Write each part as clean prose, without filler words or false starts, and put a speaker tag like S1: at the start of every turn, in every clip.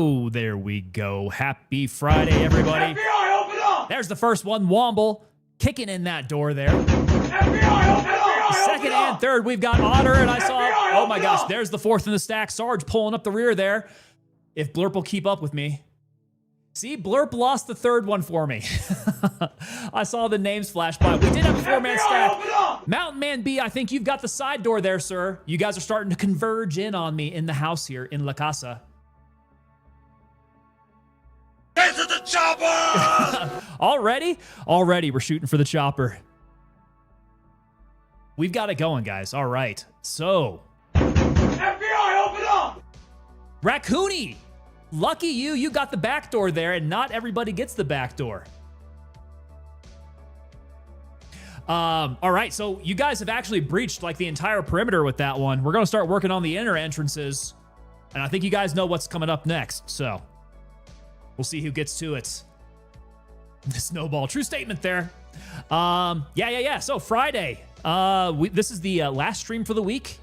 S1: Oh, there we go. Happy Friday, everybody.
S2: FBI, open up!
S1: There's the first one, Womble, kicking in that door there.
S2: FBI, open up!
S1: Second and third, we've got Otter, and I saw, oh my gosh, there's the fourth in the stack. Sarge pulling up the rear there. If Blurp will keep up with me. See, Blurp lost the third one for me. I saw the names flash by. We did have a four-man stack. Mountain Man B, I think you've got the side door there, sir. You guys are starting to converge in on me in the house here in La Casa.
S2: Get to the chopper!
S1: Already? Already, we're shooting for the chopper. We've got it going, guys. All right. So.
S2: FBI, open up!
S1: Raccoony! Lucky you, you got the back door there, and not everybody gets the back door. All right, so you guys have actually breached like the entire perimeter with that one. We're going to start working on the inner entrances, and I think you guys know what's coming up next, so we'll see who gets to it. The snowball, true statement there. Yeah. So Friday, this is the last stream for the week.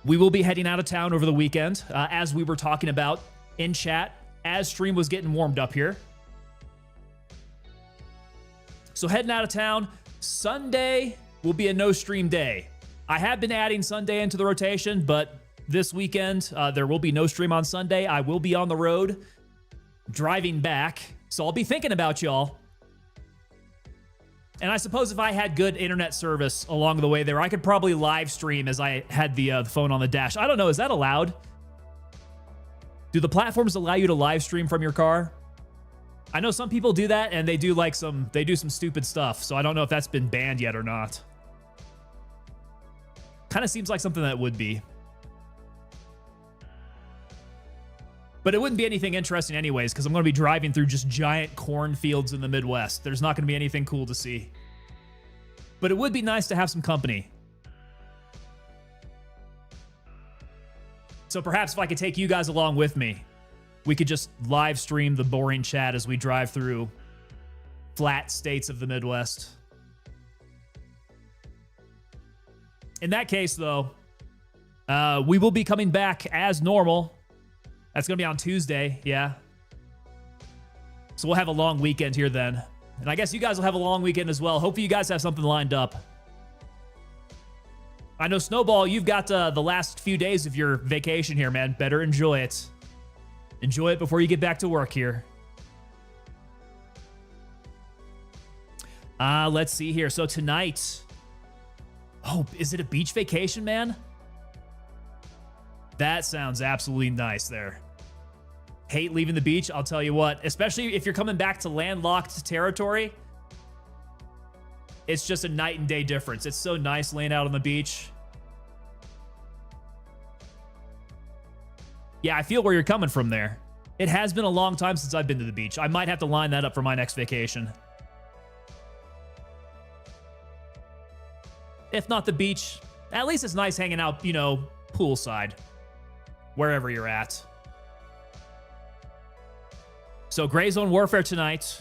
S1: We will be heading out of town over the weekend, as we were talking about in chat, as stream was getting warmed up here. So heading out of town, Sunday will be a no stream day. I have been adding Sunday into the rotation, but this weekend, there will be no stream on Sunday. I will be on the road driving back, so I'll be thinking about y'all. And I suppose if I had good internet service along the way there, I could probably live stream as I had the phone on the dash. I don't know, is that allowed? Do the platforms allow you to live stream from your car? I know some people do that, and they do like some stupid stuff, so I don't know if that's been banned yet or not. Kind of seems like something that would be. But it wouldn't be anything interesting anyways, because I'm going to be driving through just giant cornfields in the Midwest. There's not going to be anything cool to see. But it would be nice to have some company. So perhaps if I could take you guys along with me, we could just live stream the boring chat as we drive through flat states of the Midwest. In that case, though, we will be coming back as normal. That's going to be on Tuesday, yeah. So we'll have a long weekend here then. And I guess you guys will have a long weekend as well. Hopefully you guys have something lined up. I know, Snowball, you've got the last few days of your vacation here, man. Better enjoy it. Enjoy it before you get back to work here. Let's see here. So tonight... Oh, is it a beach vacation, man? That sounds absolutely nice there. Hate leaving the beach, I'll tell you what. Especially if you're coming back to landlocked territory. It's just a night and day difference. It's so nice laying out on the beach. Yeah, I feel where you're coming from there. It has been a long time since I've been to the beach. I might have to line that up for my next vacation. If not the beach, at least it's nice hanging out, you know, poolside. Wherever you're at. So Gray Zone Warfare tonight.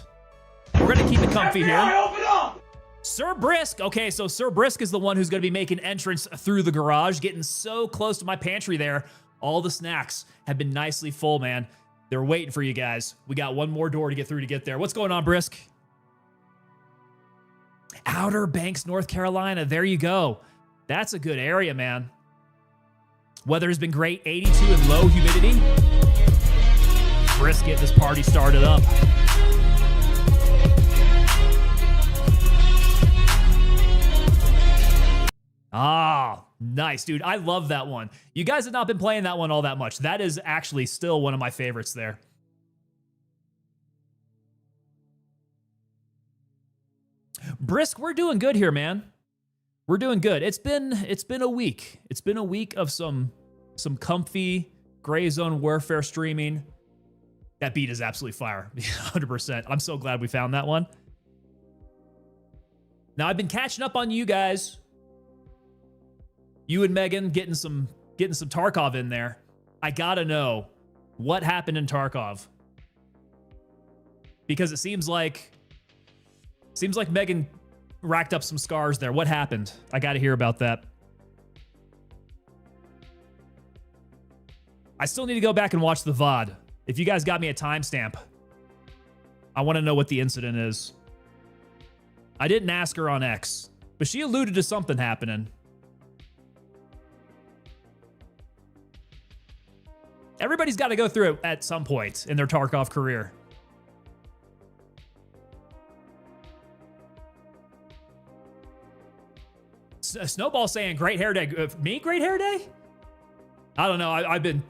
S1: We're going to keep it comfy here.
S2: Open up!
S1: Sir Brisk. Okay, so Sir Brisk is the one who's going to be making entrance through the garage, getting so close to my pantry there. All the snacks have been nicely full, man. They're waiting for you guys. We got one more door to get through to get there. What's going on, Brisk? Outer Banks, North Carolina. There you go. That's a good area, man. Weather has been great, 82 and low humidity. Brisk getting this party started up. Ah, nice, dude. I love that one. You guys have not been playing that one all that much. That is actually still one of my favorites there. Brisk, we're doing good here, man. We're doing good. It's been a week. It's been a week of some comfy Gray Zone Warfare streaming. That beat is absolutely fire. 100%. I'm so glad we found that one. Now I've been catching up on you guys. You and Megan getting some Tarkov in there. I gotta know what happened in Tarkov. Because it seems like Megan racked up some scars there. What happened? I got to hear about that. I still need to go back and watch the VOD. If you guys got me a timestamp, I want to know what the incident is. I didn't ask her on X, but she alluded to something happening. Everybody's got to go through it at some point in their Tarkov career. Snowball saying great hair day. Me, great hair day? I don't know. I've been...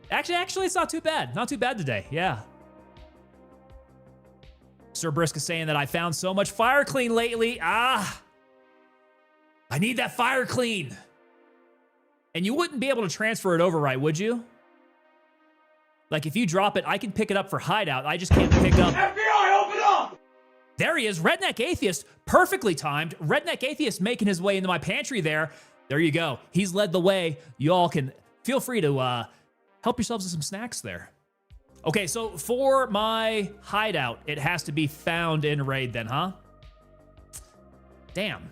S1: Actually, it's not too bad. Not too bad today. Yeah. Sir Brisk is saying that I found so much fire clean lately. I need that fire clean. And you wouldn't be able to transfer it over, right? Would you? Like if you drop it, I can pick it up for hideout. I just can't pick up.
S2: FBI, open up!
S1: There he is, Redneck Atheist, perfectly timed. Redneck Atheist making his way into my pantry there. There you go. He's led the way. You all can feel free to help yourselves with some snacks there. Okay, so for my hideout, it has to be found in raid then, huh? Damn.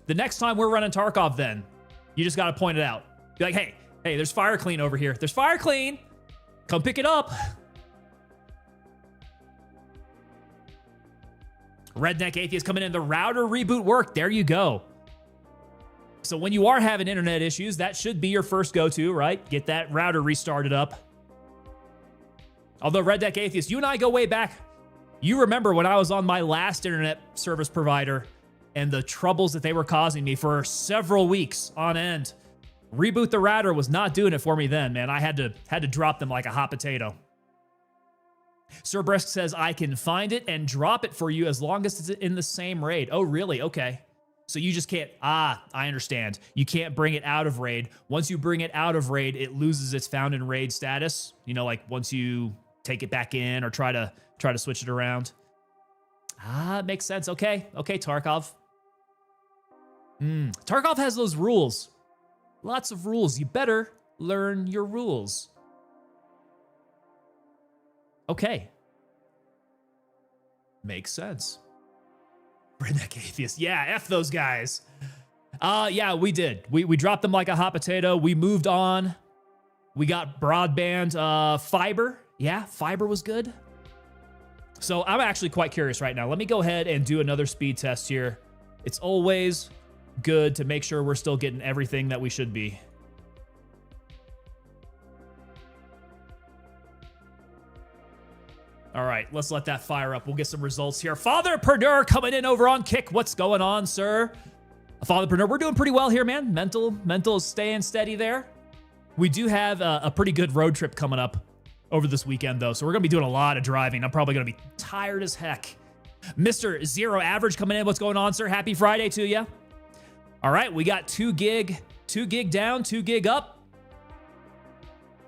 S1: The next time we're running Tarkov then, you just gotta point it out. Be like, hey, there's fire clean over here. There's fire clean. Come pick it up. Redneck Atheist coming in. The router reboot worked. There you go. So when you are having internet issues, that should be your first go-to, right? Get that router restarted up. Although Redneck Atheist, you and I go way back. You remember when I was on my last internet service provider and the troubles that they were causing me for several weeks on end. Reboot the router was not doing it for me then, man. I had to drop them like a hot potato. Sir Brisk says, I can find it and drop it for you as long as it's in the same raid. Oh, really? Okay. So you just can't, I understand. You can't bring it out of raid. Once you bring it out of raid, it loses its found in raid status. You know, like once you take it back in or try to switch it around. It makes sense. Okay, Tarkov. Tarkov has those rules. Lots of rules. You better learn your rules. Okay. Makes sense. Redneck Atheist. Yeah, F those guys. Yeah, we did. We dropped them like a hot potato. We moved on. We got broadband, fiber. Yeah, fiber was good. So I'm actually quite curious right now. Let me go ahead and do another speed test here. It's always good to make sure we're still getting everything that we should be. All right, let's let that fire up. We'll get some results here. Fatherpreneur coming in over on Kick. What's going on, sir? Fatherpreneur, we're doing pretty well here, man. Mental is staying steady there. We do have a pretty good road trip coming up over this weekend, though, so we're going to be doing a lot of driving. I'm probably going to be tired as heck. Mr. Zero Average coming in. What's going on, sir? Happy Friday to you. All right, we got 2 gig down, 2 gig up.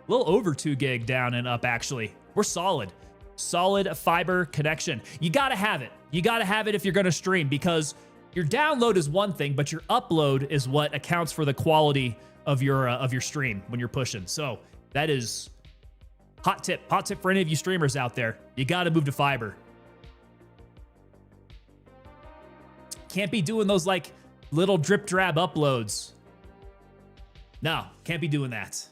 S1: A little over 2 gig down and up, actually. We're solid. Solid fiber connection. You gotta have it. You gotta have it if you're gonna stream, because your download is one thing, but your upload is what accounts for the quality of your stream when you're pushing. So that is hot tip for any of you streamers out there. You gotta move to fiber. Can't be doing those like little drip drab uploads. No, can't be doing that.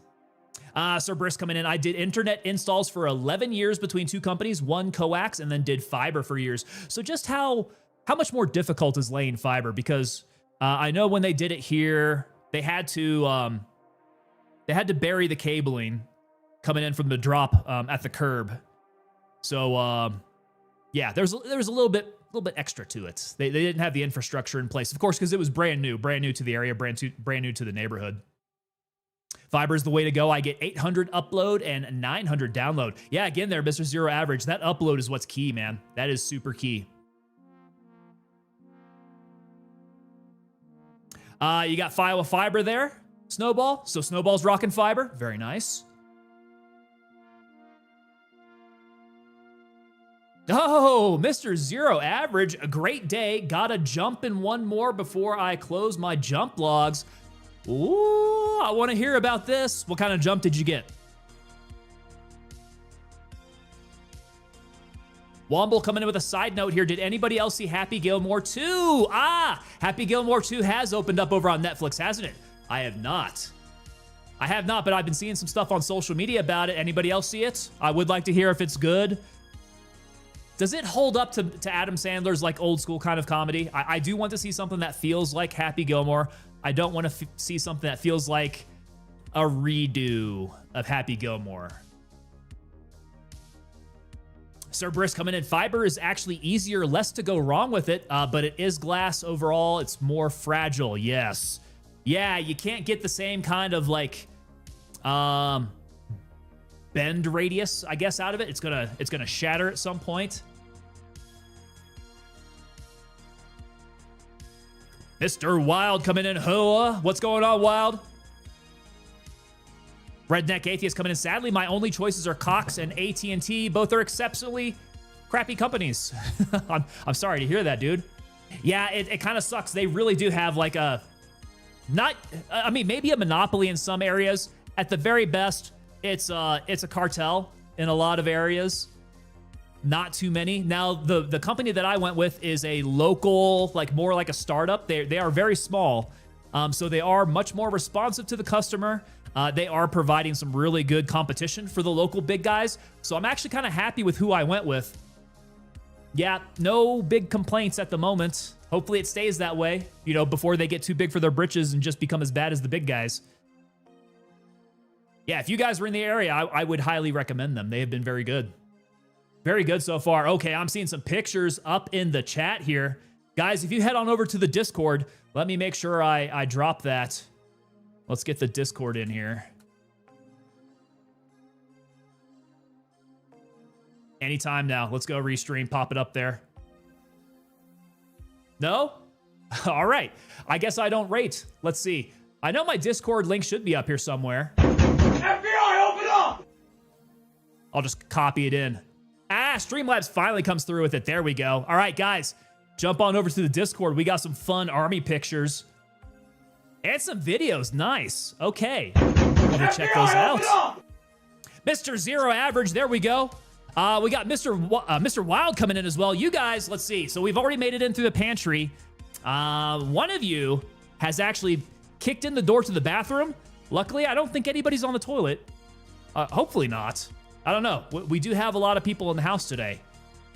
S1: Sir Brisk coming in. I did internet installs for 11 years between 2 companies, one coax, and then did fiber for years. So just how much more difficult is laying fiber? Because I know when they did it here, they had to bury the cabling coming in from the drop at the curb. So yeah, there was a little bit extra to it. They didn't have the infrastructure in place, of course, because it was brand new to the area, brand new to the neighborhood. Fiber is the way to go. I get 800 upload and 900 download. Yeah, again there, Mr. Zero Average. That upload is what's key, man. That is super key. You got file with fiber there, Snowball. So Snowball's rocking fiber. Very nice. Oh, Mr. Zero Average, a great day. Gotta jump in one more before I close my jump logs. Ooh, I want to hear about this. What kind of jump did you get? Womble coming in with a side note here. Did anybody else see Happy Gilmore 2? Happy Gilmore 2 has opened up over on Netflix, hasn't it? I have not. I have not, but I've been seeing some stuff on social media about it. Anybody else see it? I would like to hear if it's good. Does it hold up to Adam Sandler's like old school kind of comedy? I do want to see something that feels like Happy Gilmore. I don't want to see something that feels like a redo of Happy Gilmore. Sir Brisk coming in. Fiber is actually easier, less to go wrong with it, but it is glass overall. It's more fragile. Yes. Yeah, you can't get the same kind of like bend radius, I guess, out of it. It's gonna shatter at some point. Mr. Wild coming in. Hoa. What's going on, Wild? Redneck Atheist coming in. Sadly, my only choices are Cox and AT&T. Both are exceptionally crappy companies. I'm sorry to hear that, dude. Yeah, it kind of sucks. They really do have like a, I mean, maybe a monopoly in some areas. At the very best, it's a cartel in a lot of areas. Not too many. Now, the company that I went with is a local, like more like a startup. They are very small, so they are much more responsive to the customer. They are providing some really good competition for the local big guys. So I'm actually kind of happy with who I went with. Yeah, no big complaints at the moment. Hopefully it stays that way, you know, before they get too big for their britches and just become as bad as the big guys. Yeah, if you guys were in the area, I would highly recommend them. They have been very good. Very good so far. Okay, I'm seeing some pictures up in the chat here. Guys, if you head on over to the Discord, let me make sure I drop that. Let's get the Discord in here. Anytime now. Let's go restream. Pop it up there. No? All right. I guess I don't rate. Let's see. I know my Discord link should be up here somewhere.
S2: FBI, open up!
S1: I'll just copy it in. Streamlabs finally comes through with it. There we go. All right, guys. Jump on over to the Discord. We got some fun army pictures. And some videos. Nice. Okay. Let me check those out. Mr. Zero Average. There we go. We got Mr. Wild coming in as well. You guys, let's see. So we've already made it in through the pantry. One of you has actually kicked in the door to the bathroom. Luckily, I don't think anybody's on the toilet. Hopefully not. I don't know. We do have a lot of people in the house today.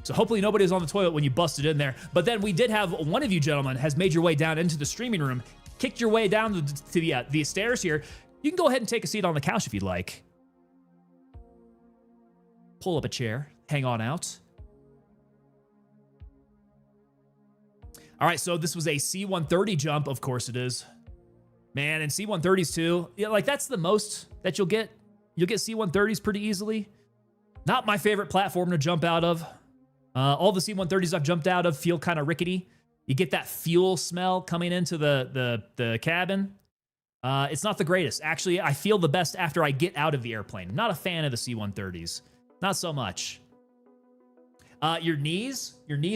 S1: So hopefully nobody's on the toilet when you busted in there. But then we did have one of you gentlemen has made your way down into the streaming room, kicked your way down to the stairs here. You can go ahead and take a seat on the couch if you'd like. Pull up a chair, hang on out. All right, so this was a C-130 jump. Of course it is. Man, and C-130s too. Yeah, like that's the most that you'll get. You'll get C-130s pretty easily. Not my favorite platform to jump out of. All the C-130s I've jumped out of feel kind of rickety. You get that fuel smell coming into the cabin. It's not the greatest. Actually, I feel the best after I get out of the airplane. Not a fan of the C-130s. Not so much. Your knees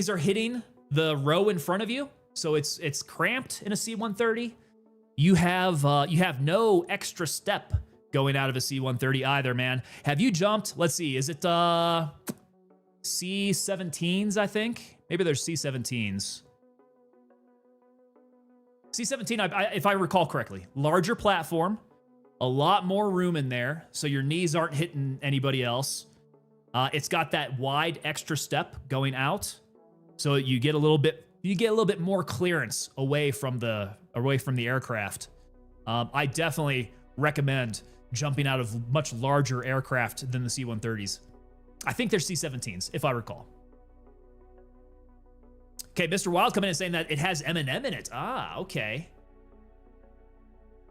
S1: are hitting the row in front of you, so it's cramped in a C-130. You have no extra step going out of a C-130 either, man. Have you jumped? Let's see. Is it C-17s? I think maybe there's C-17s. C-17, if I recall correctly, larger platform, a lot more room in there, so your knees aren't hitting anybody else. It's got that wide extra step going out, so you get a little bit more clearance away from the aircraft. I definitely recommend jumping out of much larger aircraft than the C-130s. I think they're C-17s, if I recall. Okay, Mr. Wild coming in and saying that it has Eminem in it. Ah, okay.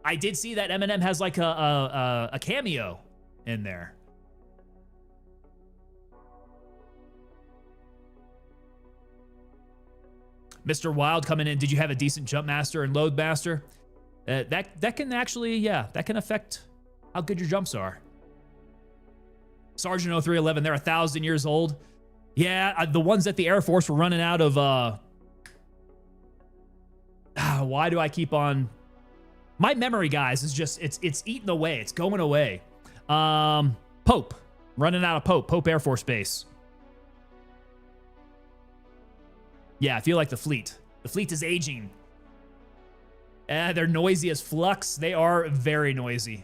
S1: I did see that Eminem has like a cameo in there. Mr. Wild coming in. Did you have a decent jump master and load master? That can actually, yeah, that can affect how good your jumps are. Sergeant 0311, they're 1,000 years old. Yeah, the ones at the Air Force were running out of, why do I keep on? My memory, guys, is just, it's eating away. It's going away. Pope, running out of Pope Air Force Base. Yeah, I feel like the fleet is aging. They're noisy as flux. They are very noisy.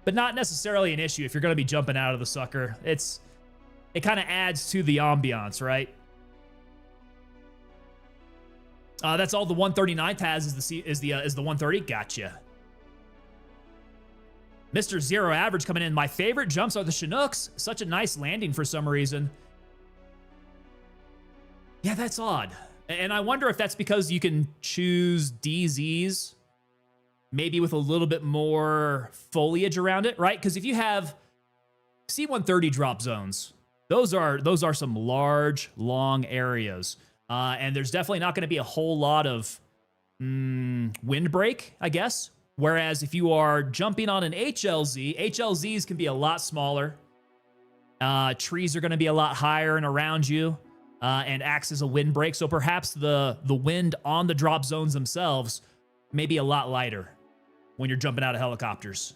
S1: But not necessarily an issue if you're going to be jumping out of the sucker. It kind of adds to the ambiance, right? That's all the 139th has is the 130. Gotcha. Mr. Zero Average coming in. My favorite jumps are the Chinooks. Such a nice landing for some reason. Yeah, that's odd. And I wonder if that's because you can choose DZs maybe with a little bit more foliage around it, right? Because if you have C-130 drop zones, those are some large, long areas. And there's definitely not going to be a whole lot of windbreak, I guess. Whereas if you are jumping on an HLZ, HLZs can be a lot smaller. Trees are going to be a lot higher and around you. And acts as a windbreak. So perhaps the wind on the drop zones themselves may be a lot lighter when you're jumping out of helicopters.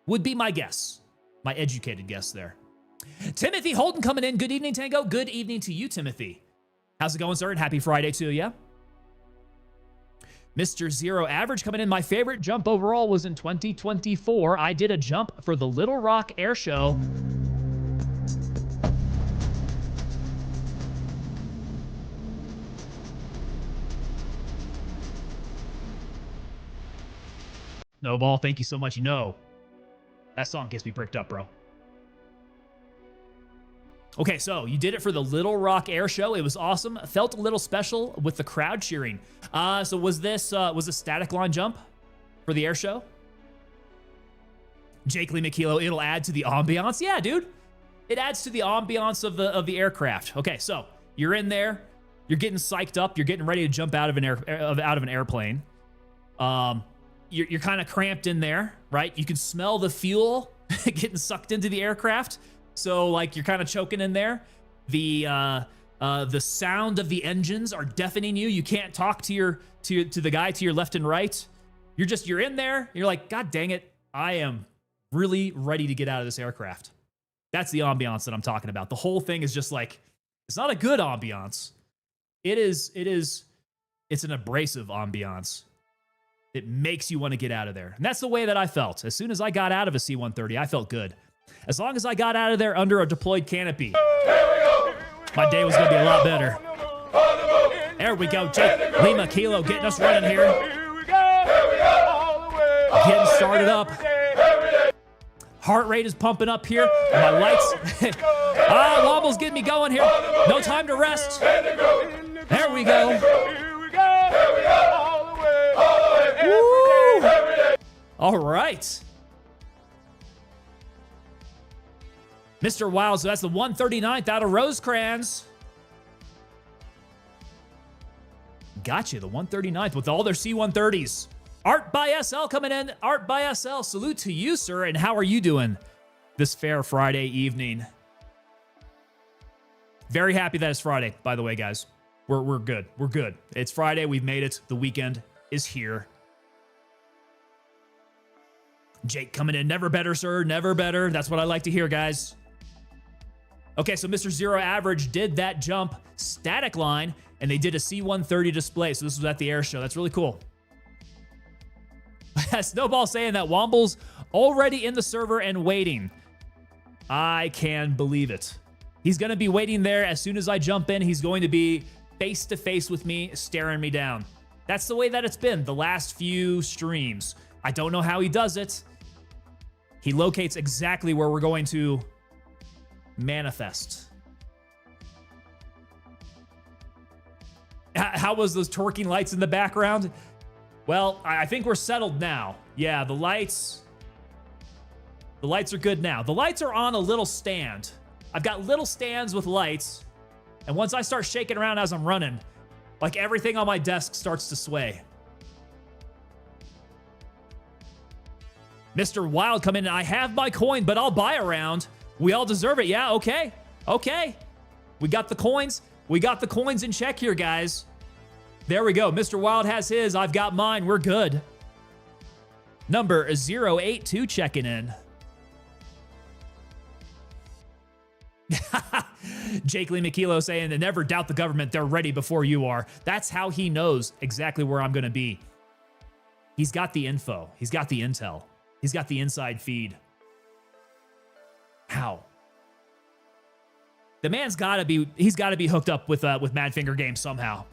S1: Would be my guess. My educated guess there. Timothy Holden coming in. Good evening, Tango. Good evening to you, Timothy. How's it going, sir? And happy Friday to you. Mr. Zero Average coming in. My favorite jump overall was in 2024. I did a jump for the Little Rock Air Show. Snowball, thank you so much. You know, that song gets me bricked up, bro. Okay, so you did it for the Little Rock Air Show. It was awesome. Felt a little special with the crowd cheering. So was this was a static line jump for the air show? Jake Lee McKilo, it'll add to the ambiance. Yeah, dude. It adds to the ambiance of the aircraft. Okay, so you're in there, you're getting psyched up, you're getting ready to jump out of an airplane. You're kind of cramped in there, right? You can smell the fuel getting sucked into the aircraft. So like you're kind of choking in there. The sound of the engines are deafening you. You can't talk to the guy to your left and right. You're in there. You're like, God dang it. I am really ready to get out of this aircraft. That's the ambiance that I'm talking about. The whole thing is just like, it's not a good ambiance. It's an abrasive ambiance. It makes you want to get out of there. And that's the way that I felt. As soon as I got out of a C-130, I felt good. As long as I got out of there under a deployed canopy, my day was going to be a lot better. There we go. Jake Lima Kilo getting us running here. Getting started up. Heart rate is pumping up here. And my lights. Wobble's getting me going here. No time to rest. There we go. Woo! All right. Mr. Wild, so that's the 139th out of Rosecrans. Gotcha, the 139th with all their C-130s. Art by SL coming in. Art by SL, salute to you, sir. And how are you doing this fair Friday evening? Very happy that it's Friday, by the way, guys. We're good. We're good. It's Friday. We've made it. The weekend is here. Jake coming in. Never better, sir. Never better. That's what I like to hear, guys. Okay, so Mr. Zero Average did that jump static line, and they did a C-130 display. So this was at the air show. That's really cool. Snowball saying that Womble's already in the server and waiting. I can believe it. He's going to be waiting there. As soon as I jump in, he's going to be face to face with me, staring me down. That's the way that it's been the last few streams. I don't know how he does it. He locates exactly where we're going to manifest. How was those twerking lights in the background? Well, I think we're settled now. Yeah, the lights are good now. The lights are on a little stand. I've got little stands with lights, and once I start shaking around as I'm running, like everything on my desk starts to sway. Mr. Wild come in, and I have my coin, but I'll buy a round. We all deserve it. Yeah, okay. Okay. We got the coins. We got the coins in check here, guys. There we go. Mr. Wild has his. I've got mine. We're good. Number 082 checking in. Jake Lee McKilo saying that never doubt the government. They're ready before you are. That's how he knows exactly where I'm going to be. He's got the info. He's got the intel. He's got the inside feed. How? The man's got to be, he's got to be hooked up with Madfinger Games somehow.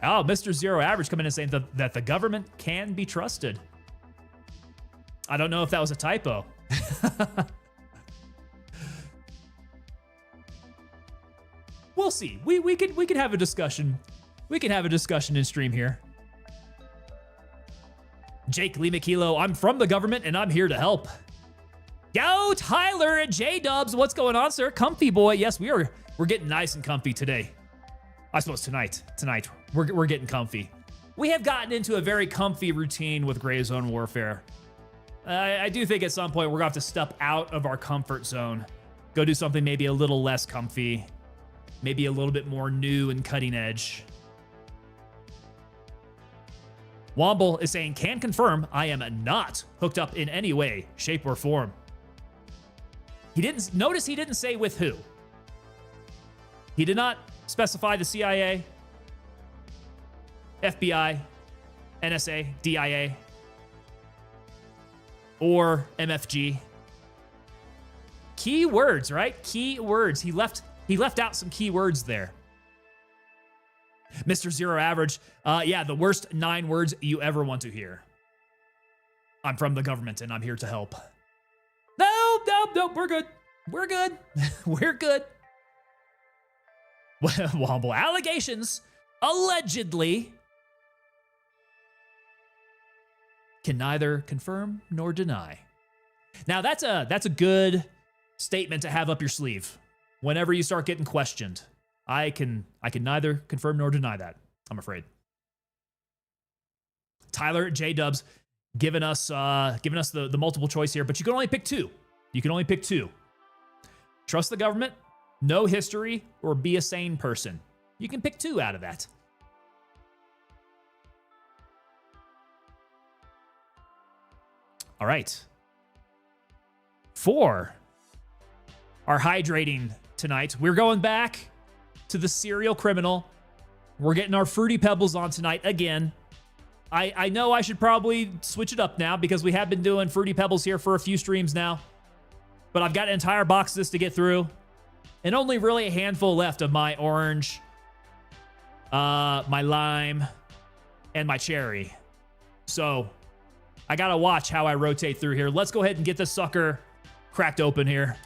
S1: Oh, Mr. Zero Average coming in and saying that the government can be trusted. I don't know if that was a typo. We'll see. We could have a discussion. We can have a discussion in stream here. Jake Lee McKilo, I'm from the government and I'm here to help. Yo, Tyler and J-Dubs, what's going on, sir? Comfy boy. Yes, we're getting nice and comfy today. I suppose tonight we're getting comfy. We have gotten into a very comfy routine with Gray Zone Warfare. I do think at some point we're gonna have to step out of our comfort zone, go do something maybe a little less comfy, maybe a little bit more new and cutting edge. Womble is saying, can confirm I am not hooked up in any way, shape, or form. He didn't say with who. He did not specify the CIA, FBI, NSA, DIA, or MFG. Keywords, right? Keywords. He left out some keywords there. Mr. Zero Average, yeah, the worst 9 words you ever want to hear. I'm from the government and I'm here to help. No, we're good. We're good. We're good. Womble allegations, allegedly, can neither confirm nor deny. Now that's a good statement to have up your sleeve whenever you start getting questioned. I can neither confirm nor deny that, I'm afraid. Tyler J-Dubs giving us the multiple choice here, but you can only pick 2. You can only pick 2. Trust the government, know history, or be a sane person. You can pick 2 out of that. All right. 4 are hydrating tonight. We're going back to the serial criminal. We're getting our Fruity Pebbles on tonight again. I know I should probably switch it up now because we have been doing Fruity Pebbles here for a few streams now. But I've got entire boxes to get through. And only really a handful left of my orange, my lime, and my cherry. So I gotta watch how I rotate through here. Let's go ahead and get this sucker cracked open here.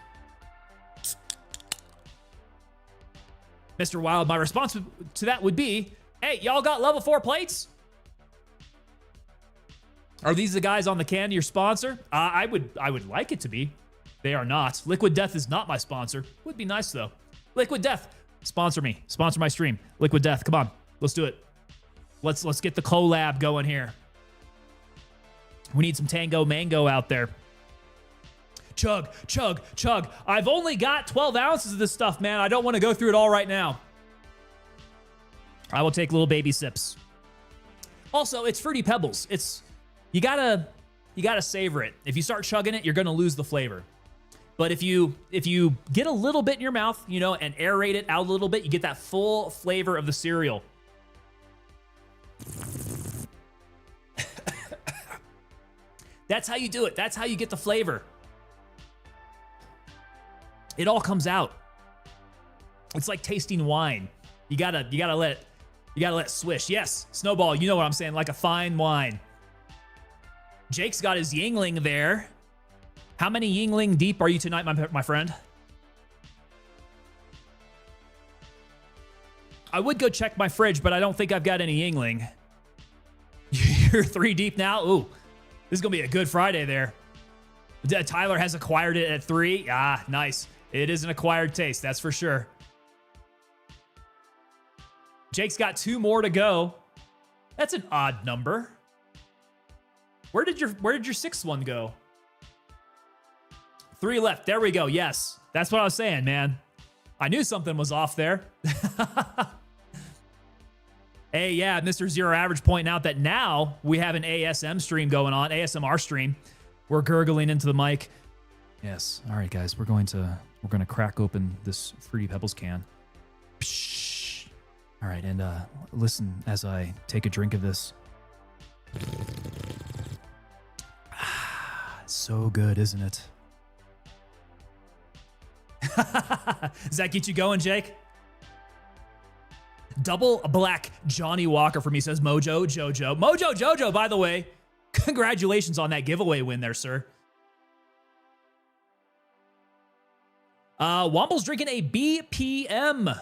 S1: Mr. Wild, my response to that would be, hey, y'all got level 4 plates? Are these the guys on the can your sponsor? I would like it to be. They are not. Liquid Death is not my sponsor. Would be nice though. Liquid Death, sponsor me. Sponsor my stream. Liquid Death, come on. Let's do it. Let's get the collab going here. We need some Tango Mango out there. Chug, chug, chug. I've only got 12 ounces of this stuff, man. I don't want to go through it all right now. I will take little baby sips. Also, it's Fruity Pebbles. You gotta savor it. If you start chugging it, you're gonna lose the flavor. But if you get a little bit in your mouth, you know, and aerate it out a little bit, you get that full flavor of the cereal. That's how you do it. That's how you get the flavor. It all comes out. It's like tasting wine. You gotta let it swish. Yes, Snowball, you know what I'm saying, like a fine wine. Jake's got his Yingling there. How many Yingling deep are you tonight, my friend? I would go check my fridge, but I don't think I've got any Yingling. You're 3 deep now? Ooh, this is gonna be a good Friday there. Tyler has acquired it at 3. Ah, nice. It is an acquired taste, that's for sure. Jake's got 2 more to go. That's an odd number. Where did your 6th one go? 3 left. There we go. Yes. That's what I was saying, man. I knew something was off there. Hey, yeah, Mr. Zero Average pointing out that now we have an ASM stream going on, ASMR stream. We're gurgling into the mic. Yes. All right, guys. We're gonna crack open this Fruity Pebbles can. Psh. All right, and listen as I take a drink of this. So good, isn't it? Does that get you going, Jake? Double black Johnny Walker for me, says Mojo Jojo. Mojo Jojo, by the way, congratulations on that giveaway win there, sir. Womble's drinking a BPM.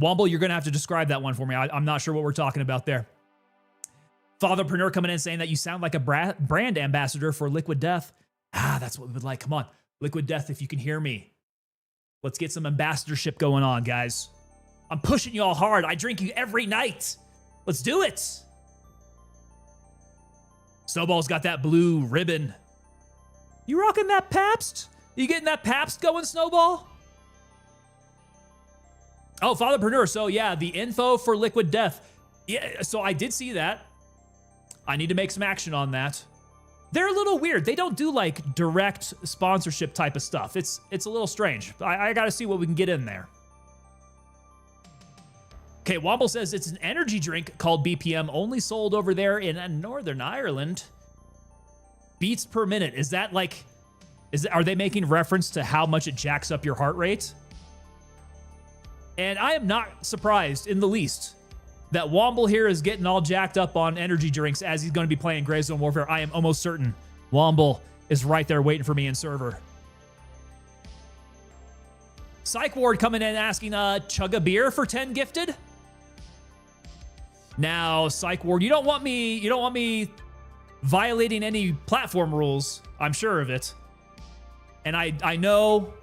S1: Womble, you're going to have to describe that one for me. I'm not sure what we're talking about there. Fatherpreneur coming in saying that you sound like a brand ambassador for Liquid Death. That's what we would like. Come on, Liquid Death, if you can hear me. Let's get some ambassadorship going on, guys. I'm pushing you all hard. I drink you every night. Let's do it. Snowball's got that blue ribbon. You rocking that Pabst? You getting that Pabst going, Snowball? Oh, Fatherpreneur. So yeah, the info for Liquid Death. Yeah, so I did see that. I need to make some action on that. They're a little weird. They don't do like direct sponsorship type of stuff. It's a little strange. I got to see what we can get in there. Okay, Womble says it's an energy drink called BPM, only sold over there in Northern Ireland. Beats per minute. Is that like, are they making reference to how much it jacks up your heart rate? And I am not surprised in the least that Womble here is getting all jacked up on energy drinks as he's going to be playing Gray Zone Warfare. I am almost certain Womble is right there waiting for me in server. Psych Ward coming in asking, chug a beer for 10 gifted? Now, Psych Ward, you don't want me violating any platform rules. I'm sure of it. And I know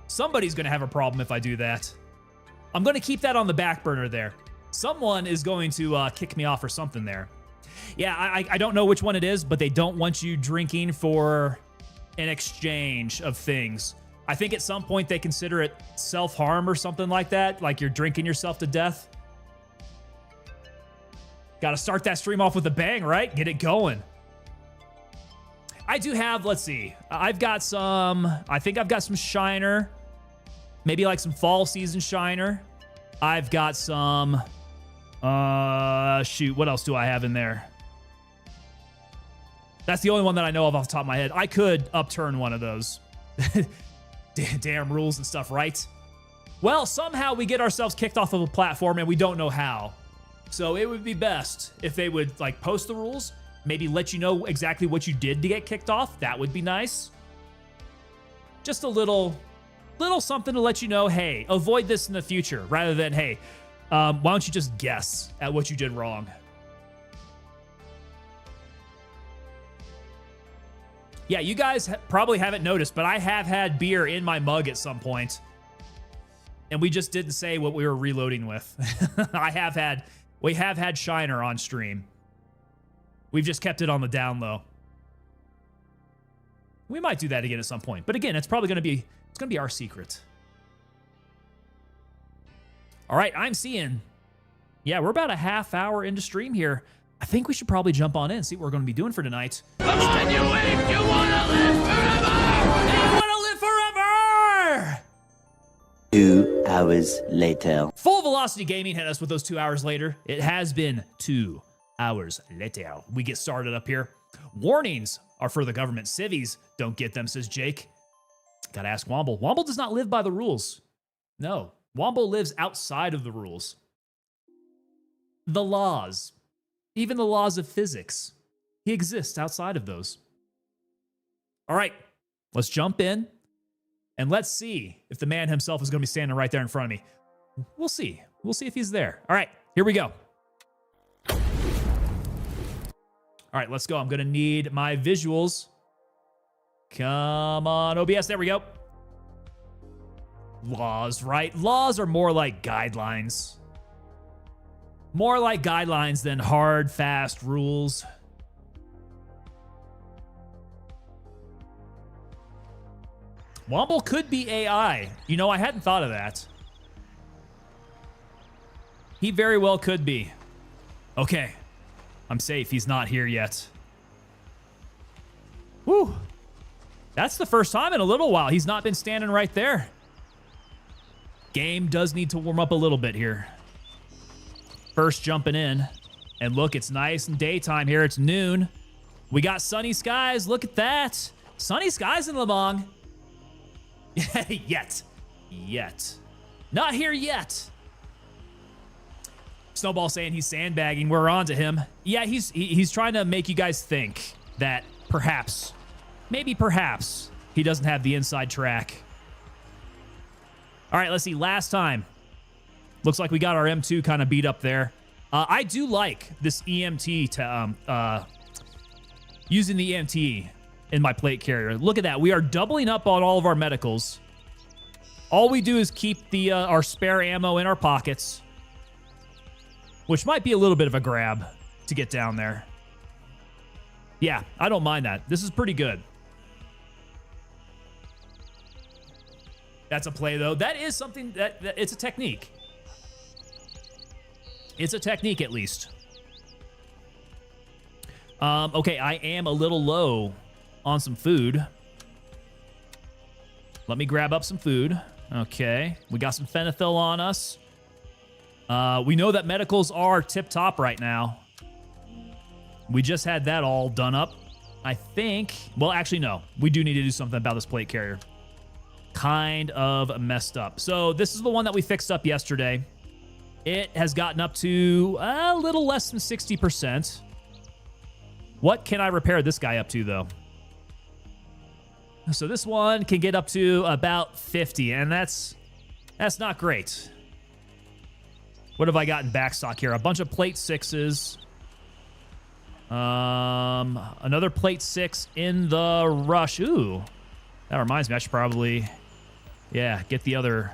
S1: somebody's going to have a problem if I do that. I'm going to keep that on the back burner there. Someone is going to kick me off or something there. Yeah, I don't know which one it is, but they don't want you drinking for an exchange of things. I think at some point they consider it self-harm or something like that, like you're drinking yourself to death. Got to start that stream off with a bang, right? Get it going. I do have, let's see. I think I've got some Shiner. Maybe like some fall season Shiner. I've got some, shoot, what else do I have in there? That's the only one that I know of off the top of my head. I could upturn one of those. Damn rules and stuff, right? Well, somehow we get ourselves kicked off of a platform and we don't know how. So it would be best if they would like post the rules, maybe let you know exactly what you did to get kicked off. That would be nice. Just a little something to let you know, hey, avoid this in the future, rather than, hey, why don't you just guess at what you did wrong? Yeah, you guys probably haven't noticed, but I have had beer in my mug at some point, and we just didn't say what we were reloading with. We have had Shiner on stream. We've just kept it on the down low. We might do that again at some point, but again, it's probably going to be our secret. All right, I'm seeing. Yeah, we're about a half hour into stream here. I think we should probably jump on in and see what we're going to be doing for tonight.
S2: Come on, you if you want to live forever!
S1: You want to live forever!
S3: 2 hours later.
S1: Full Velocity Gaming hit us with those 2 hours later. It has been 2 hours later. We get started up here. Warnings are for the government. Civvies don't get them, says Jake. Gotta ask Womble. Womble does not live by the rules. No, Womble lives outside of the rules. The laws. Even the laws of physics. He exists outside of those. All right, let's jump in and let's see if the man himself is going to be standing right there in front of me. We'll see. We'll see if he's there. All right, here we go. All right, let's go. I'm going to need my visuals. Come on, OBS. There we go. Laws, right? Laws are more like guidelines. More like guidelines than hard, fast rules. Womble could be AI. You know, I hadn't thought of that. He very well could be. Okay. I'm safe. He's not here yet. Whew. That's the first time in a little while he's not been standing right there. Game does need to warm up a little bit here. First jumping in. And look, it's nice and daytime here. It's noon. We got sunny skies. Look at that. Sunny skies in Lemong. Yet. Not here yet. Snowball saying he's sandbagging. We're on to him. Yeah, he's trying to make you guys think that perhaps, maybe perhaps, he doesn't have the inside track. All right, let's see. Last time. Looks like we got our M2 kind of beat up there. I do like this EMT to, using the EMT in my plate carrier. Look at that. We are doubling up on all of our medicals. All we do is keep the our spare ammo in our pockets, which might be a little bit of a grab to get down there. Yeah, I don't mind that. This is pretty good. That's a play, though. That is something that it's a technique. It's a technique, at least. Okay, I am a little low on some food. Let me grab up some food. Okay, we got some phenethil on us. We know that medicals are tip-top right now. We just had that all done up. I think... Well, actually, no. We do need to do something about this plate carrier. Kind of messed up. So this is the one that we fixed up yesterday. It has gotten up to a little less than 60%. What can I repair this guy up to, though? So this one can get up to about 50, and that's not great. What have I got in backstock here? A bunch of plate 6s. Another plate 6 in the rush. Ooh, that reminds me. I should probably, yeah, get the other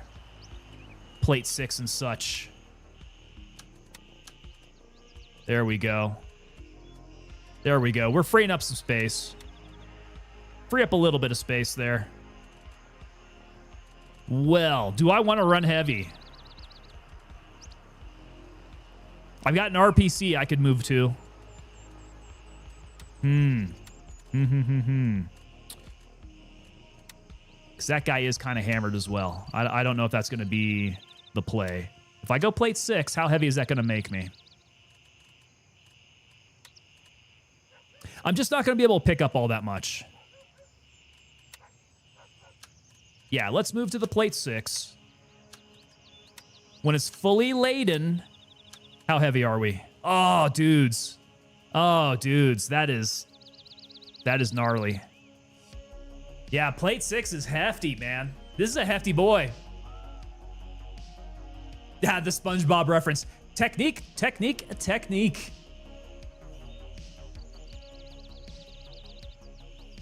S1: plate 6 and such. There we go. There we go. We're freeing up some space. Free up a little bit of space there. Well, do I want to run heavy? I've got an RPC I could move to. Because that guy is kind of hammered as well. I don't know if that's going to be the play. If I go plate 6, how heavy is that going to make me? I'm just not going to be able to pick up all that much. Yeah, let's move to the plate 6. When it's fully laden, how heavy are we? Oh, dudes. Oh, dudes, that is gnarly. Yeah, plate 6 is hefty, man. This is a hefty boy. Yeah, the SpongeBob reference. Technique.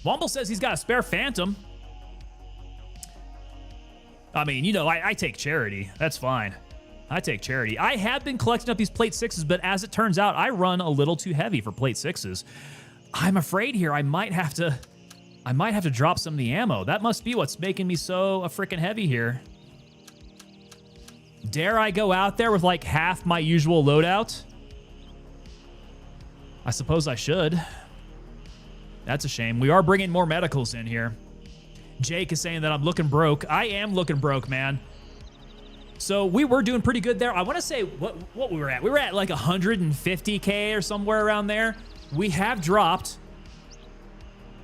S1: Womble says he's got a spare Phantom. I mean, you know, I take charity. That's fine. I take charity. I have been collecting up these plate 6s, but as it turns out, I run a little too heavy for plate 6s. I'm afraid here I might have to drop some of the ammo. That must be what's making me so freaking heavy here. Dare I go out there with like half my usual loadout? I suppose I should. That's a shame. We are bringing more medicals in here. Jake is saying that I'm looking broke. I am looking broke, man. So we were doing pretty good there. I want to say what we were at. We were at like 150K or somewhere around there. We have dropped.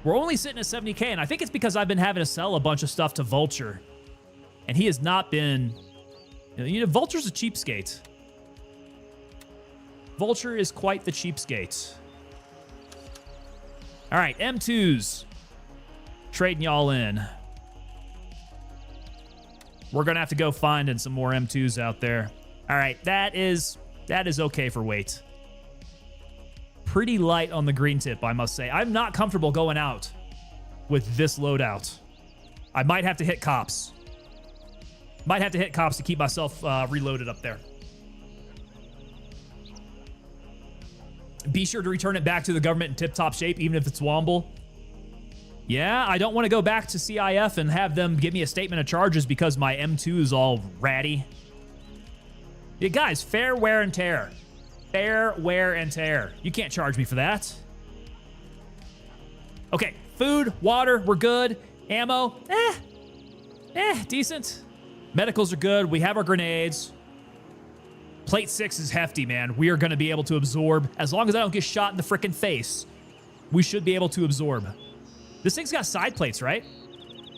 S1: We're only sitting at 70K, and I think it's because I've been having to sell a bunch of stuff to Vulture. And he has not been... You know, Vulture's a cheapskate. Vulture is quite the cheapskate. All right, M2s. Trading y'all in. We're going to have to go finding some more M2s out there. All right, that is okay for weight. Pretty light on the green tip, I must say. I'm not comfortable going out with this loadout. I might have to hit cops. Might have to hit cops to keep myself reloaded up there. Be sure to return it back to the government in tip-top shape, even if it's Womble. Yeah, I don't want to go back to CIF and have them give me a statement of charges because my M2 is all ratty. Yeah, guys, fair wear and tear. Fair wear and tear. You can't charge me for that. Okay, Food, water, we're good. Ammo, decent. Medicals are good. We have our grenades. Plate 6 is hefty, man. We are going to be able to absorb. As long as I don't get shot in the frickin' face, we should be able to absorb. This thing's got side plates, right?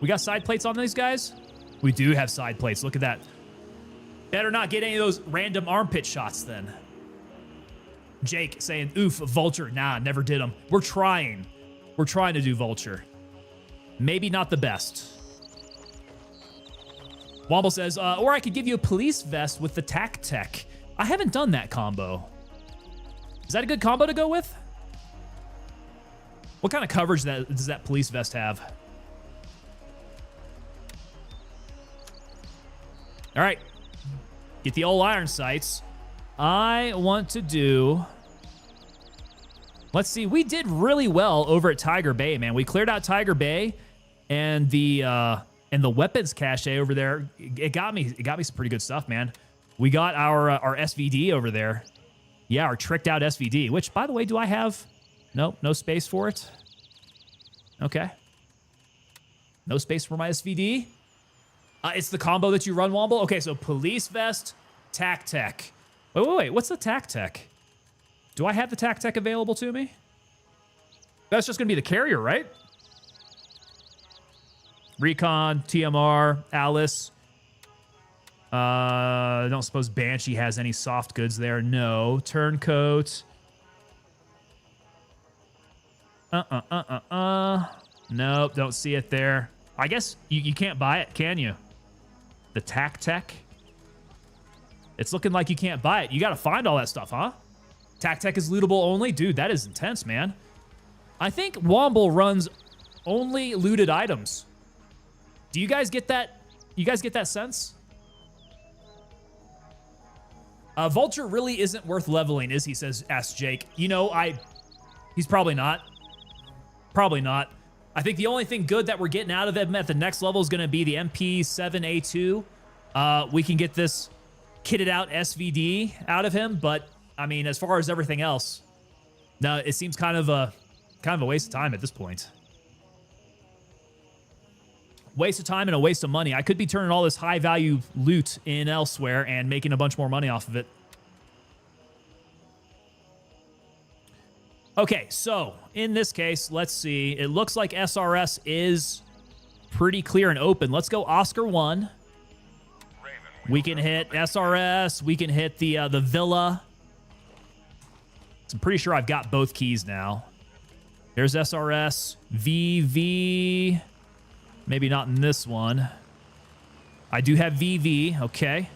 S1: We got side plates on these guys? We do have side plates. Look at that. Better not get any of those random armpit shots then. Jake saying, oof, Vulture. Nah, never did them. We're trying. We're trying to do Vulture. Maybe not the best. Womble says, or I could give you a police vest with the tac tech. I haven't done that combo. Is that a good combo to go with? What kind of coverage does that police vest have? All right. Get the old iron sights. I want to do... Let's see. We did really well over at Tiger Bay, man. We cleared out Tiger Bay, and the weapons cache over there. It got me some pretty good stuff, man. We got our SVD over there. Yeah, our tricked out SVD. Which, by the way, do I have? Nope, no space for it. Okay. No space for my SVD. It's the combo that you run, Womble. Okay, so police vest, tac tech. Wait. What's the tac tech? Do I have the tac tech available to me? That's just gonna be the carrier, right? Recon, TMR, Alice. I don't suppose Banshee has any soft goods there. No. Turncoat. Nope, don't see it there. I guess you can't buy it, can you? The tac tech? It's looking like you can't buy it. You gotta find all that stuff, huh? Tac tech is lootable only? Dude, that is intense, man. I think Womble runs only looted items. Do you guys get that? You guys get that sense? Vulture really isn't worth leveling, is he? Asks Jake. You know, he's probably not. Probably not. I think the only thing good that we're getting out of him at the next level is going to be the MP7A2. We can get this kitted out SVD out of him, but I mean, as far as everything else, no, it seems kind of a waste of time at this point. Waste of time and a waste of money. I could be turning all this high value loot in elsewhere and making a bunch more money off of it. Okay, so in this case, let's see. It looks like SRS is pretty clear and open. Let's go Oscar 1. We can hit SRS. We can hit the Villa. So I'm pretty sure I've got both keys now. There's SRS. VV. Maybe not in this one. I do have VV. Okay.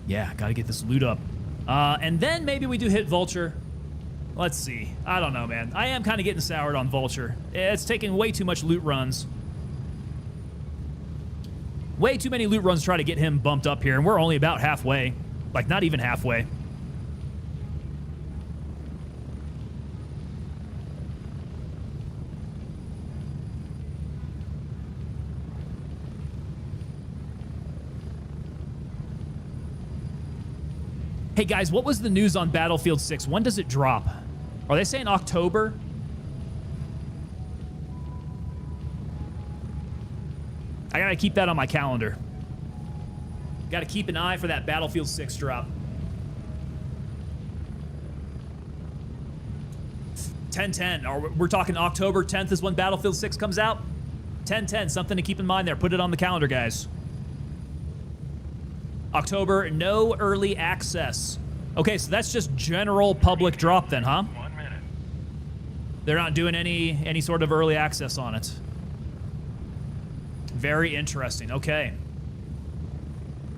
S1: Yeah, gotta get this loot up. And then maybe we do hit Vulture. Let's see. I don't know, man. I am kind of getting soured on Vulture. It's taking way too much loot runs. Way too many loot runs to try to get him bumped up here, and we're only about halfway. Like, not even halfway. Hey guys, what was the news on Battlefield 6? When does it drop? Are they saying October? I gotta keep that on my calendar. Gotta keep an eye for that Battlefield 6 drop. 10/10. We're talking October 10th is when Battlefield 6 comes out? 10/10, something to keep in mind there. Put it on the calendar, guys. October, no early access. Okay, so that's just general public drop then, huh?
S2: 1 minute.
S1: They're not doing any sort of early access on it. Very interesting. Okay.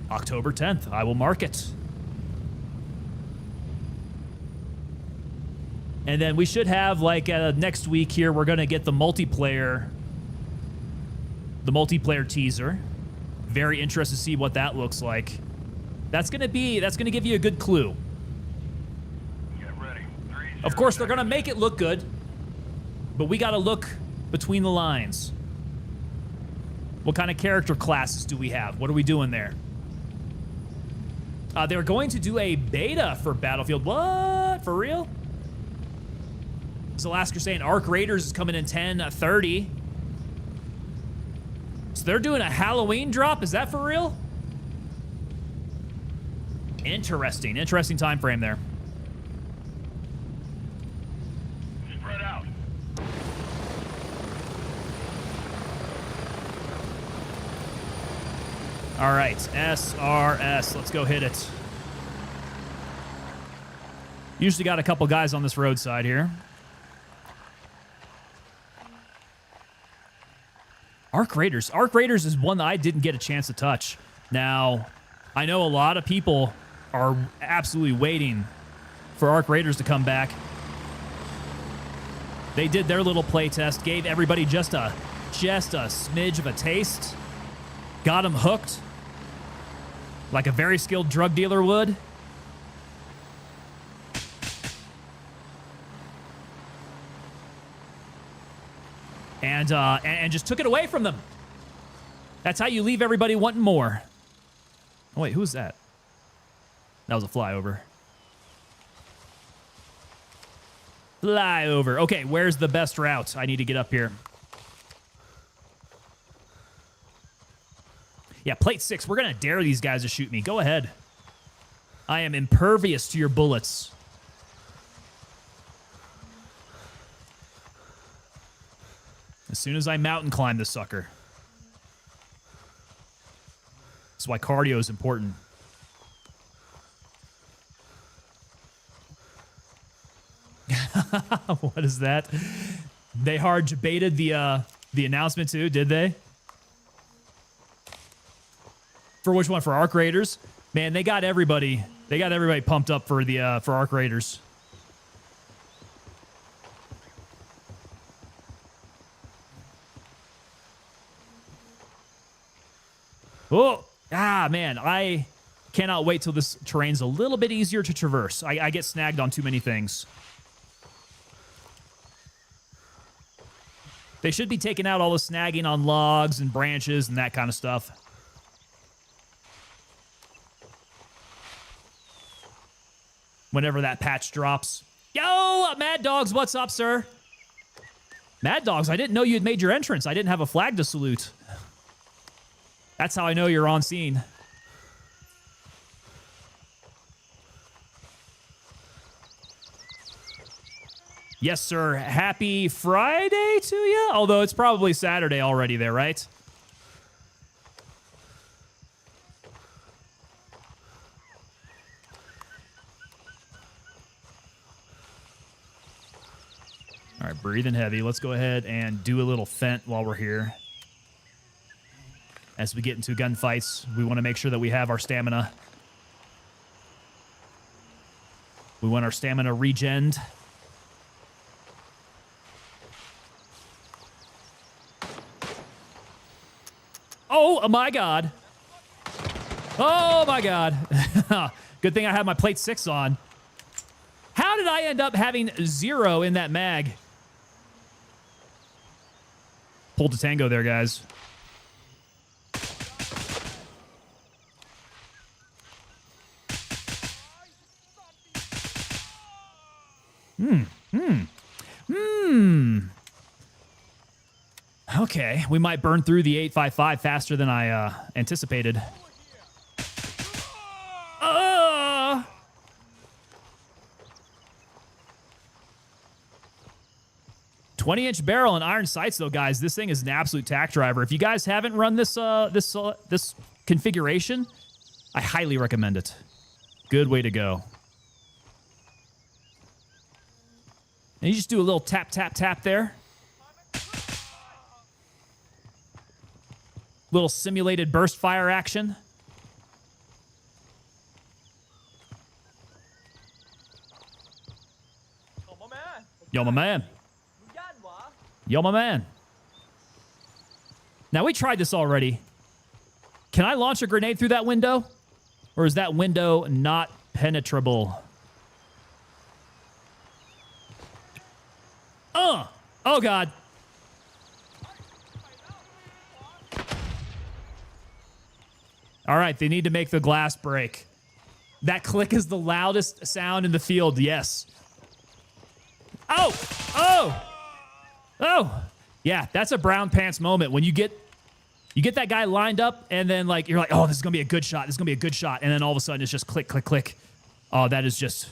S1: October 10th. I will mark it. And then we should have, like, next week here, we're going to get the multiplayer teaser. Very interested to see what that looks like. That's gonna give you a good clue.
S2: Get ready.
S1: Of course, they're gonna make it look good, but we gotta look between the lines. What kind of character classes do we have? What are we doing there? They're going to do a beta for Battlefield. What? For real? Zalasker saying Arc Raiders is coming in 10/30. So they're doing a Halloween drop? Is that for real? Interesting. Interesting time frame there.
S2: Spread out.
S1: All right, SRS. Let's go hit it. Usually got a couple guys on this roadside here. Arc Raiders. Arc Raiders is one that I didn't get a chance to touch. Now, I know a lot of people are absolutely waiting for Arc Raiders to come back. They did their little play test, gave everybody just a smidge of a taste, got them hooked like a very skilled drug dealer would. And just took it away from them. That's how you leave everybody wanting more. Oh, wait, who was that? That was a flyover. Flyover. Okay, where's the best route? I need to get up here. Yeah, plate 6. We're going to dare these guys to shoot me. Go ahead. I am impervious to your bullets. As soon as I mountain climb this sucker. That's why cardio is important. What is that? They hard debated the announcement too, did they? For which one? For Arc Raiders? Man, they got everybody pumped up for the for Arc Raiders. Oh, man, I cannot wait till this terrain's a little bit easier to traverse. I get snagged on too many things. They should be taking out all the snagging on logs and branches and that kind of stuff. Whenever that patch drops. Yo, Mad Dogs, what's up, sir? Mad Dogs, I didn't know you had made your entrance. I didn't have a flag to salute. That's how I know you're on scene. Yes, sir. Happy Friday to you. Although it's probably Saturday already there, right? All right, breathing heavy. Let's go ahead and do a little fent while we're here. As we get into gunfights, we want to make sure that we have our stamina. We want our stamina regened. Oh my God. Oh my God. Good thing I had my plate 6 on. How did I end up having 0 in that mag? Pulled to tango there, guys. Okay, we might burn through the 855 faster than I anticipated. 20-inch barrel and iron sights, though, guys. This thing is an absolute tack driver. If you guys haven't run this this configuration, I highly recommend it. Good way to go. And you just do a little tap, tap, tap there. Little simulated burst fire action. Yo, my man. Yo, my man. Now, we tried this already. Can I launch a grenade through that window? Or is that window not penetrable? Oh, God. All right, they need to make the glass break. That click is the loudest sound in the field, yes. Oh! Oh! Oh! Yeah, that's a brown pants moment when you get that guy lined up and then like you're like, oh, this is gonna be a good shot. This is gonna be a good shot. And then all of a sudden it's just click, click, click. Oh, that is just,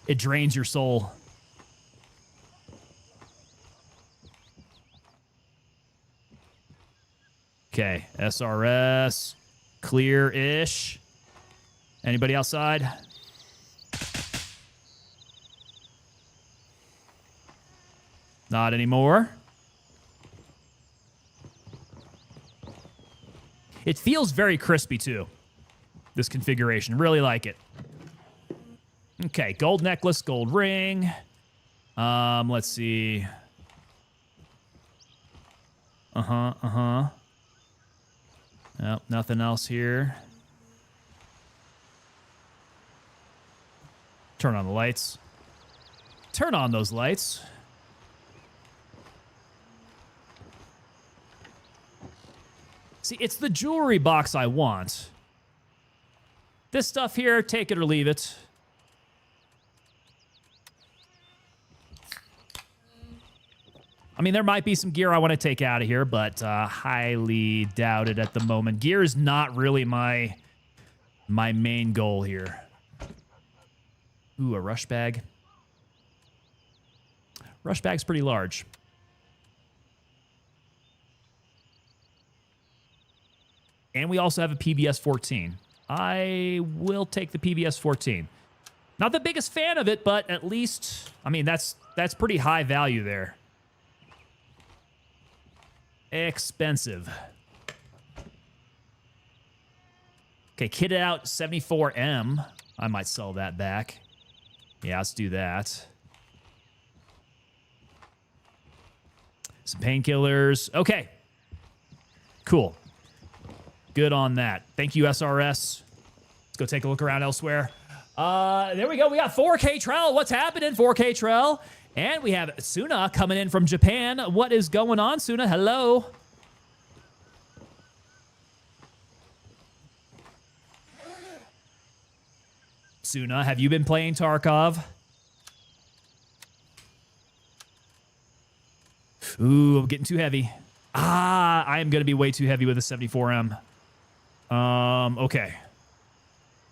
S1: it drains your soul. Okay, SRS, clear-ish. Anybody outside? Not anymore. It feels very crispy too, this configuration. Really like it. Okay, gold necklace, gold ring. Let's see. Nope, nothing else here. Turn on the lights. Turn on those lights. See, it's the jewelry box I want. This stuff here, take it or leave it. I mean, there might be some gear I want to take out of here, but highly doubt it at the moment. Gear is not really my main goal here. Ooh, a rush bag. Rush bag's pretty large. And we also have a PBS 14. I will take the PBS 14. Not the biggest fan of it, but at least, I mean, that's pretty high value there. Expensive. Okay, kitted out 74M. I might sell that back. Yeah, let's do that. Some painkillers. Okay. Cool. Good on that. Thank you, SRS. Let's go take a look around elsewhere. There we go. We got 4K Trell. What's happening, 4K Trell? And we have Suna coming in from Japan. What is going on, Suna? Hello. Suna, have you been playing Tarkov? Ooh, I'm getting too heavy. I am going to be way too heavy with a 74M. Okay.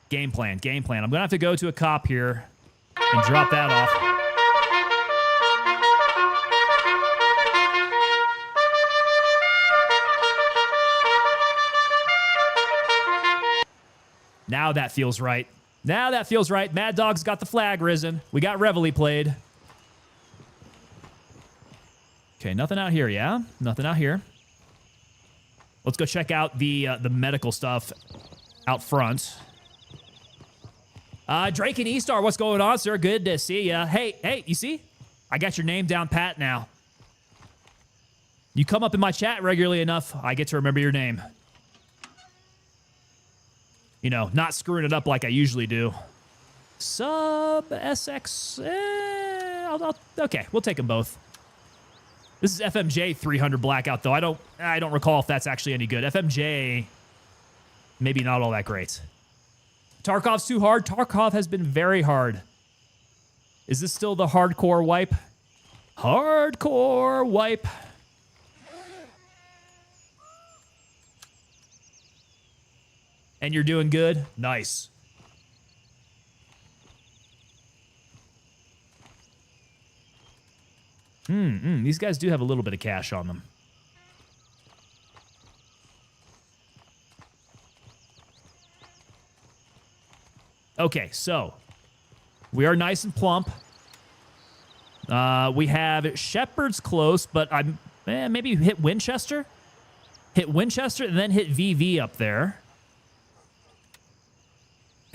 S1: Game plan. I'm going to have to go to a cop here and drop that off. Now that feels right. Mad Dog's got the flag risen. We got Reveille played. Okay, nothing out here, yeah? Nothing out here. Let's go check out the medical stuff out front. Drake and E-Star, what's going on, sir? Good to see ya. Hey, you see? I got your name down pat now. You come up in my chat regularly enough, I get to remember your name. You know, not screwing it up like I usually do. Sub SX. Okay, we'll take them both. This is FMJ 300 Blackout, though. I don't recall if that's actually any good. FMJ, maybe not all that great. Tarkov's too hard. Tarkov has been very hard. Is this still the hardcore wipe? Hardcore wipe. And you're doing good? Nice. These guys do have a little bit of cash on them. Okay, so we are nice and plump. We have Shepherd's close, but maybe hit Winchester? Hit Winchester and then hit VV up there.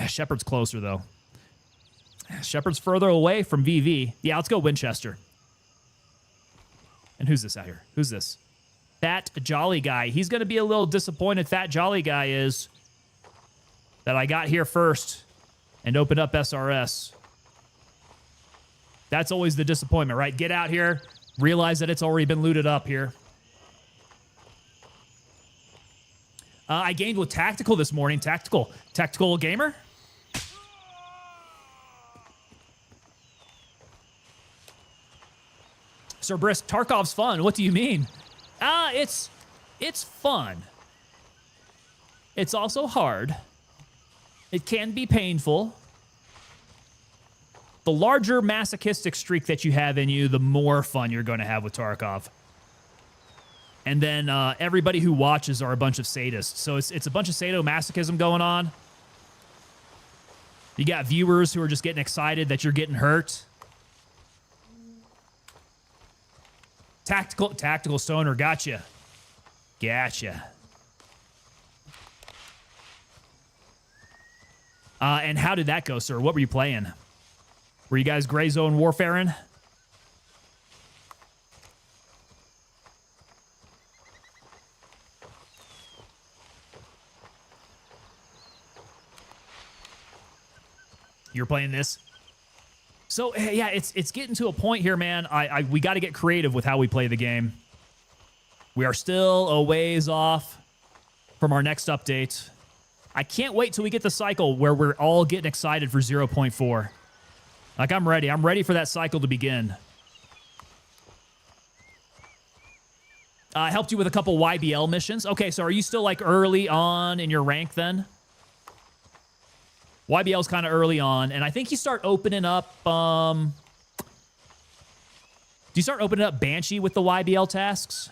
S1: Shepherd's closer, though. Shepherd's further away from VV. Yeah, let's go Winchester. And who's this out here? Who's this? Fat Jolly Guy. He's going to be a little disappointed. Fat Jolly Guy is. that I got here first and opened up SRS. That's always the disappointment, right? Get out here, realize that it's already been looted up here. I gained with Tactical this morning. Tactical gamer? Sir Brisk, Tarkov's fun. What do you mean? It's fun. It's also hard. It can be painful. The larger masochistic streak that you have in you, the more fun you're going to have with Tarkov. And then everybody who watches are a bunch of sadists. So it's a bunch of sadomasochism going on. You got viewers who are just getting excited that you're getting hurt. Tactical stoner, gotcha. And how did that go, sir? What were you playing? Were you guys gray zone warfaring? You're playing this? So, yeah, it's getting to a point here, man. We got to get creative with how we play the game. We are still a ways off from our next update. I can't wait till we get the cycle where we're all getting excited for 0.4. Like, I'm ready. I'm ready for that cycle to begin. I helped you with a couple YBL missions. Okay, so are you still, like, early on in your rank then? YBL's kind of early on, and I think you start opening up, do you start opening up Banshee with the YBL tasks?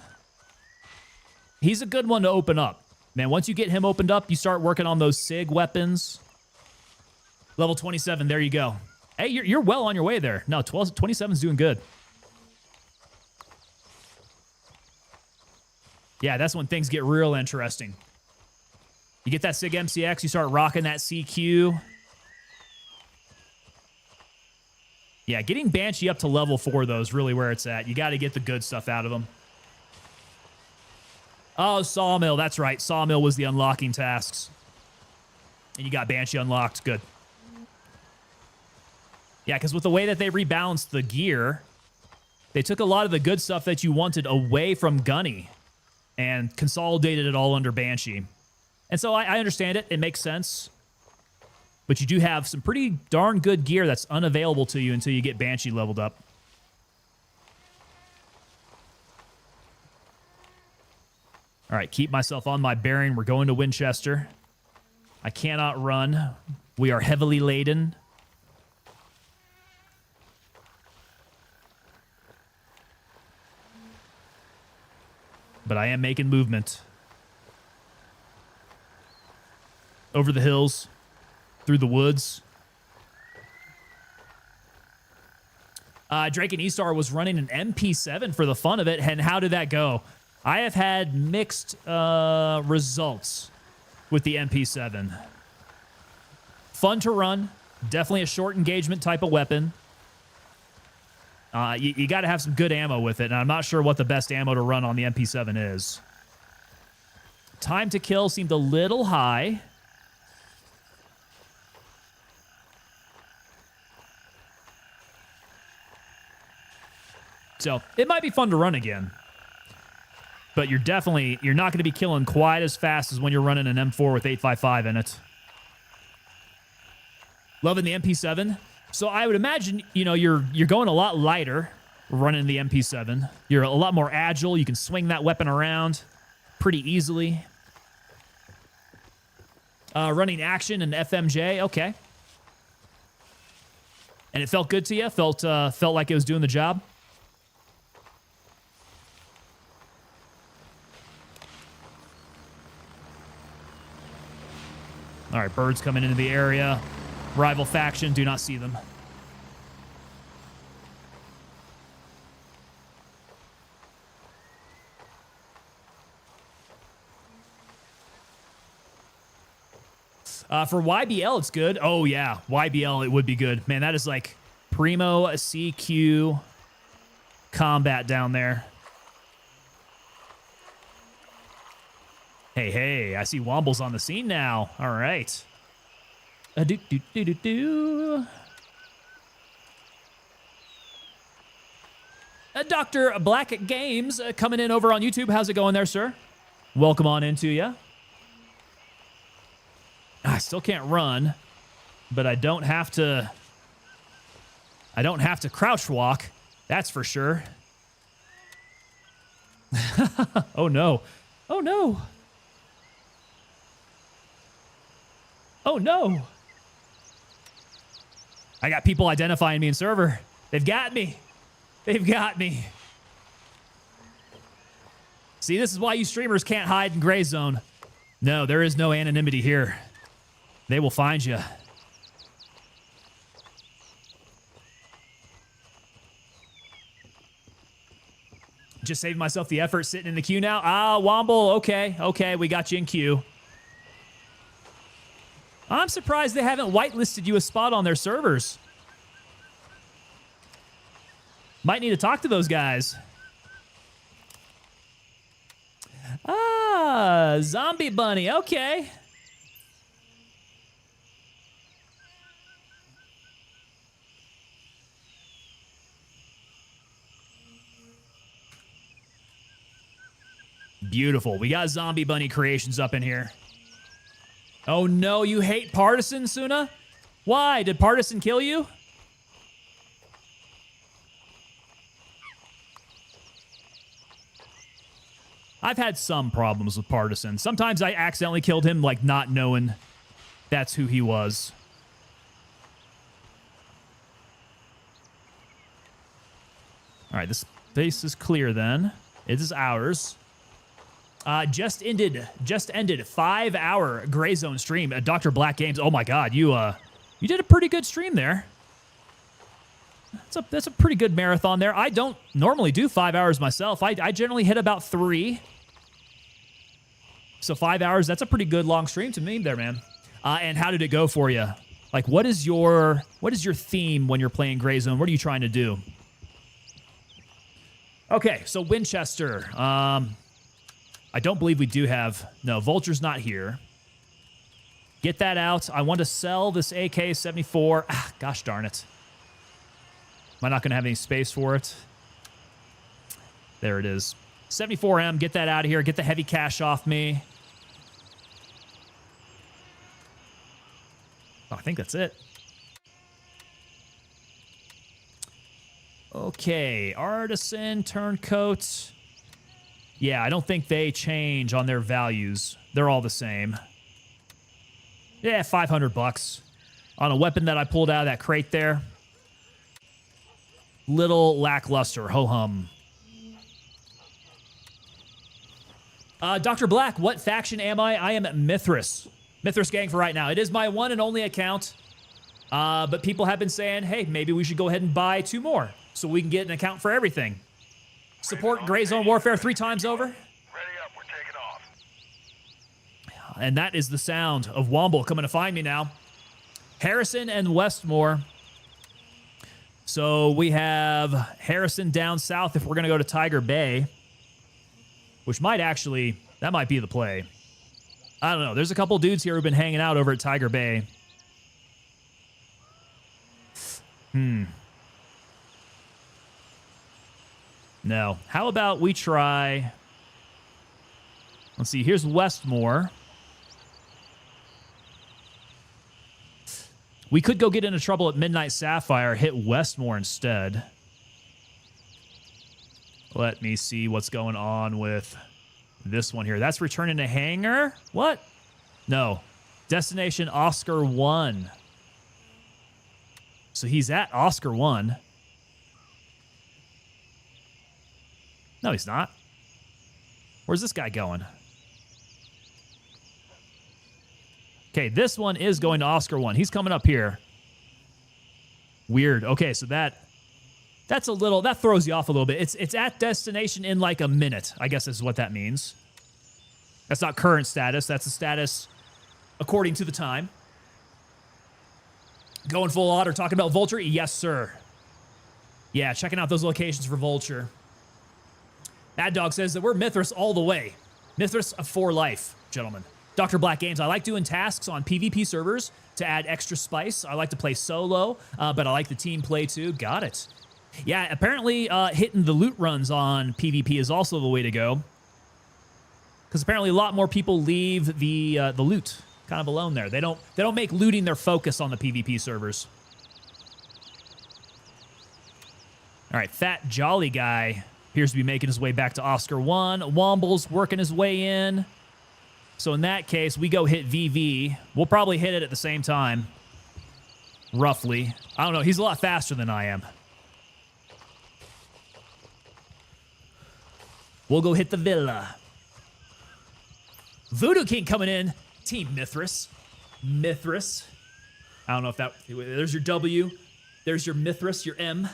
S1: He's a good one to open up. Man, once you get him opened up, you start working on those SIG weapons. Level 27, there you go. Hey, you're well on your way there. No, 27's doing good. Yeah, that's when things get real interesting. You get that SIG MCX, you start rocking that CQ. Yeah, getting Banshee up to level 4, though, is really where it's at. You got to get the good stuff out of them. Oh, Sawmill, that's right. Sawmill was the unlocking tasks. And you got Banshee unlocked. Good. Yeah, because with the way that they rebalanced the gear, they took a lot of the good stuff that you wanted away from Gunny and consolidated it all under Banshee. And so I understand it. It makes sense. But you do have some pretty darn good gear that's unavailable to you until you get Banshee leveled up. All right, keep myself on my bearing. We're going to Winchester. I cannot run. We are heavily laden. But I am making movement. Over the hills, through the woods. Drake and E-Star was running an MP7 for the fun of it, and how did that go? I have had mixed results with the MP7. Fun to run, definitely a short engagement type of weapon. You got to have some good ammo with it, and I'm not sure what the best ammo to run on the MP7 is. Time to kill seemed a little high. So it might be fun to run again. But you're not going to be killing quite as fast as when you're running an M4 with 855 in it. Loving the MP7. So I would imagine, you're going a lot lighter running the MP7. You're a lot more agile. You can swing that weapon around pretty easily. Running action and FMJ, okay. And it felt good to you? Felt like it was doing the job? All right, birds coming into the area. Rival faction, do not see them. For YBL, it's good. Oh, yeah. YBL, it would be good. Man, that is like primo CQ combat down there. Hey, I see Womble's on the scene now. All right. Do do do do do. Dr. Black Games coming in over on YouTube. How's it going there, sir? Welcome on into ya. I still can't run, but I don't have to crouch walk. That's for sure. Oh no. Oh no. Oh no. I got people identifying me in server. They've got me. They've got me. See, this is why you streamers can't hide in Gray Zone. No, there is no anonymity here. They will find you. Just saving myself the effort sitting in the queue now. Ah, Womble, okay, we got you in queue. I'm surprised they haven't whitelisted you a spot on their servers. Might need to talk to those guys. Ah, Zombie Bunny, okay. Beautiful. We got Zombie Bunny creations up in here. Oh no, you hate Partisan, Suna? Why? Did Partisan kill you? I've had some problems with Partisan. Sometimes I accidentally killed him, like not knowing that's who he was. All right, this base is clear then. It is ours. Just ended 5-hour Gray Zone stream at Dr. Black Games. Oh my God, you did a pretty good stream there. That's a pretty good marathon there. I don't normally do 5 hours myself. I generally hit about 3. So 5 hours, that's a pretty good long stream to me there, man. And how did it go for you? Like, what is your theme when you're playing Gray Zone? What are you trying to do? Okay, so Winchester. I don't believe we do have... No, Vulture's not here. Get that out. I want to sell this AK-74. Ah, gosh darn it. Am I not going to have any space for it? There it is. 74M, get that out of here. Get the heavy cash off me. Oh, I think that's it. Okay, Artisan, Turncoat. Yeah, I don't think they change on their values. They're all the same. Yeah, 500 bucks on a weapon that I pulled out of that crate there. Little lackluster, ho-hum. Dr. Black, what faction am I? I am Mithras. Mithras Gang for right now. It is my one and only account. But people have been saying, hey, maybe we should go ahead and buy 2 more so we can get an account for everything. Support Gray Zone Warfare 3 times over.
S2: Ready up, we're taking off.
S1: And that is the sound of Womble coming to find me now. Harrison and Westmore. So we have Harrison down south if we're going to go to Tiger Bay. Which might actually, that might be the play. I don't know. There's a couple dudes here who've been hanging out over at Tiger Bay. No. How about we try... Let's see. Here's Westmore. We could go get into trouble at Midnight Sapphire, hit Westmore instead. Let me see what's going on with this one here. That's returning to hangar? What? No. Destination Oscar 1. So he's at Oscar 1. No, he's not. Where's this guy going? Okay, this one is going to Oscar 1. He's coming up here. Weird. Okay, so that's a little, that throws you off a little bit. It's at destination in like a minute, I guess is what that means. That's not current status. That's the status according to the time. Going full otter, talking about Vulture? Yes, sir. Yeah, checking out those locations for Vulture. Mad Dog says that we're Mithras all the way. Mithras for life, gentlemen. Dr. Black Games, I like doing tasks on PvP servers to add extra spice. I like to play solo, but I like the team play too. Got it. Yeah, apparently hitting the loot runs on PvP is also the way to go. Because apparently a lot more people leave the loot kind of alone there. They don't make looting their focus on the PvP servers. All right, Fat Jolly Guy appears to be making his way back to Oscar 1. Womble's working his way in. So in that case, we go hit VV. We'll probably hit it at the same time. Roughly. I don't know. He's a lot faster than I am. We'll go hit the Villa. Voodoo King coming in. Team Mithras. Mithras. I don't know if that... There's your W. There's your Mithras, your M.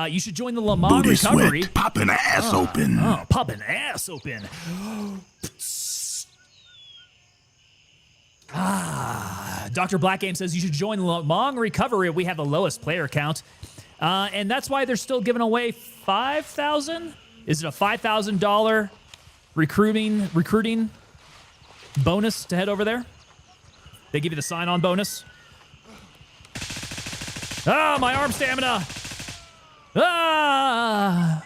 S1: You should join the Le Mans
S4: Booty
S1: Recovery.
S4: sweat, popping ass open.
S1: Oh, popping ass open. Dr. Black Game says you should join the Le Mans Recovery. We have the lowest player count. And that's why they're still giving away $5,000? Is it a $5,000 recruiting bonus to head over there? They give you the sign-on bonus. Ah, my arm stamina. Ah.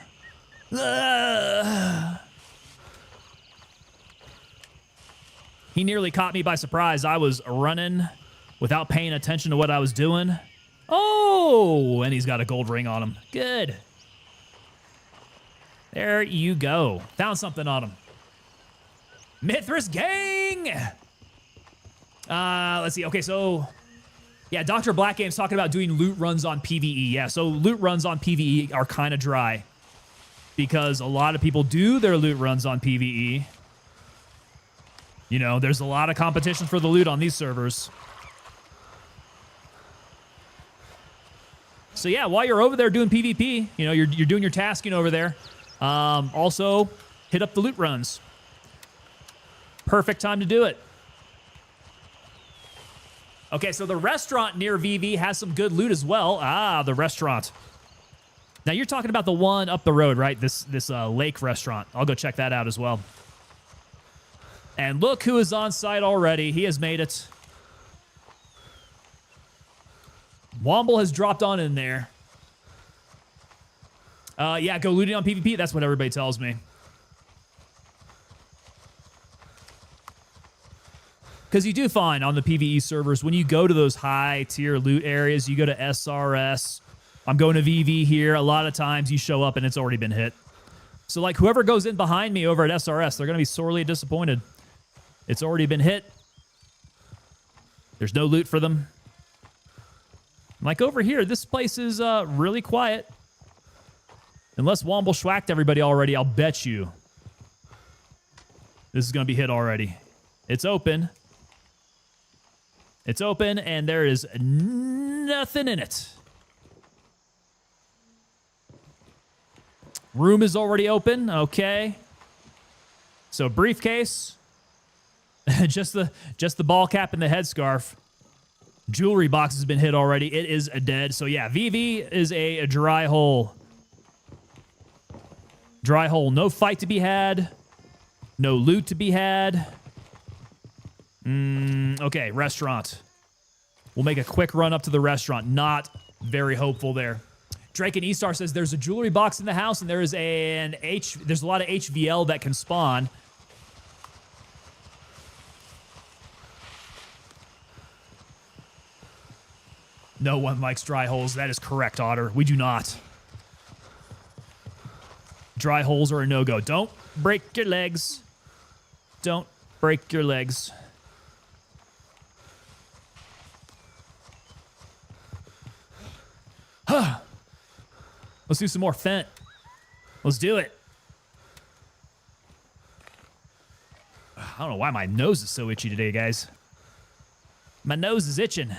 S1: He nearly caught me by surprise. I was running without paying attention to what I was doing. Oh, and he's got a gold ring on him. Good. There you go. Found something on him. Mithras Gang! Let's see. Okay, so... Yeah, Dr. Black Game's talking about doing loot runs on PvE. Yeah, so loot runs on PvE are kind of dry. Because a lot of people do their loot runs on PvE. You know, there's a lot of competition for the loot on these servers. So yeah, while you're over there doing PvP, you know, you're doing your tasking over there. Also, hit up the loot runs. Perfect time to do it. Okay, so the restaurant near VV has some good loot as well. Ah, the restaurant. Now you're talking about the one up the road, right? This lake restaurant. I'll go check that out as well. And look who is on site already. He has made it. Womble has dropped on in there. Yeah, go looting on PvP. That's what everybody tells me. Because you do find on the PvE servers, when you go to those high-tier loot areas, you go to SRS. I'm going to VV here. A lot of times you show up and it's already been hit. So, like, whoever goes in behind me over at SRS, they're going to be sorely disappointed. It's already been hit. There's no loot for them. Like, over here, this place is really quiet. Unless Womble schwacked everybody already, I'll bet you this is going to be hit already. It's open. It's open, and there is nothing in it. Room is already open. Okay. So briefcase. just the ball cap and the headscarf. Jewelry box has been hit already. It is dead. So yeah, VV is a dry hole. Dry hole. No fight to be had. No loot to be had. Okay, restaurant. We'll make a quick run up to the restaurant. Not very hopeful there. Drake and E-Star says there's a jewelry box in the house and there is there's a lot of HVL that can spawn. No one likes dry holes. That is correct, Otter. We do not. Dry holes are a no-go. Don't break your legs. Don't break your legs. Let's do some more Fent. Let's do it. I don't know why my nose is so itchy today, guys. My nose is itching.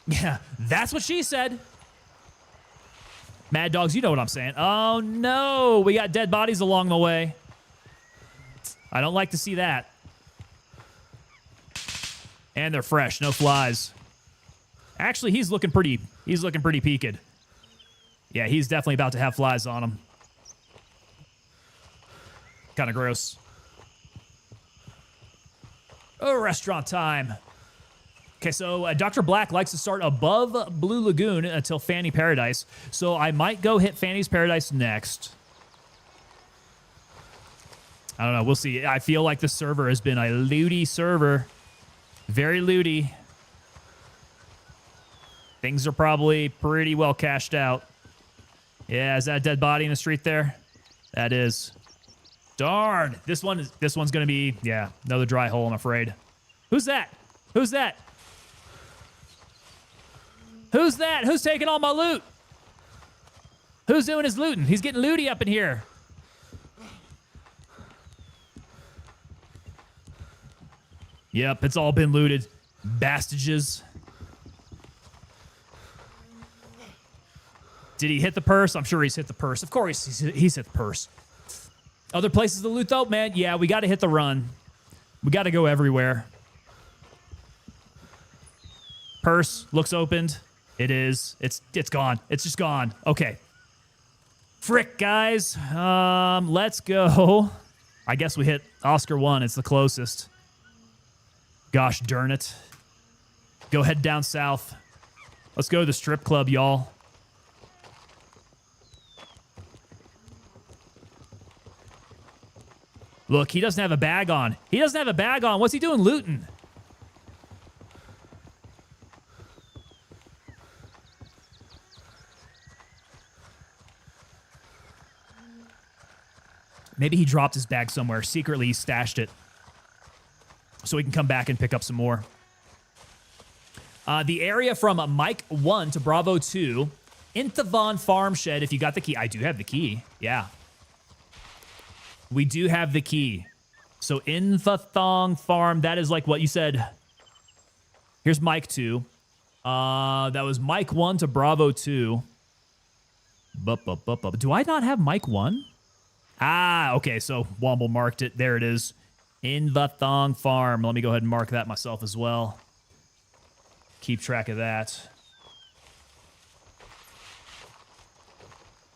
S1: Yeah, that's what she said. Mad Dogs, you know what I'm saying. Oh, no. We got dead bodies along the way. I don't like to see that. And they're fresh. No flies. Actually, he's looking pretty peaked. Yeah, he's definitely about to have flies on him. Kind of gross. Oh, restaurant time. Okay, so Dr. Black likes to start above Blue Lagoon until Fanny Paradise. So I might go hit Fanny's Paradise next. I don't know. We'll see. I feel like the server has been a looty server. Very looty. Things are probably pretty well cashed out. Yeah, is that a dead body in the street there? That is. Darn. This one's gonna be, yeah, another dry hole, I'm afraid. Who's that? Who's that? Who's that? Who's taking all my loot? Who's doing his looting? He's getting looty up in here. Yep, it's all been looted. Bastages. Did he hit the purse? I'm sure he's hit the purse. Of course he's hit the purse. Other places to loot though, man, yeah, we got to hit the run. We got to go everywhere. Purse looks opened. It is. It's gone. It's just gone. Okay. Frick, guys. Let's go. I guess we hit Oscar 1. It's the closest. Gosh darn it. Go head down south. Let's go to the strip club, y'all. Look, he doesn't have a bag on. He doesn't have a bag on. What's he doing looting? Maybe he dropped his bag somewhere. Secretly, he stashed it. So we can come back and pick up some more. The area from Mike 1 to Bravo 2. Inthavon Farm Shed, if you got the key. I do have the key. Yeah. We do have the key. So Inthathong Farm, that is like what you said. Here's Mike 2. That was Mike 1 to Bravo 2. Do I not have Mike 1? Ah, okay, so Womble marked it. There it is. Inthathong Farm. Let me go ahead and mark that myself as well. Keep track of that.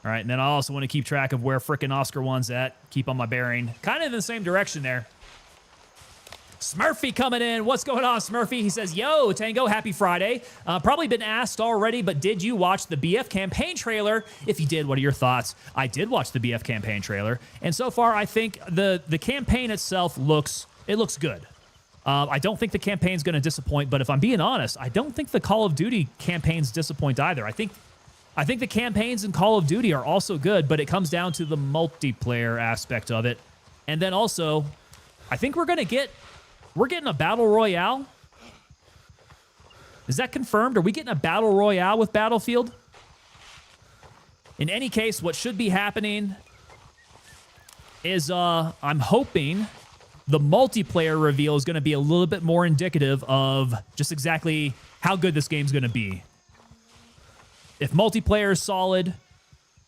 S1: All right, and then I also want to keep track of where frickin' Oscar 1's at. Keep on my bearing. Kind of in the same direction there. Smurfy coming in. What's going on, Smurfy? He says, yo, Tango, happy Friday. Probably been asked already, but did you watch the BF campaign trailer? If you did, what are your thoughts? I did watch the BF campaign trailer, and so far I think the campaign itself looks good. I don't think the campaign's going to disappoint, but if I'm being honest, I don't think the Call of Duty campaigns disappoint either. I think the campaigns in Call of Duty are also good, but it comes down to the multiplayer aspect of it. And then also, I think we're getting a Battle Royale. Is that confirmed? Are we getting a Battle Royale with Battlefield? In any case, what should be happening is I'm hoping the multiplayer reveal is going to be a little bit more indicative of just exactly how good this game's going to be. If multiplayer is solid,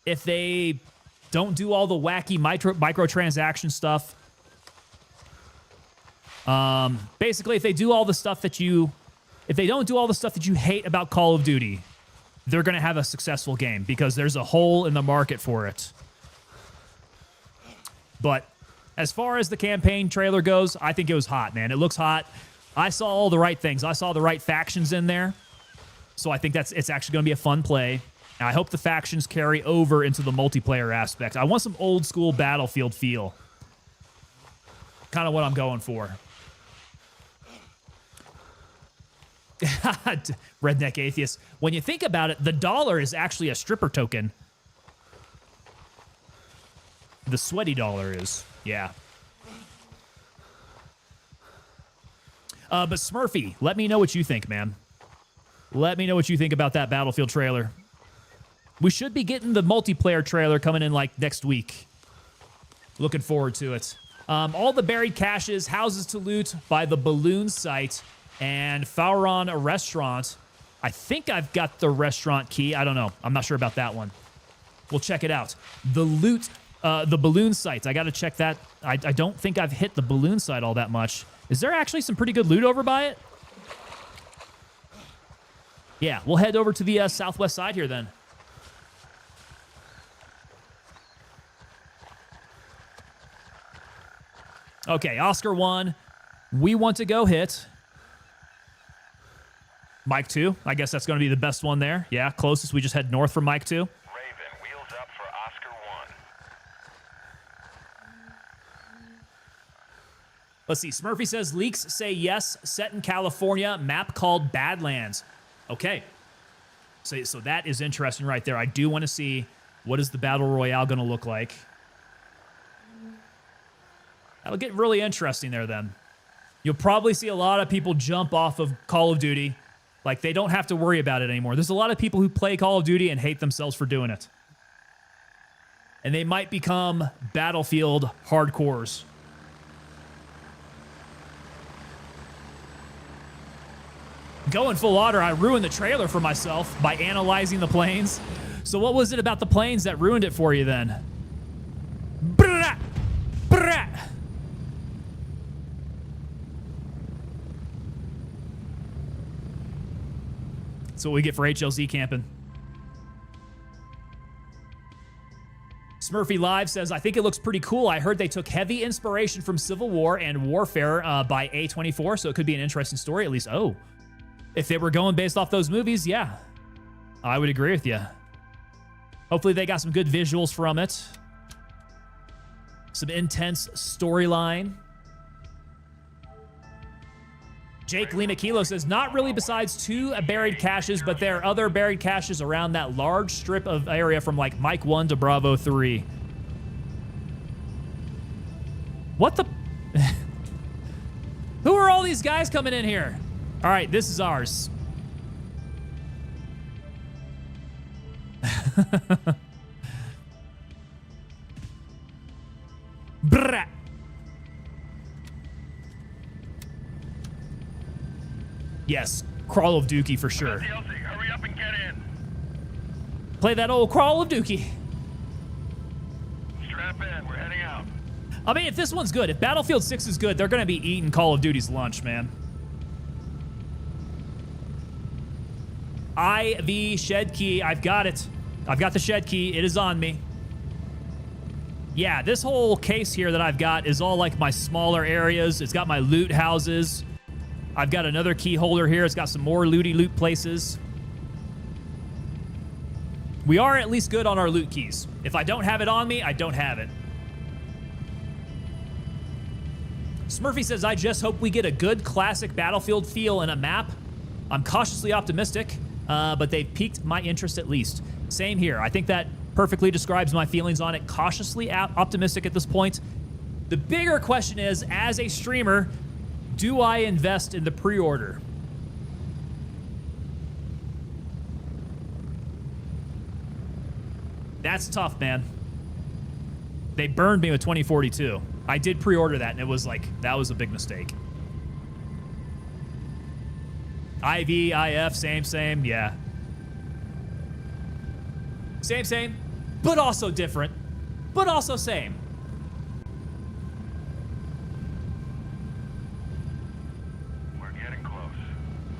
S1: if they don't do all the wacky microtransaction stuff, basically, if they do all the stuff that if they don't do all the stuff that you hate about Call of Duty, they're going to have a successful game because there's a hole in the market for it. But as far as the campaign trailer goes, I think it was hot, man. It looks hot. I saw all the right things. I saw the right factions in there. So I think it's actually going to be a fun play. And I hope the factions carry over into the multiplayer aspect. I want some old school Battlefield feel. Kind of what I'm going for. Redneck Atheist. When you think about it, the dollar is actually a stripper token. The sweaty dollar is. Yeah. But Smurfy, let me know what you think, man. Let me know what you think about that Battlefield trailer. We should be getting the multiplayer trailer coming in like next week. Looking forward to it. All the buried caches, houses to loot by the Balloon site and Fauron restaurant. I think I've got the restaurant key. I don't know. I'm not sure about that one. We'll check it out. The loot, the Balloon sites. I got to check that. I don't think I've hit the Balloon site all that much. Is there actually some pretty good loot over by it? Yeah, we'll head over to the southwest side here then. Okay, Oscar 1. We want to go hit. Mike 2. I guess that's going to be the best one there. Yeah, closest. We just head north from Mike 2.
S4: Raven, wheels up for Oscar 1.
S1: Let's see. Smurfy says, leaks say yes, set in California, map called Badlands. Okay. So that is interesting right there. I do want to see what is the Battle Royale going to look like. That'll get really interesting there then. You'll probably see a lot of people jump off of Call of Duty. Like, they don't have to worry about it anymore. There's a lot of people who play Call of Duty and hate themselves for doing it. And they might become Battlefield hardcores. Going full otter, I ruined the trailer for myself by analyzing the planes. So what was it about the planes that ruined it for you then? Brrrah! Brrrah! That's what we get for HLZ camping. Smurfy Live says, I think it looks pretty cool. I heard they took heavy inspiration from Civil War and Warfare by A24, so it could be an interesting story at least. Oh, if they were going based off those movies, yeah, I would agree with you. Hopefully they got some good visuals from it. Some intense storyline. Jake Lima Kilo says, not really besides 2 buried caches, but there are other buried caches around that large strip of area from like Mike 1 to Bravo 3. What the? Who are all these guys coming in here? All right, this is ours. Brrrah. Yes, Crawl of Dookie for sure.
S4: Hurry up and get in.
S1: Play that old Crawl of Dookie.
S4: Strap in, we're heading out.
S1: I mean, if this one's good, if Battlefield 6 is good, they're going to be eating Call of Duty's lunch, man. IV shed key. I've got it. I've got the shed key. It is on me. Yeah, this whole case here that I've got is all like my smaller areas. It's got my loot houses. I've got another key holder here. It's got some more looty loot places. We are at least good on our loot keys. If I don't have it on me, I don't have it. Smurfy says, I just hope we get a good classic Battlefield feel in a map. I'm cautiously optimistic, but they've piqued my interest at least. Same here. I think that perfectly describes my feelings on it. Cautiously optimistic at this point. The bigger question is, as a streamer, do I invest in the pre-order? That's tough, man. They burned me with 2042. I did pre-order that, and it was like, that was a big mistake. IV, IF, same, yeah. Same, but also different, but also same.
S4: We're getting close.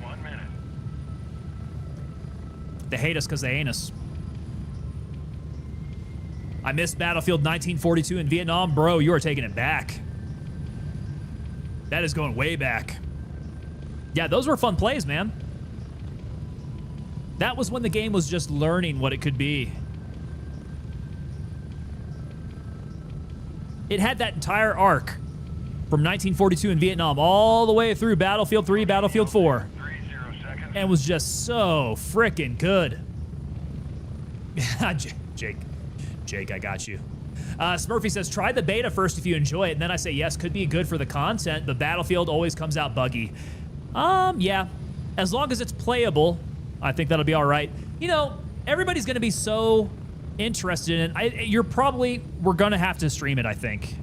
S4: 1 minute.
S1: They hate us because they ain't us. I missed Battlefield 1942 in Vietnam. Bro, you are taking it back. That is going way back. Yeah, those were fun plays, man. That was when the game was just learning what it could be. It had that entire arc from 1942 in Vietnam all the way through Battlefield 3, Battlefield 4.
S4: 30 seconds.
S1: And was just so freaking good. Jake, I got you. Smurfy says, try the beta first if you enjoy it. And then I say, yes, could be good for the content, but Battlefield always comes out buggy. Yeah. As long as it's playable, I think that'll be all right. You know, everybody's going to be so interested in it. We're going to have to stream it, I think.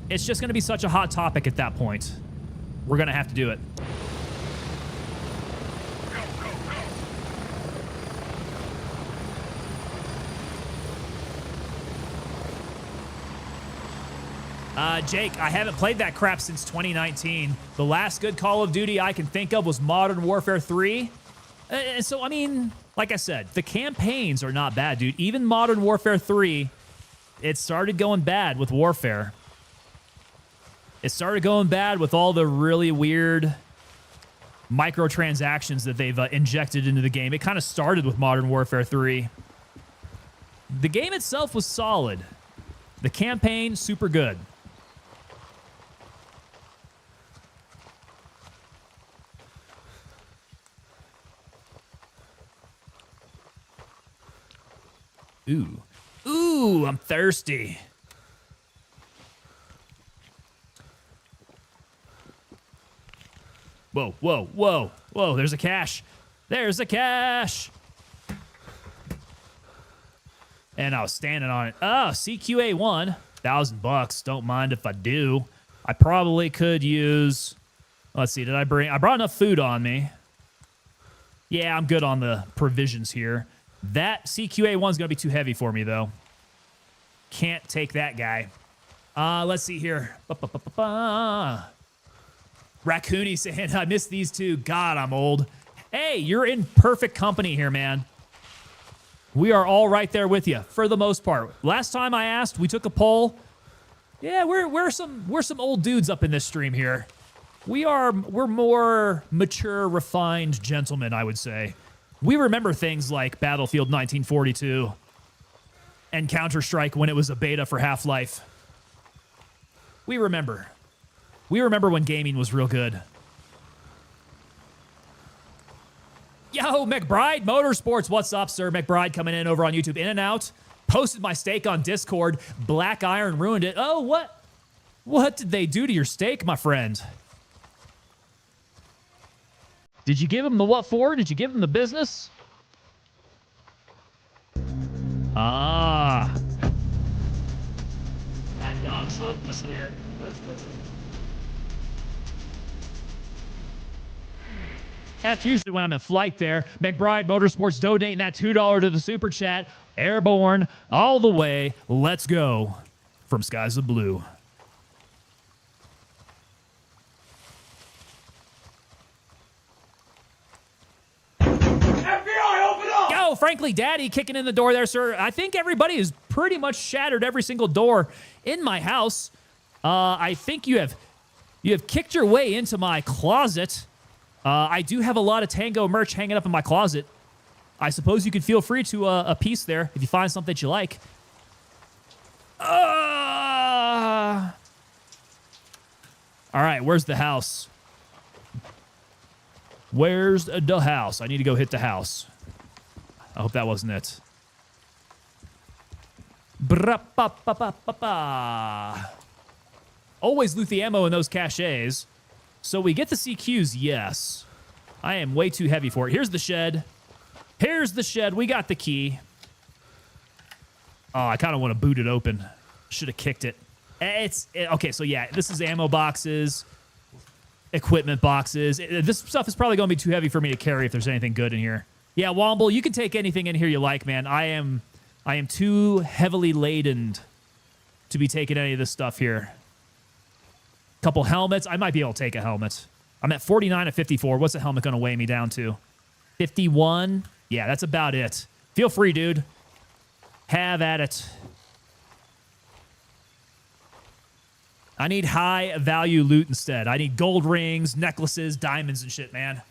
S1: It's just going to be such a hot topic at that point. We're going to have to do it. Jake, I haven't played that crap since 2019. The last good Call of Duty I can think of was Modern Warfare 3. So, I mean, like I said, the campaigns are not bad, dude. Even Modern Warfare 3, it started going bad with Warfare. It started going bad with all the really weird microtransactions that they've injected into the game. It kind of started with Modern Warfare 3. The game itself was solid. The campaign, super good. Ooh. Ooh, I'm thirsty. Whoa, whoa, whoa, whoa, there's a cache. There's a cache. And I was standing on it. Oh, CQA1, $1,000. Don't mind if I do. I probably could use, let's see, I brought enough food on me. Yeah, I'm good on the provisions here. That CQA1 is going to be too heavy for me, though. Can't take that guy. Let's see here. Raccoony saying, I miss these two. God, I'm old. Hey, you're in perfect company here, man. We are all right there with you, for the most part. Last time I asked, we took a poll. Yeah, we're some old dudes up in this stream here. We're more mature, refined gentlemen, I would say. We remember things like Battlefield 1942 and Counter-Strike when it was a beta for Half-Life. We remember. We remember when gaming was real good. Yo, McBride Motorsports, what's up, sir? McBride coming in over on YouTube. In and out. Posted my steak on Discord. Black Iron ruined it. Oh, what? What did they do to your steak, my friend? Did you give him the what for? Did you give him the business? Ah. That's usually when I'm in flight there. McBride Motorsports donating that $2 to the super chat. Airborne all the way. Let's go. From Skies of Blue. Yo, frankly, Daddy kicking in the door there, sir. I think everybody has pretty much shattered every single door in my house. I think you have kicked your way into my closet. I do have a lot of Tango merch hanging up in my closet. I suppose you could feel free to a piece there if you find something that you like. All right, where's the house? Where's the house? I need to go hit the house. I hope that wasn't it. Always loot the ammo in those caches. So we get the CQs, yes. I am way too heavy for it. Here's the shed. Here's the shed. We got the key. Oh, I kind of want to boot it open. Should have kicked it. Okay, so yeah, this is ammo boxes, equipment boxes. This stuff is probably going to be too heavy for me to carry if there's anything good in here. Yeah, Womble, you can take anything in here you like, man. I am too heavily laden to be taking any of this stuff here. Couple helmets. I might be able to take a helmet. I'm at 49 of 54. What's a helmet going to weigh me down to? 51? Yeah, that's about it. Feel free, dude. Have at it. I need high value loot instead. I need gold rings, necklaces, diamonds, and shit, man.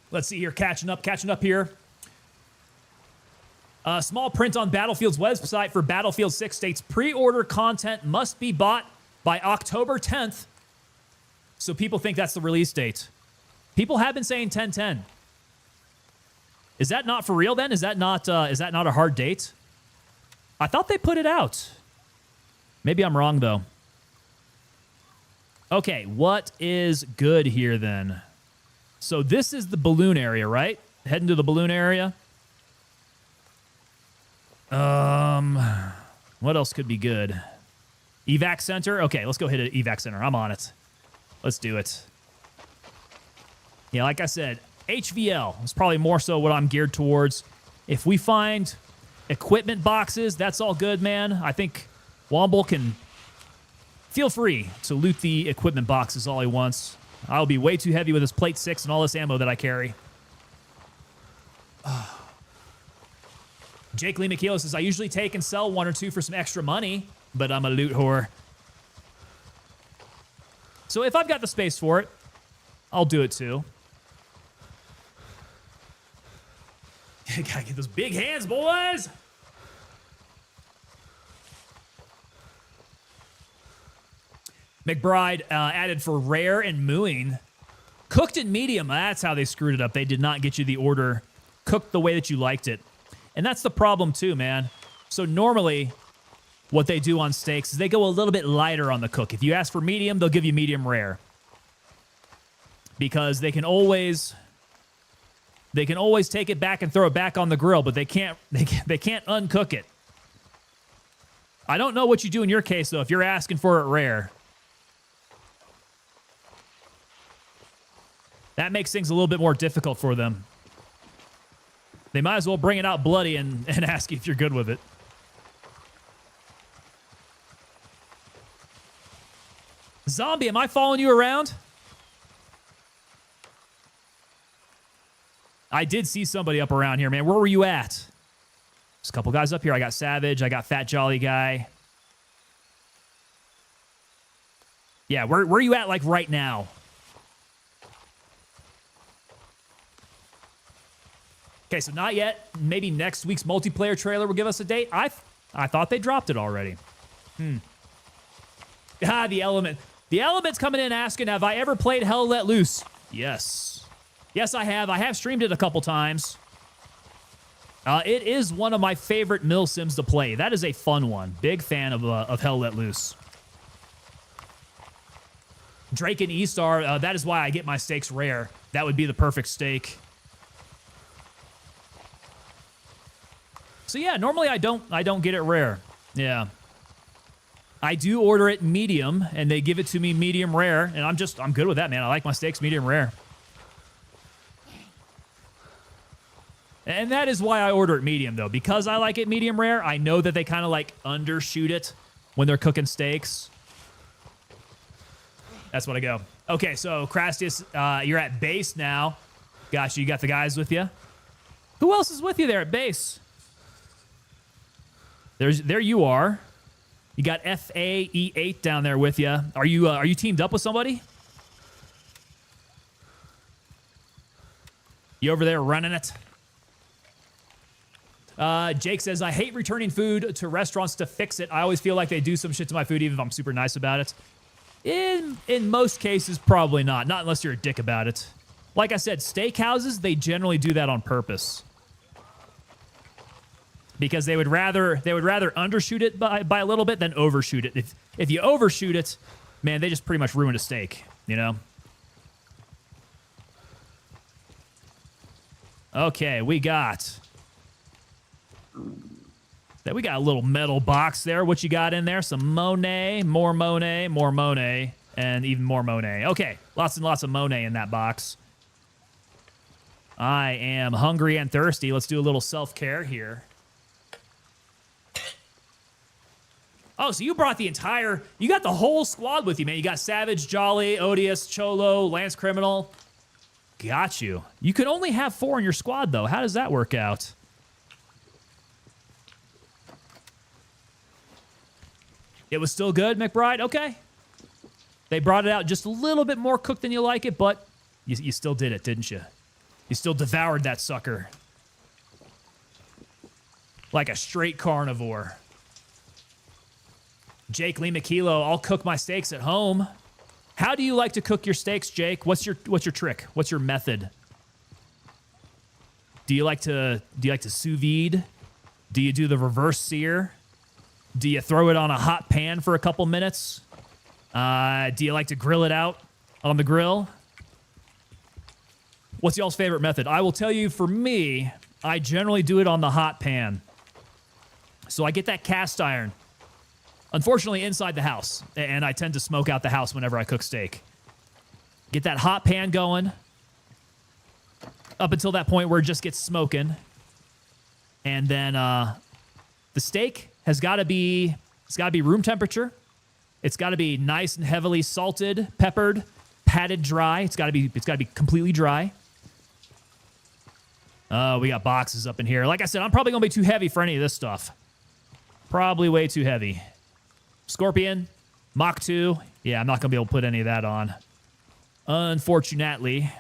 S1: Let's see here. Catching up here. Small print on Battlefield's website for Battlefield 6 states pre-order content must be bought by October 10th. So people think that's the release date. People have been saying 10/10. Is that not for real then? Is that not a hard date? I thought they put it out. Maybe I'm wrong though. Okay, what is good here then? So this is the balloon area, right? Heading to the balloon area. What else could be good? Evac center? Okay, let's go hit an evac center. I'm on it. Let's do it. Yeah, like I said, HVL is probably more so what I'm geared towards. If we find equipment boxes, that's all good, man. I think Womble can feel free to loot the equipment boxes all he wants. I'll be way too heavy with this plate 6 and all this ammo that I carry. Jake Lee McKeel says, I usually take and sell 1 or 2 for some extra money, but I'm a loot whore. So if I've got the space for it, I'll do it too. Gotta get those big hands, boys. McBride added for rare and mooing. Cooked and medium, that's how they screwed it up. They did not get you the order cooked the way that you liked it. And that's the problem too, man. So normally what they do on steaks is they go a little bit lighter on the cook. If you ask for medium, they'll give you medium rare. Because they can always take it back and throw it back on the grill, but they can't uncook it. I don't know what you do in your case though if you're asking for it rare. That makes things a little bit more difficult for them. They might as well bring it out bloody and ask you if you're good with it. Zombie, am I following you around? I did see somebody up around here, man. Where were you at? There's a couple guys up here. I got Savage. I got Fat Jolly Guy. Yeah, where are you at, like, right now? Okay, so not yet. Maybe next week's multiplayer trailer will give us a date. I thought they dropped it already. The Element. The Element's coming in asking, have I ever played Hell Let Loose? Yes. Yes, I have. I have streamed it a couple times. It is one of my favorite mill sims to play. That is a fun one. Big fan of Hell Let Loose. Drake and E-Star, that is why I get my steaks rare. That would be the perfect steak. So yeah, normally I don't get it rare. Yeah. I do order it medium, and they give it to me medium rare, and I'm good with that, man. I like my steaks medium rare. And that is why I order it medium, though. Because I like it medium rare, I know that they kind of like undershoot it when they're cooking steaks. That's what I go. Okay, so Crastius, you're at base now. Gosh, you got the guys with you. Who else is with you there at base? There you are. You got FAE8 down there with you. Are you teamed up with somebody? You over there running it? Jake says, I hate returning food to restaurants to fix it. I always feel like they do some shit to my food even if I'm super nice about it. In most cases, probably not. Not unless you're a dick about it. Like I said, steakhouses, they generally do that on purpose. Because they would rather undershoot it by a little bit than overshoot it. If you overshoot it, man, they just pretty much ruin a steak, you know? Okay, we got a little metal box there. What you got in there? Some Monet, more Monet, more Monet, and even more Monet. Okay, lots and lots of Monet in that box. I am hungry and thirsty. Let's do a little self-care here. Oh, so you brought you got the whole squad with you, man. You got Savage, Jolly, Odious, Cholo, Lance Criminal. Got you. You can only have 4 in your squad, though. How does that work out? It was still good, McBride? Okay. They brought it out just a little bit more cooked than you like it, but you still did it, didn't you? You still devoured that sucker. Like a straight carnivore. Jake Lee McKilo, I'll cook my steaks at home. How do you like to cook your steaks, Jake? What's your trick? What's your method? Do you like to sous vide? Do you do the reverse sear? Do you throw it on a hot pan for a couple minutes? Do you like to grill it out on the grill? What's y'all's favorite method? I will tell you, for me, I generally do it on the hot pan. So I get that cast iron. Unfortunately, inside the house, and I tend to smoke out the house whenever I cook steak. Get that hot pan going up until that point where it just gets smoking. And then the steak has got to be room temperature. It's got to be nice and heavily salted, peppered, patted dry. It's got to be completely dry. We got boxes up in here. Like I said, I'm probably going to be too heavy for any of this stuff. Probably way too heavy. Scorpion, Mach 2. Yeah, I'm not going to be able to put any of that on. Unfortunately.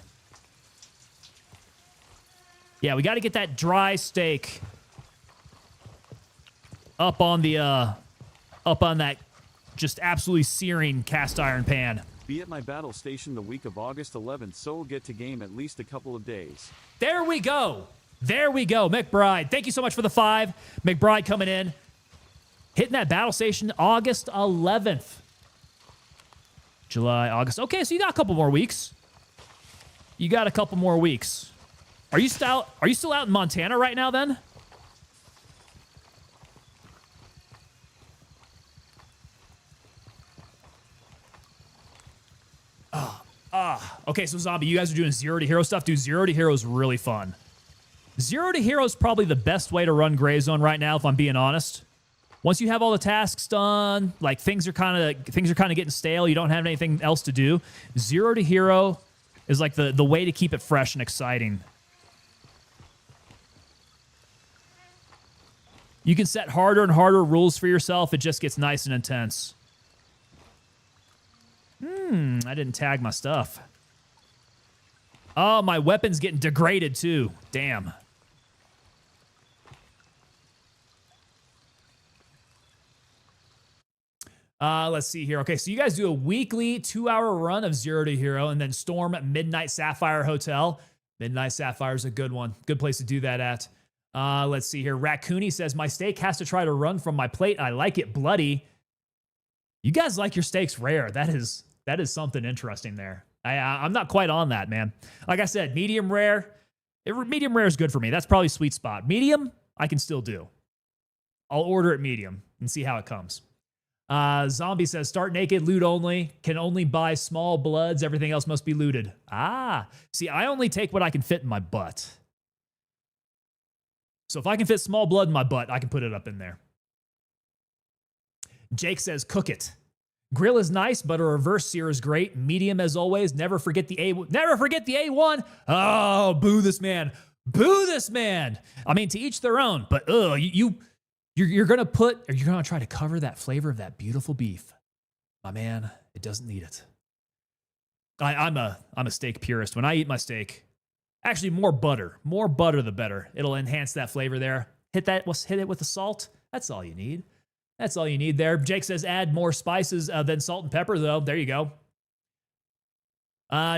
S1: Yeah, we got to get that dry steak up on the, up on that just absolutely searing cast iron pan.
S5: Be at my battle station the week of August 11th, so we'll get to game at least a couple of days.
S1: There we go. There we go. McBride, thank you so much for the 5. McBride coming in. Hitting that battle station August 11th. July, August. Okay, so you got a couple more weeks. You got a couple more weeks. Are you still out in Montana right now then? Okay, so Zombie, you guys are doing 0 to hero stuff. Dude, 0 to hero is really fun. 0 to hero is probably the best way to run Gray Zone right now, if I'm being honest. Once you have all the tasks done, like things are kind of getting stale, you don't have anything else to do. 0 to hero is like the way to keep it fresh and exciting. You can set harder and harder rules for yourself. It just gets nice and intense. I didn't tag my stuff. Oh, my weapon's getting degraded too. Damn. Let's see here. Okay, so you guys do a weekly 2-hour run of 0 to hero and then storm Midnight Sapphire Hotel. Midnight Sapphire is a good one. Good place to do that at. Let's see here. Raccoony says, my steak has to try to run from my plate. I like it bloody. You guys like your steaks rare. That is something interesting there. I'm not quite on that, man. Like I said, medium rare. Medium rare is good for me. That's probably sweet spot. Medium, I can still do. I'll order it medium and see how it comes. Zombie says, start naked, loot only. Can only buy small bloods. Everything else must be looted. See, I only take what I can fit in my butt. So if I can fit small blood in my butt, I can put it up in there. Jake says, cook it. Grill is nice, but a reverse sear is great. Medium as always. Never forget the A1. Oh, boo this man. Boo this man. I mean, to each their own, but you're gonna try to cover that flavor of that beautiful beef. My man, it doesn't need it. I'm a steak purist. When I eat my steak, actually more butter the better. It'll enhance that flavor there. Hit it with the salt. That's all you need. That's all you need there. Jake says add more spices than salt and pepper, though. There you go.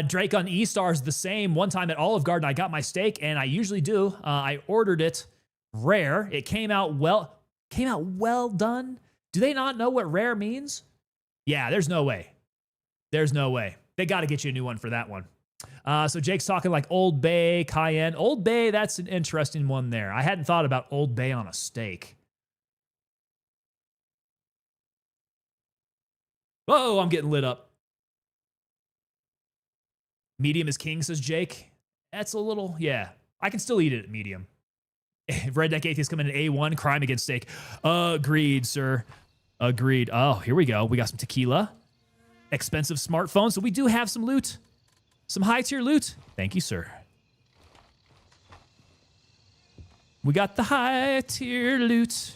S1: Drake on E-Stars the same. One time at Olive Garden, I got my steak, and I usually do. I ordered it rare. It came out well done. Do they not know what rare means? Yeah, there's no way. There's no way. They got to get you a new one for that one. So Jake's talking like Old Bay, Cayenne. Old Bay, that's an interesting one there. I hadn't thought about Old Bay on a steak. Whoa, I'm getting lit up. Medium is king, says Jake. That's a little, yeah. I can still eat it at medium. Redneck Atheist coming in at A1, crime against steak. Agreed, sir. Agreed. Oh, here we go. We got some tequila. Expensive smartphone. So we do have some loot. Some high-tier loot. Thank you, sir. We got the high-tier loot.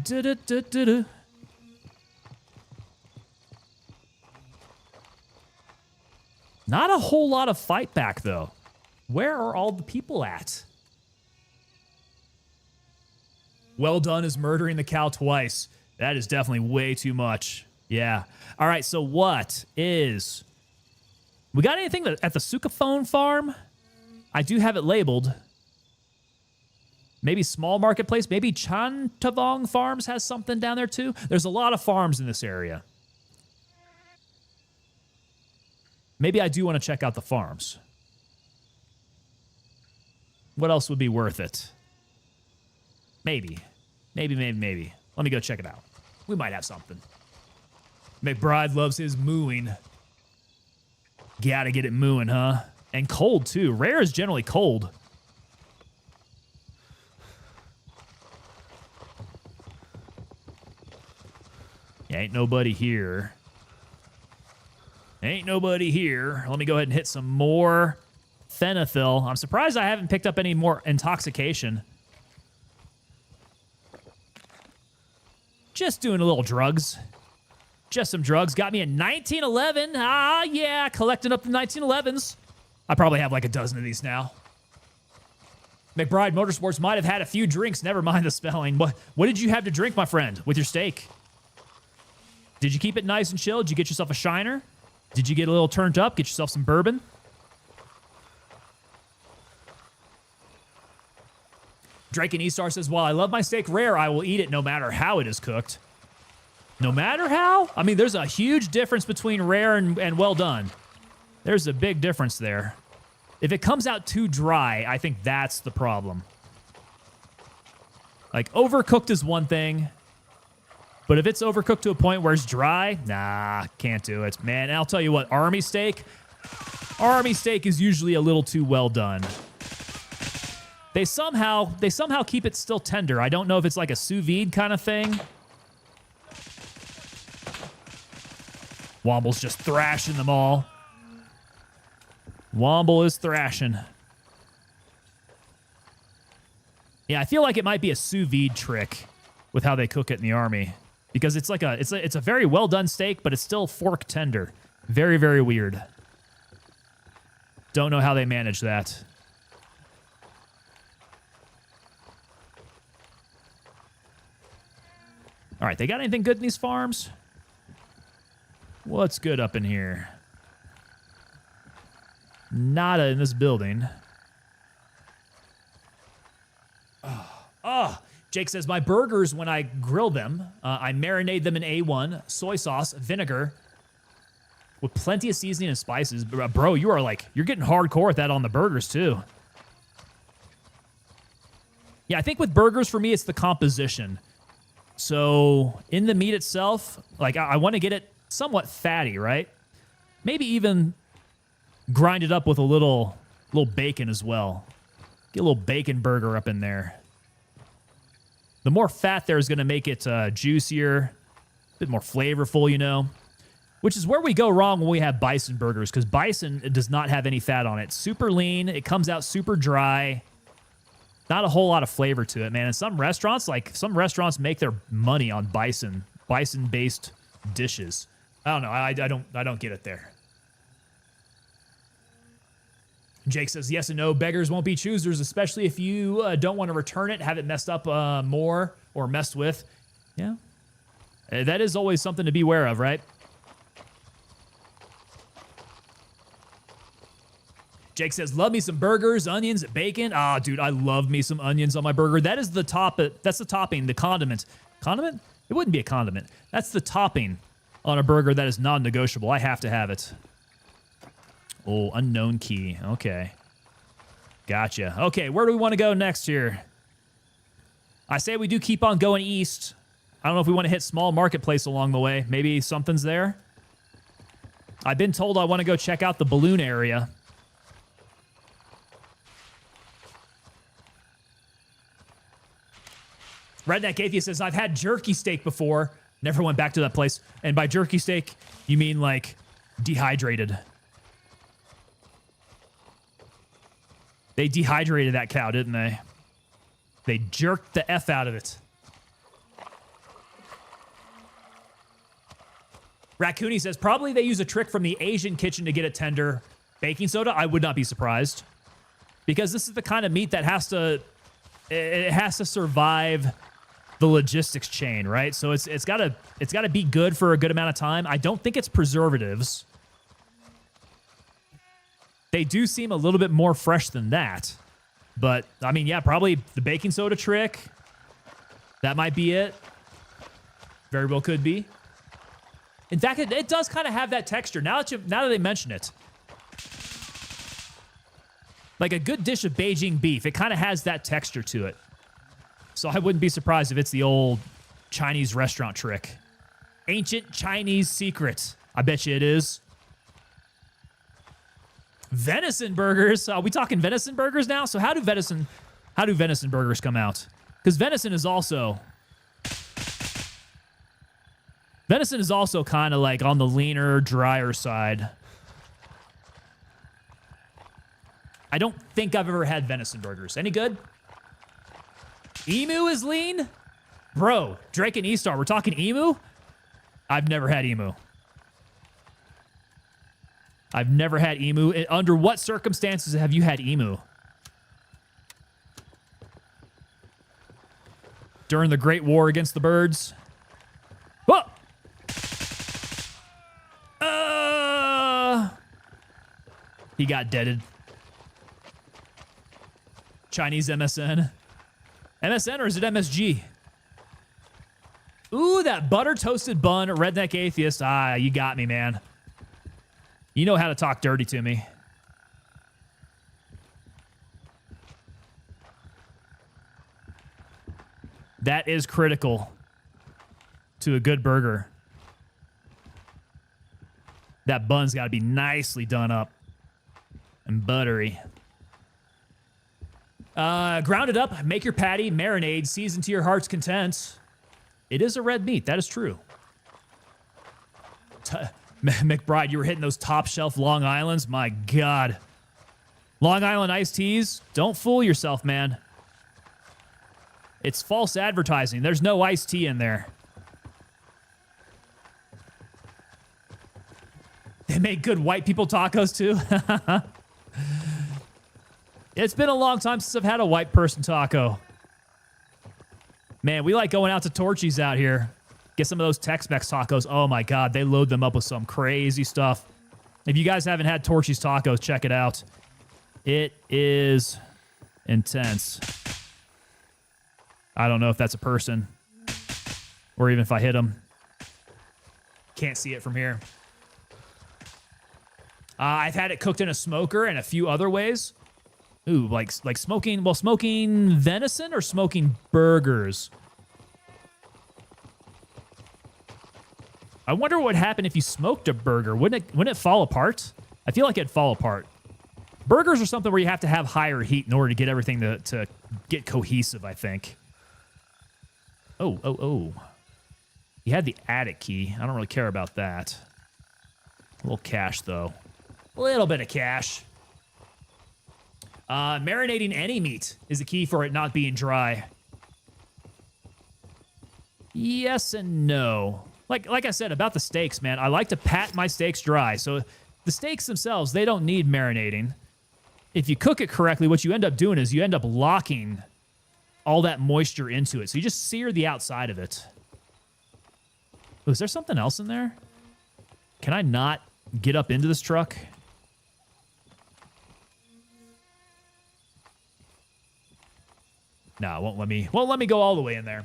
S1: Da-da-da-da-da. Not a whole lot of fight back, though. Where are all the people at? Well done is murdering the cow twice. That is definitely way too much. Yeah. All right, so what is... We got anything at the Sukaphone farm? I do have it labeled. Maybe Small Marketplace. Maybe Chantavong Farms has something down there, too. There's a lot of farms in this area. Maybe I do want to check out the farms. What else would be worth it? Maybe. Let me go check it out. We might have something. McBride loves his mooing. Gotta get it mooing, huh? And cold, too. Rare is generally cold. Yeah, ain't nobody here. Ain't nobody here. Let me go ahead and hit some more Phenethyl. I'm surprised I haven't picked up any more intoxication. Just doing a little drugs. Just some drugs. Got me a 1911. Ah, yeah, collecting up the 1911s. I probably have like a dozen of these now. McBride Motorsports might have had a few drinks. Never mind the spelling. What did you have to drink, my friend, with your steak? Did you keep it nice and chill? Did you get yourself a Shiner? Did you get a little turned up? Get yourself some bourbon? Drake and Estar says, while I love my steak rare, I will eat it no matter how it is cooked. No matter how? I mean, there's a huge difference between rare and well done. There's a big difference there. If it comes out too dry, I think that's the problem. Like, overcooked is one thing, but if it's overcooked to a point where it's dry, nah, can't do it. Man, and I'll tell you what, Army steak is usually a little too well done. They somehow keep it still tender. I don't know if it's like a sous vide kind of thing. Womble's just thrashing them all. Womble is thrashing. Yeah, I feel like it might be a sous vide trick with how they cook it in the Army, because it's like it's a very well done steak, but it's still fork tender. Very, very weird. Don't know how they manage that. All right, they got anything good in these farms? What's good up in here? Nada in this building. Oh, Jake says, my burgers, when I grill them, I marinate them in A1, soy sauce, vinegar, with plenty of seasoning and spices. Bro, you're getting hardcore with that on the burgers, too. Yeah, I think with burgers, for me, it's the composition. So in the meat itself, like I want to get it somewhat fatty, right? Maybe even grind it up with a little bacon as well. Get a little bacon burger up in there. The more fat there is going to make it juicier, a bit more flavorful, you know, which is where we go wrong when we have bison burgers, because bison does not have any fat on it. Super lean. It comes out super dry. Not a whole lot of flavor to it, man. And some restaurants make their money on bison-based dishes. I don't know. I don't get it there. Jake says, yes and no, beggars won't be choosers, especially if you don't want to return it, have it messed up more or messed with. Yeah. That is always something to be aware of, right? Jake says, love me some burgers, onions, bacon. Ah, dude, I love me some onions on my burger. That is the that's the topping, the condiment. Condiment? It wouldn't be a condiment. That's the topping on a burger that is non-negotiable. I have to have it. Oh, unknown key. Okay. Gotcha. Okay, where do we want to go next here? I say we do keep on going east. I don't know if we want to hit small marketplace along the way. Maybe something's there. I've been told I want to go check out the balloon area. Redneck Atheist says, I've had jerky steak before. Never went back to that place. And by jerky steak, you mean like dehydrated. They dehydrated that cow, didn't they? They jerked the F out of it. Raccoony says, probably they use a trick from the Asian kitchen to get it tender. Baking soda? I would not be surprised. Because this is the kind of meat that has to survive the logistics chain, right? So it's got to be good for a good amount of time. I don't think it's preservatives. They do seem a little bit more fresh than that. But, I mean, yeah, probably the baking soda trick. That might be it. Very well could be. In fact, it does kind of have that texture. Now that they mention it. Like a good dish of Beijing beef. It kind of has that texture to it. So I wouldn't be surprised if it's the old Chinese restaurant trick. Ancient Chinese secret. I bet you it is. Venison burgers. Are we talking venison burgers now? So how do venison burgers come out? Because venison is also kind of like on the leaner, drier side. I don't think I've ever had venison burgers. Any good? Emu is lean? Bro, Drake and E-Star, we're talking emu? I've never had emu. I've never had emu. Under what circumstances have you had emu? During the Great War against the birds? Whoa! He got deaded. Chinese MSN. MSN or is it MSG? Ooh, that butter toasted bun, redneck atheist. Ah, you got me, man. You know how to talk dirty to me. That is critical to a good burger. That bun's got to be nicely done up and buttery. Ground it up, make your patty, marinade, season to your heart's content. It is a red meat, that is true. McBride, you were hitting those top shelf Long Islands? My God. Long Island iced teas? Don't fool yourself, man. It's false advertising. There's no iced tea in there. They make good white people tacos too. It's been a long time since I've had a white person taco. Man, we like going out to Torchy's out here. Get some of those Tex-Mex tacos. Oh my God, they load them up with some crazy stuff. If you guys haven't had Torchy's tacos, check it out. It is intense. I don't know if that's a person or even if I hit him. Can't see it from here. I've had it cooked in a smoker and a few other ways. Ooh, like smoking, well, smoking venison or smoking burgers? I wonder what would happen if you smoked a burger. Wouldn't it fall apart? I feel like it'd fall apart. Burgers are something where you have to have higher heat in order to get everything to get cohesive, I think. Oh. You had the attic key. I don't really care about that. A little cash, though. A little bit of cash. Marinating any meat is the key for it not being dry. Yes and no. Like I said about the steaks, man, I like to pat my steaks dry. So the steaks themselves, they don't need marinating. If you cook it correctly, what you end up doing is you end up locking all that moisture into it. So you just sear the outside of it. Oh, is there something else in there? Can I not get up into this truck? No, it won't let me go all the way in there.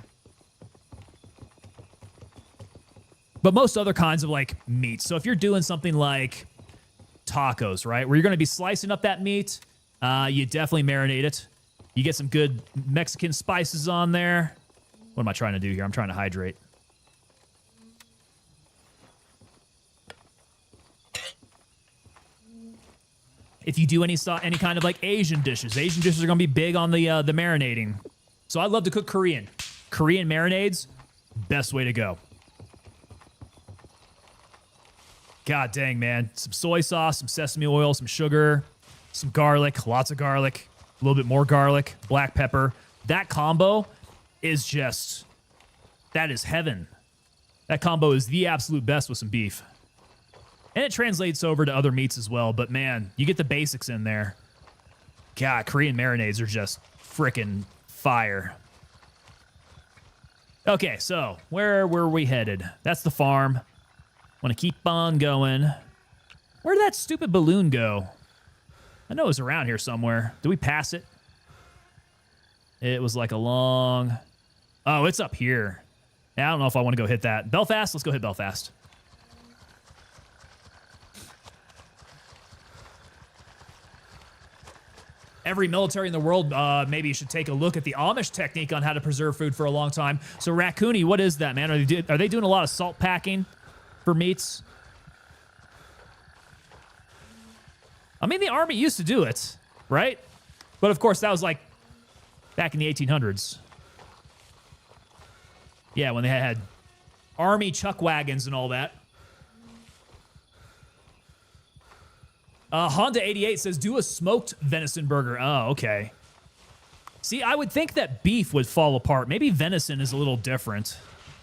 S1: But most other kinds of like meat. So if you're doing something like tacos, right, where you're going to be slicing up that meat, you definitely marinate it. You get some good Mexican spices on there. What am I trying to do here? I'm trying to hydrate. If you do any kind of like Asian dishes are going to be big on the marinating. So I love to cook Korean. Korean marinades, best way to go. God dang, man. Some soy sauce, some sesame oil, some sugar, some garlic, lots of garlic, a little bit more garlic, black pepper. That combo is just, that is heaven. That combo is the absolute best with some beef. And it translates over to other meats as well, but man, you get the basics in there. God, Korean marinades are just frickin' fire. Okay, so where were we headed? That's the farm. Want to keep on going. Where did that stupid balloon go? I know it was around here somewhere. Did we pass it? It was like a long... Oh, it's up here. Yeah, I don't know if I want to go hit that. Belfast? Let's go hit Belfast. Every military in the world maybe should take a look at the Amish technique on how to preserve food for a long time. So Raccoony, what is that, man? Are they doing a lot of salt packing for meats? I mean, the Army used to do it, right? But of course, that was like back in the 1800s. Yeah, when they had Army chuck wagons and all that. Honda 88 says, do a smoked venison burger. Oh, okay. See, I would think that beef would fall apart. Maybe venison is a little different.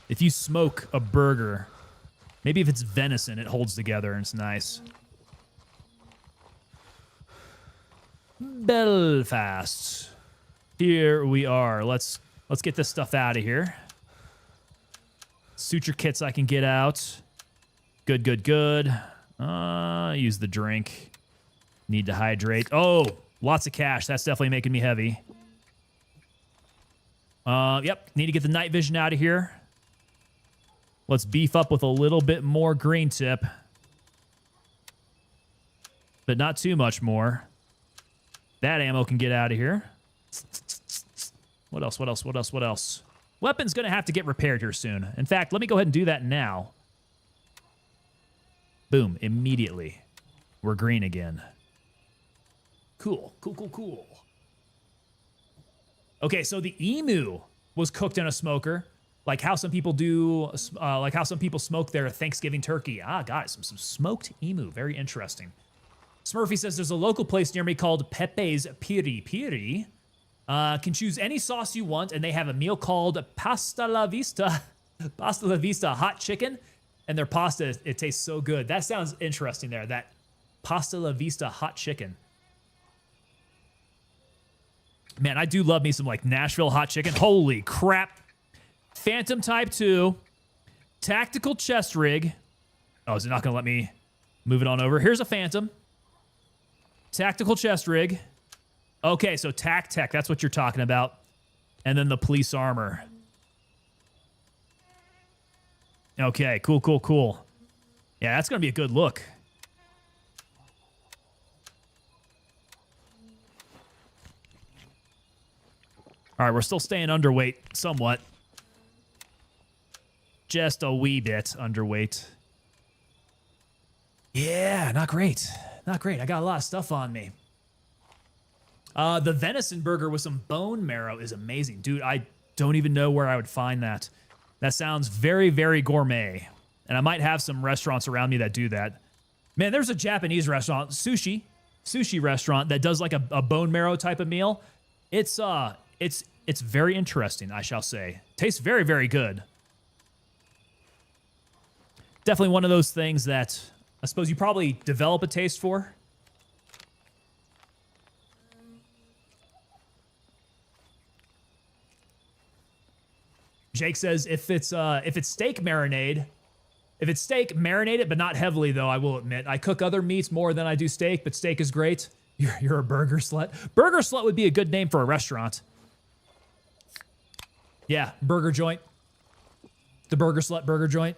S1: If you smoke a burger, maybe if it's venison, it holds together and it's nice. Belfast. Here we are. Let's get this stuff out of here. Suture kits I can get out. Good, good, good. Use the drink. Need to hydrate. Oh, lots of cash. That's definitely making me heavy. Yep. Need to get the night vision out of here. Let's beef up with a little bit more green tip. But not too much more. That ammo can get out of here. What else? What else? What else? What else? Weapon's going to have to get repaired here soon. In fact, let me go ahead and do that now. Boom. Immediately. We're green again. Cool. Cool, cool, cool. Okay, so the emu was cooked in a smoker, like how some people do, like how some people smoke their Thanksgiving turkey. Ah, got it. Some smoked emu. Very interesting. Smurfy says there's a local place near me called Pepe's Piri Piri. Can choose any sauce you want, and they have a meal called Pasta La Vista. Pasta La Vista hot chicken, and their pasta, it tastes so good. That sounds interesting there, that Pasta La Vista hot chicken. Man, I do love me some, like, Nashville hot chicken. Holy crap. Phantom Type 2. Tactical chest rig. Oh, is it not going to let me move it on over? Here's a Phantom. Tactical chest rig. Okay, so Tac Tech, that's what you're talking about. And then the police armor. Okay, cool, cool, cool. Yeah, that's going to be a good look. All right, we're still staying underweight somewhat. Just a wee bit underweight. Yeah, not great. Not great. I got a lot of stuff on me. The venison burger with some bone marrow is amazing. Dude, I don't even know where I would find that. That sounds very, very gourmet. And I might have some restaurants around me that do that. Man, there's a Japanese restaurant, sushi restaurant that does like a bone marrow type of meal. It's very interesting, I shall say. Tastes very, very good. Definitely one of those things that I suppose you probably develop a taste for. Jake says if it's steak, marinade it, but not heavily though, I will admit. I cook other meats more than I do steak, but steak is great. You're a burger slut. Burger slut would be a good name for a restaurant. Yeah, burger joint. The burger slut burger joint.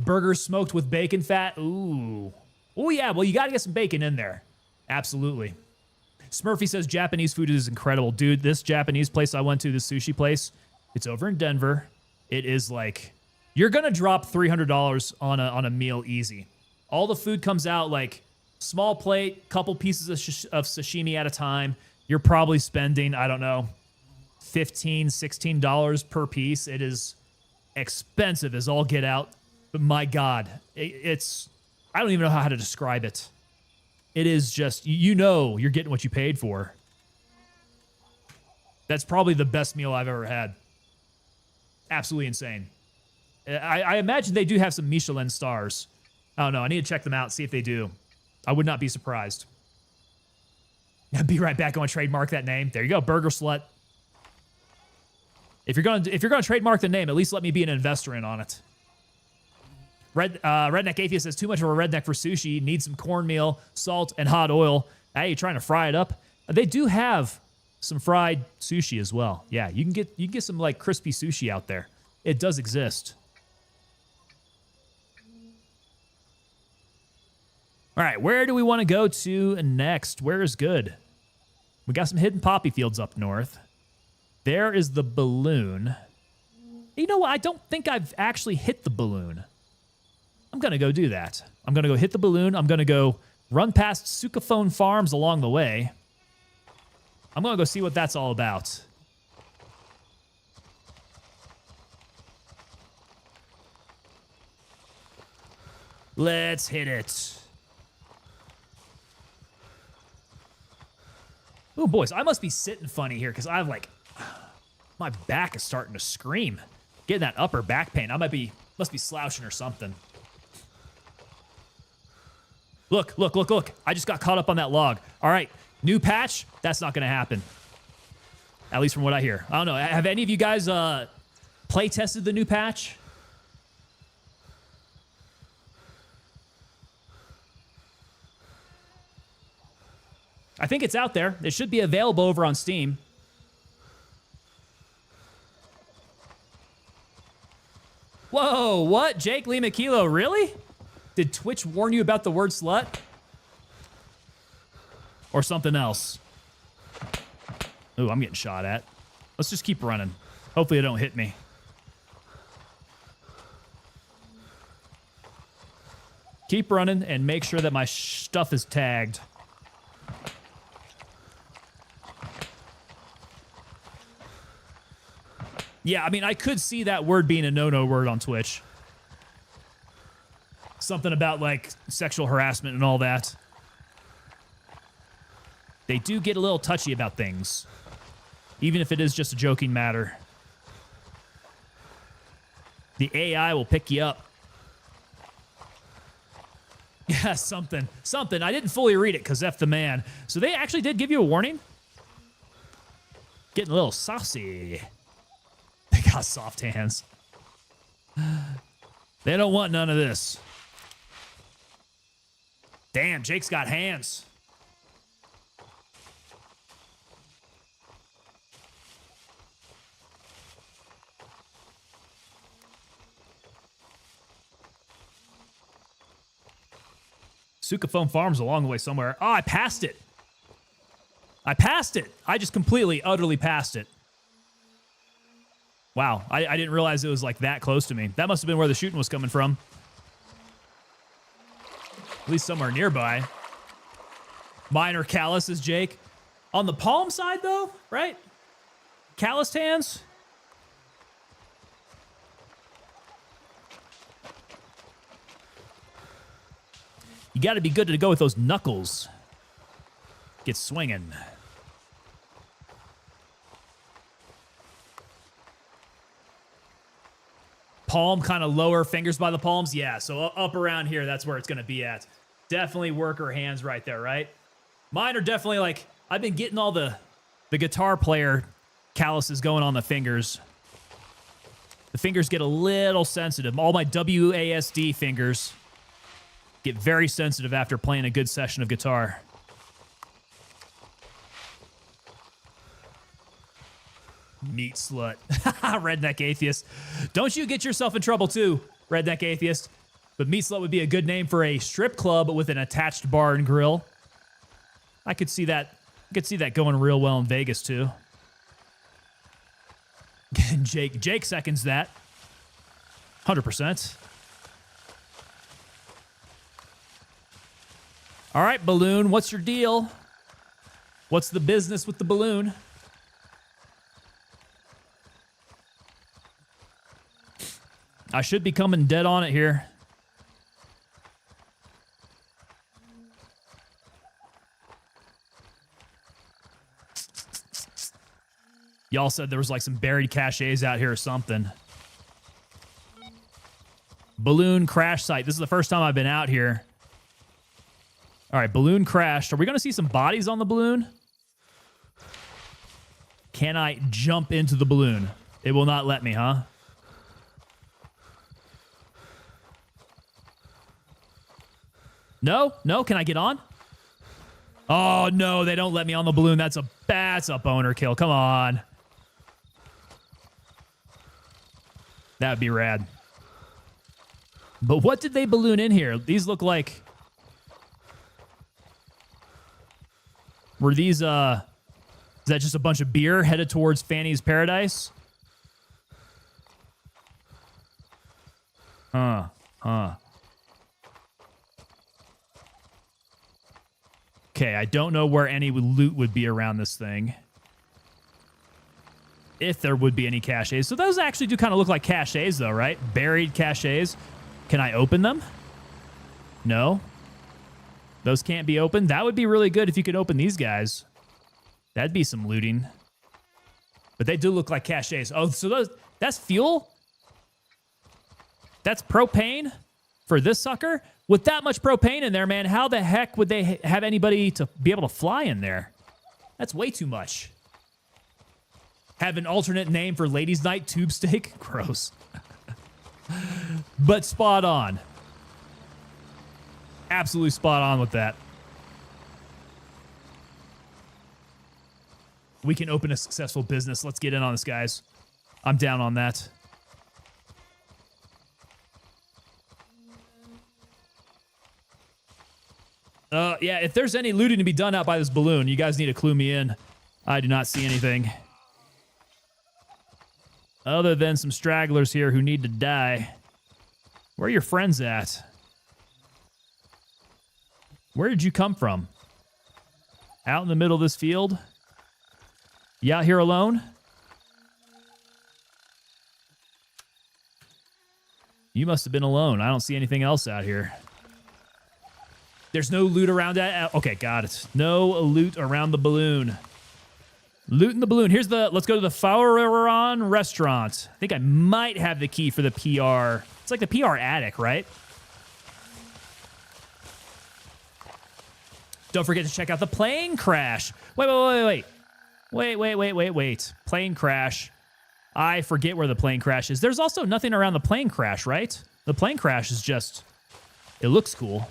S1: Burgers smoked with bacon fat. Ooh. Oh yeah, well you gotta get some bacon in there. Absolutely. Smurfy says Japanese food is incredible. Dude, this Japanese place I went to, this sushi place, it's over in Denver. It is like, you're gonna drop $300 on a meal easy. All the food comes out like small plate, couple pieces of sashimi at a time. You're probably spending, I don't know, $15, $16 per piece. It is expensive as all get out. But my God, it's, I don't even know how to describe it. It is just, you know, you're getting what you paid for. That's probably the best meal I've ever had. Absolutely insane. I imagine they do have some Michelin stars. I don't know. I need to check them out, see if they do. I would not be surprised. I'll be right back. I want to trademark that name. There you go, Burger Slut. If you're gonna trademark the name, at least let me be an investor in on it. Redneck Atheist says, too much of a redneck for sushi. Need some cornmeal, salt, and hot oil. Hey, you trying to fry it up? They do have some fried sushi as well. Yeah, you can get some like crispy sushi out there. It does exist. All right, where do we want to go to next? Where is good? We got some hidden poppy fields up north. There is the balloon. You know what? I don't think I've actually hit the balloon. I'm going to go do that. I'm going to go hit the balloon. I'm going to go run past Sucaphone Farms along the way. I'm going to go see what that's all about. Let's hit it. Oh, boys, I must be sitting funny here because I've like, my back is starting to scream. Getting that upper back pain. Must be slouching or something. Look. I just got caught up on that log. All right, new patch. That's not going to happen. At least from what I hear. I don't know. Have any of you guys play tested the new patch? I think it's out there. It should be available over on Steam. Whoa, what? Jake Lima Kilo, really? Did Twitch warn you about the word slut? Or something else? Ooh, I'm getting shot at. Let's just keep running. Hopefully it don't hit me. Keep running and make sure that my stuff is tagged. Yeah, I mean, I could see that word being a no-no word on Twitch. Something about, like, sexual harassment and all that. They do get a little touchy about things. Even if it is just a joking matter. The AI will pick you up. Yeah, something. I didn't fully read it because F the man. So they actually did give you a warning? Getting a little saucy. They got soft hands. They don't want none of this. Damn, Jake's got hands. Sukafoam Farms along the way somewhere. Oh, I passed it. I just completely, utterly passed it. Wow, I didn't realize it was like that close to me. That must have been where the shooting was coming from. At least somewhere nearby. Minor calluses, Jake. On the palm side, though, right? Calloused hands. You got to be good to go with those knuckles. Get swinging. Palm, kind of lower, fingers by the palms. Yeah, so up around here, that's where it's going to be at. Definitely worker hands right there, right? Mine are definitely like, I've been getting all the guitar player calluses going on the fingers. The fingers get a little sensitive. All my WASD fingers get very sensitive after playing a good session of guitar. Meat slut. Redneck atheist. Don't you get yourself in trouble too, redneck atheist. But meat slut would be a good name for a strip club with an attached bar and grill. I could see that. I could see that going real well in Vegas too. Jake seconds that. 100%. All right, balloon, what's your deal? What's the business with the balloon? I should be coming dead on it here. Y'all said there was like some buried caches out here or something. Balloon crash site. This is the first time I've been out here. All right, balloon crashed. Are we going to see some bodies on the balloon? Can I jump into the balloon? It will not let me, huh? No? No? Can I get on? Oh, no, they don't let me on the balloon. That's a boner kill. Come on. That would be rad. But what did they balloon in here? These look like... Were these, is that just a bunch of beer headed towards Fanny's Paradise? Huh. Okay, I don't know where any loot would be around this thing. If there would be any caches. So those actually do kind of look like caches, though, right? Buried caches. Can I open them? No? Those can't be opened? That would be really good if you could open these guys. That'd be some looting. But they do look like caches. Oh, so that's fuel? That's propane for this sucker? With that much propane in there, man, how the heck would they have anybody to be able to fly in there? That's way too much. Have an alternate name for Ladies' Night tube steak? Gross. But spot on. Absolutely spot on with that. We can open a successful business. Let's get in on this, guys. I'm down on that. Yeah, if there's any looting to be done out by this balloon, you guys need to clue me in. I do not see anything. Other than some stragglers here who need to die. Where are your friends at? Where did you come from? Out in the middle of this field? You out here alone? You must have been alone. I don't see anything else out here. There's no loot around that. Okay, got it. No loot around the balloon. Loot in the balloon. Here's the, let's go to the Fauron restaurant. I think I might have the key for the PR. It's like the PR attic, right? Don't forget to check out the plane crash. Wait. Plane crash. I forget where the plane crash is. There's also nothing around the plane crash, right? The plane crash is just, it looks cool.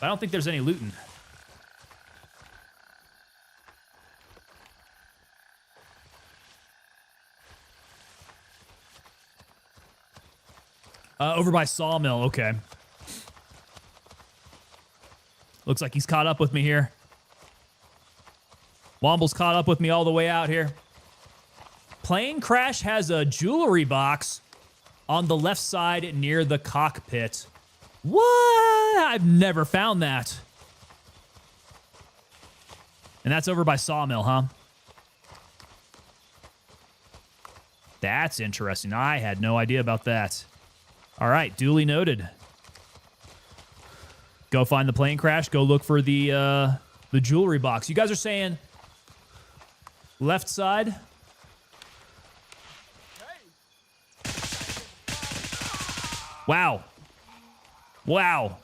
S1: I don't think there's any looting. Over by Sawmill, okay. Looks like he's caught up with me here. Womble's caught up with me all the way out here. Plane crash has a jewelry box on the left side near the cockpit. What? I've never found that. And that's over by Sawmill, huh? That's interesting. I had no idea about that. All right, duly noted. Go find the plane crash. Go look for the jewelry box. You guys are saying left side? Wow. Wow.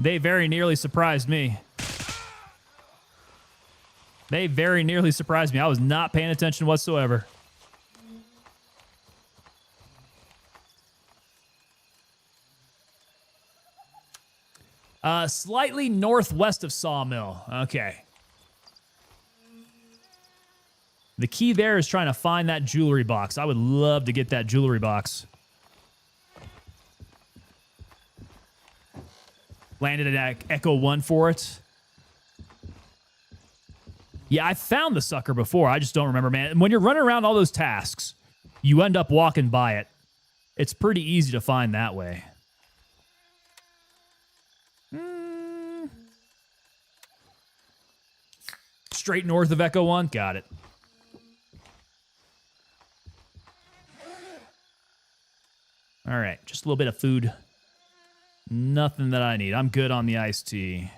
S1: They very nearly surprised me. They very nearly surprised me. I was not paying attention whatsoever. Slightly northwest of Sawmill. Okay. The key there is trying to find that jewelry box. I would love to get that jewelry box. Landed at Echo 1 for it. Yeah, I found the sucker before. I just don't remember, man. When you're running around all those tasks, you end up walking by it. It's pretty easy to find that way. Straight north of Echo 1? Got it. All right, just a little bit of food. Nothing that I need. I'm good on the iced tea.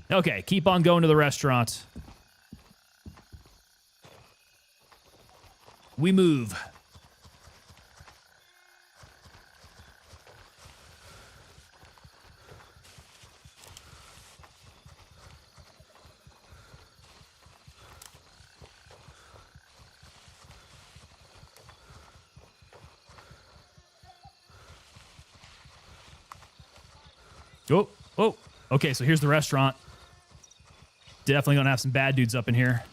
S1: Okay, keep on going to the restaurant. We move. Oh, okay, so here's the restaurant. Definitely gonna have some bad dudes up in here.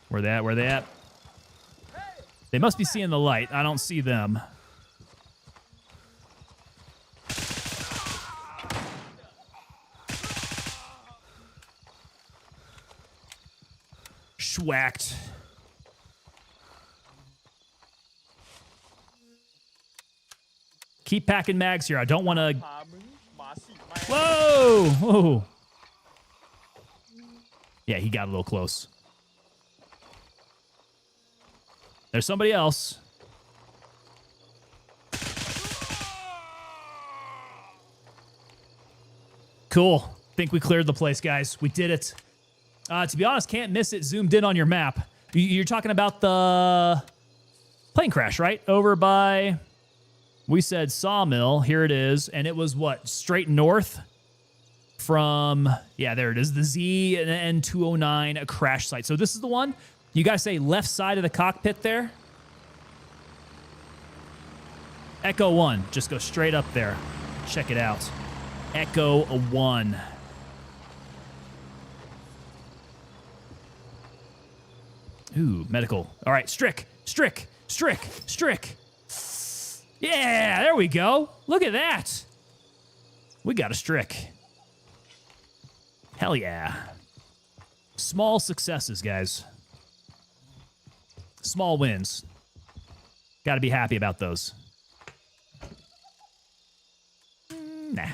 S1: Where they at? Where they at? They must be seeing the light. I don't see them. Schwacked. Keep packing mags here. I don't want to... Whoa! Whoa! Yeah, he got a little close. There's somebody else. Cool. Think we cleared the place, guys. We did it. To be honest, can't miss it. Zoomed in on your map. You're talking about the plane crash, right? Over by, we said Sawmill. Here it is. And it was what? Straight north from, yeah, there it is. The Z and N209 crash site. So this is the one. You guys say left side of the cockpit there. Echo 1. Just go straight up there. Check it out. Echo 1. Ooh, medical. All right, Strick. Yeah, there we go. Look at that. We got a Strick. Hell yeah. Small successes, guys. Small wins. Got to be happy about those. Nah.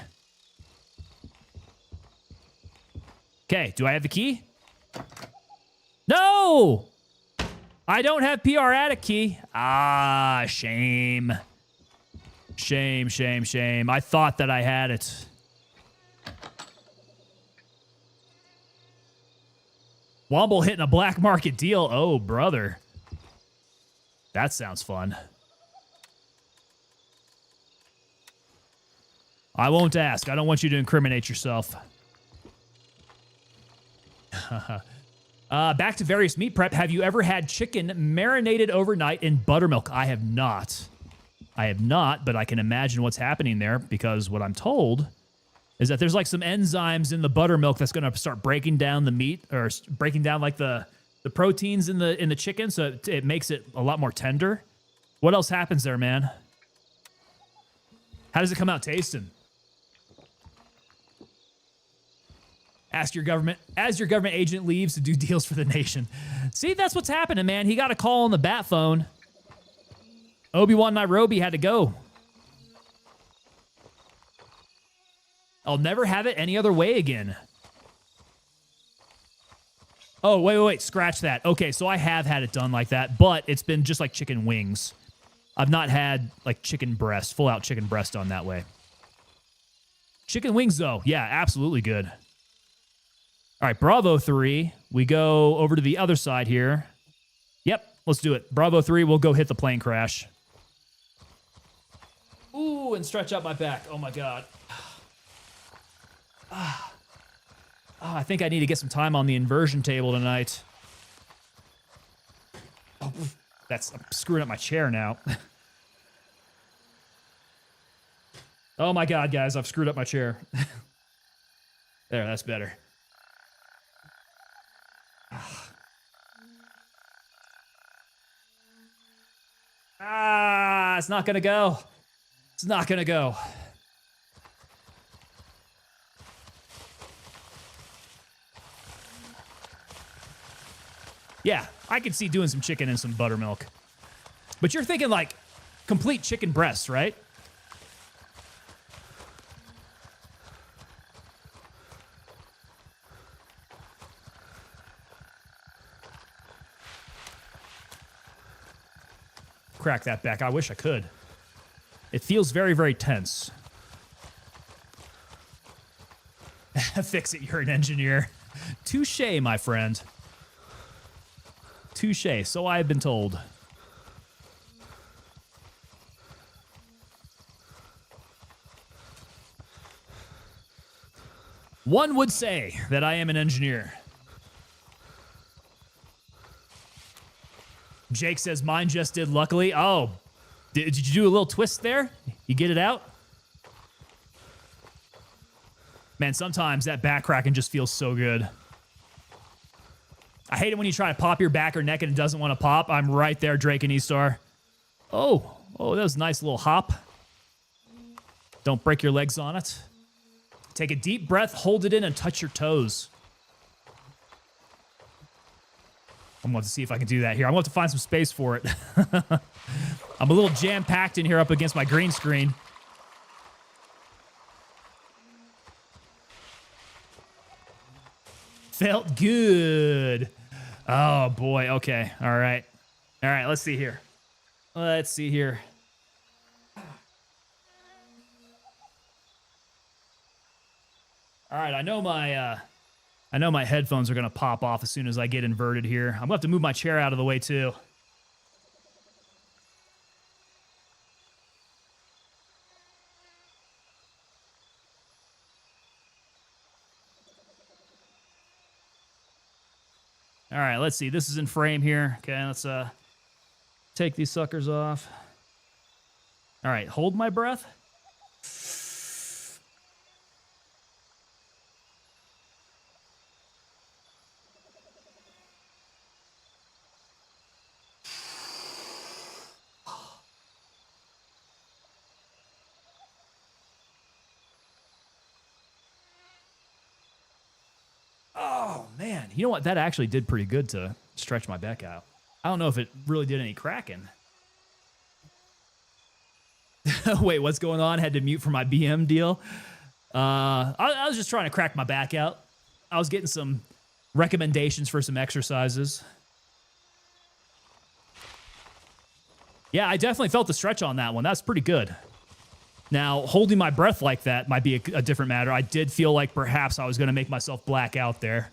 S1: Okay, do I have the key? No! I don't have PR Attic key. Ah, shame. Shame. I thought that I had it. Womble hitting a black market deal. Oh, brother. That sounds fun. I won't ask. I don't want you to incriminate yourself. Back to various meat prep. Have you ever had chicken marinated overnight in buttermilk? I have not. But I can imagine what's happening there because what I'm told is that there's like some enzymes in the buttermilk that's going to start breaking down the meat or breaking down like the proteins in the chicken, so it makes it a lot more tender. What else happens there, man? How does it come out tasting? Ask your government as your government agent leaves to do deals for the nation. See, that's what's happening, man. He got a call on the bat phone. Obi-Wan Nairobi had to go. I'll never have it any other way again. Oh, wait. Scratch that. Okay, so I have had it done like that, but it's been just like chicken wings. I've not had like chicken breast, full-out chicken breast done that way. Chicken wings, though. Yeah, absolutely good. All right, Bravo 3. We go over to the other side here. Yep, let's do it. Bravo 3, we'll go hit the plane crash. Ooh, and stretch out my back. Oh, my God. I think I need to get some time on the inversion table tonight. Oh, I'm screwing up my chair now. Oh, my God, guys, I've screwed up my chair. There, that's better. It's not gonna go. It's not gonna go. Yeah, I could see doing some chicken and some buttermilk. But you're thinking like complete chicken breasts, right? Crack that back. I wish I could. It feels very, very tense. Fix it, you're an engineer. Touché, my friend. Touché, so I have been told. One would say that I am an engineer. Jake says, mine just did, luckily. Oh, did you do a little twist there? You get it out? Man, sometimes that back cracking just feels so good. I hate it when you try to pop your back or neck and it doesn't want to pop. I'm right there, Drake and E-Star. Oh, that was a nice little hop. Don't break your legs on it. Take a deep breath, hold it in, and touch your toes. I'm going to see if I can do that here. I'm going to find some space for it. I'm a little jam-packed in here up against my green screen. Felt good. Oh boy. Okay. All right. All right. Let's see here. Let's see here. All right. I know my headphones are gonna pop off as soon as I get inverted here. I'm gonna have to move my chair out of the way too. All right, let's see. This is in frame here. Okay, let's take these suckers off. All right, hold my breath. Oh, man. You know what? That actually did pretty good to stretch my back out. I don't know if it really did any cracking. Wait, what's going on? Had to mute for my BM deal. I was just trying to crack my back out. I was getting some recommendations for some exercises. Yeah, I definitely felt the stretch on that one. That's pretty good. Now, holding my breath like that might be a different matter. I did feel like perhaps I was going to make myself black out there.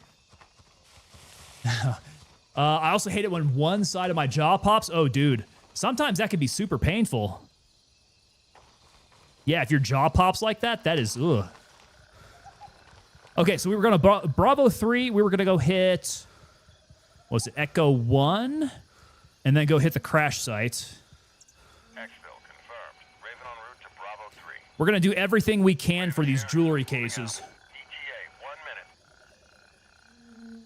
S1: I also hate it when one side of my jaw pops. Oh, dude. Sometimes that can be super painful. Yeah, if your jaw pops like that, that is, ugh. Okay, so we were going to Bravo 3. We were going to go hit, what was it, Echo 1? And then go hit the crash site. We're going to do everything we can for these jewelry cases.
S4: ETA, 1 minute.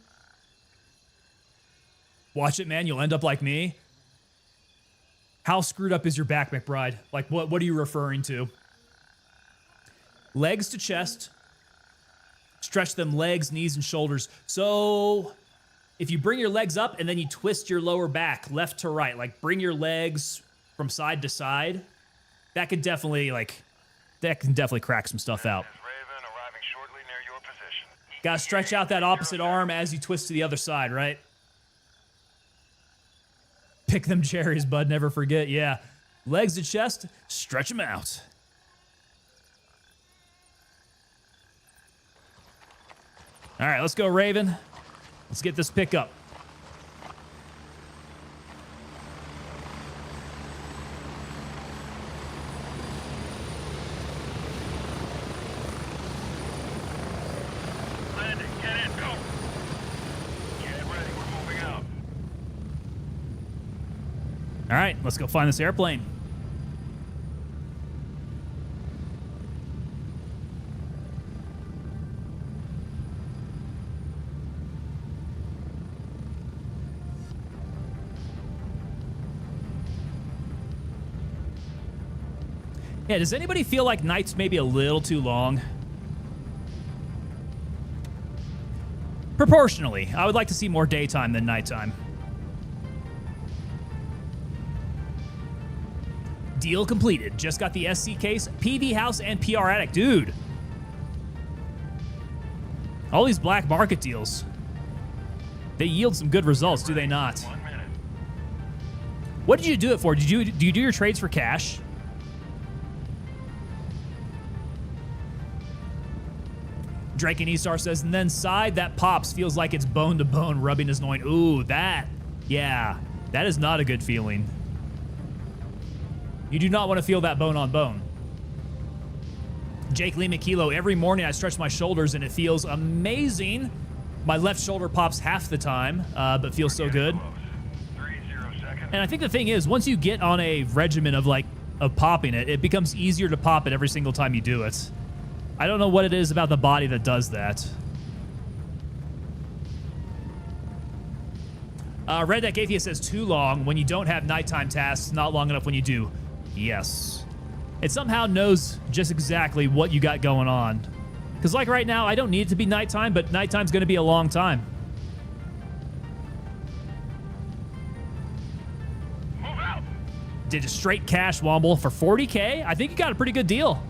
S1: Watch it, man. You'll end up like me. How screwed up is your back, McBride? Like, what are you referring to? Legs to chest. Stretch them legs, knees, and shoulders. So if you bring your legs up and then you twist your lower back left to right, like bring your legs from side to side, that could definitely, that can definitely crack some stuff out.
S4: Raven arriving shortly near your position.
S1: Gotta stretch out that opposite arm as you twist to the other side, right? Pick them cherries, bud. Never forget. Yeah. Legs to chest, stretch them out. All right, let's go, Raven. Let's get this pickup.
S4: Landing, get in, go. Get ready, we're moving out.
S1: All right, let's go find this airplane. Yeah, does anybody feel like nights maybe a little too long? Proportionally, I would like to see more daytime than nighttime. Deal completed. Just got the SC case, PV house, and PR attic. Dude. All these black market deals. They yield some good results, do they not?
S4: 1 minute.
S1: What did you do it for? Do you do your trades for cash? Drake and Estar says, and then side that pops feels like it's bone to bone, rubbing his loin. Ooh, that is not a good feeling. You do not want to feel that bone on bone. Jake Lee McKilo, every morning I stretch my shoulders and it feels amazing. My left shoulder pops half the time, but feels so good.
S4: 30 seconds.
S1: And I think the thing is, once you get on a regimen of popping it, it becomes easier to pop it every single time you do it. I don't know what it is about the body that does that. Redneck Atheist says too long when you don't have nighttime tasks, not long enough when you do. Yes. It somehow knows just exactly what you got going on. Because like right now, I don't need it to be nighttime, but nighttime's going to be a long time.
S4: Move out.
S1: Did a straight cash Womble for 40K. I think you got a pretty good deal.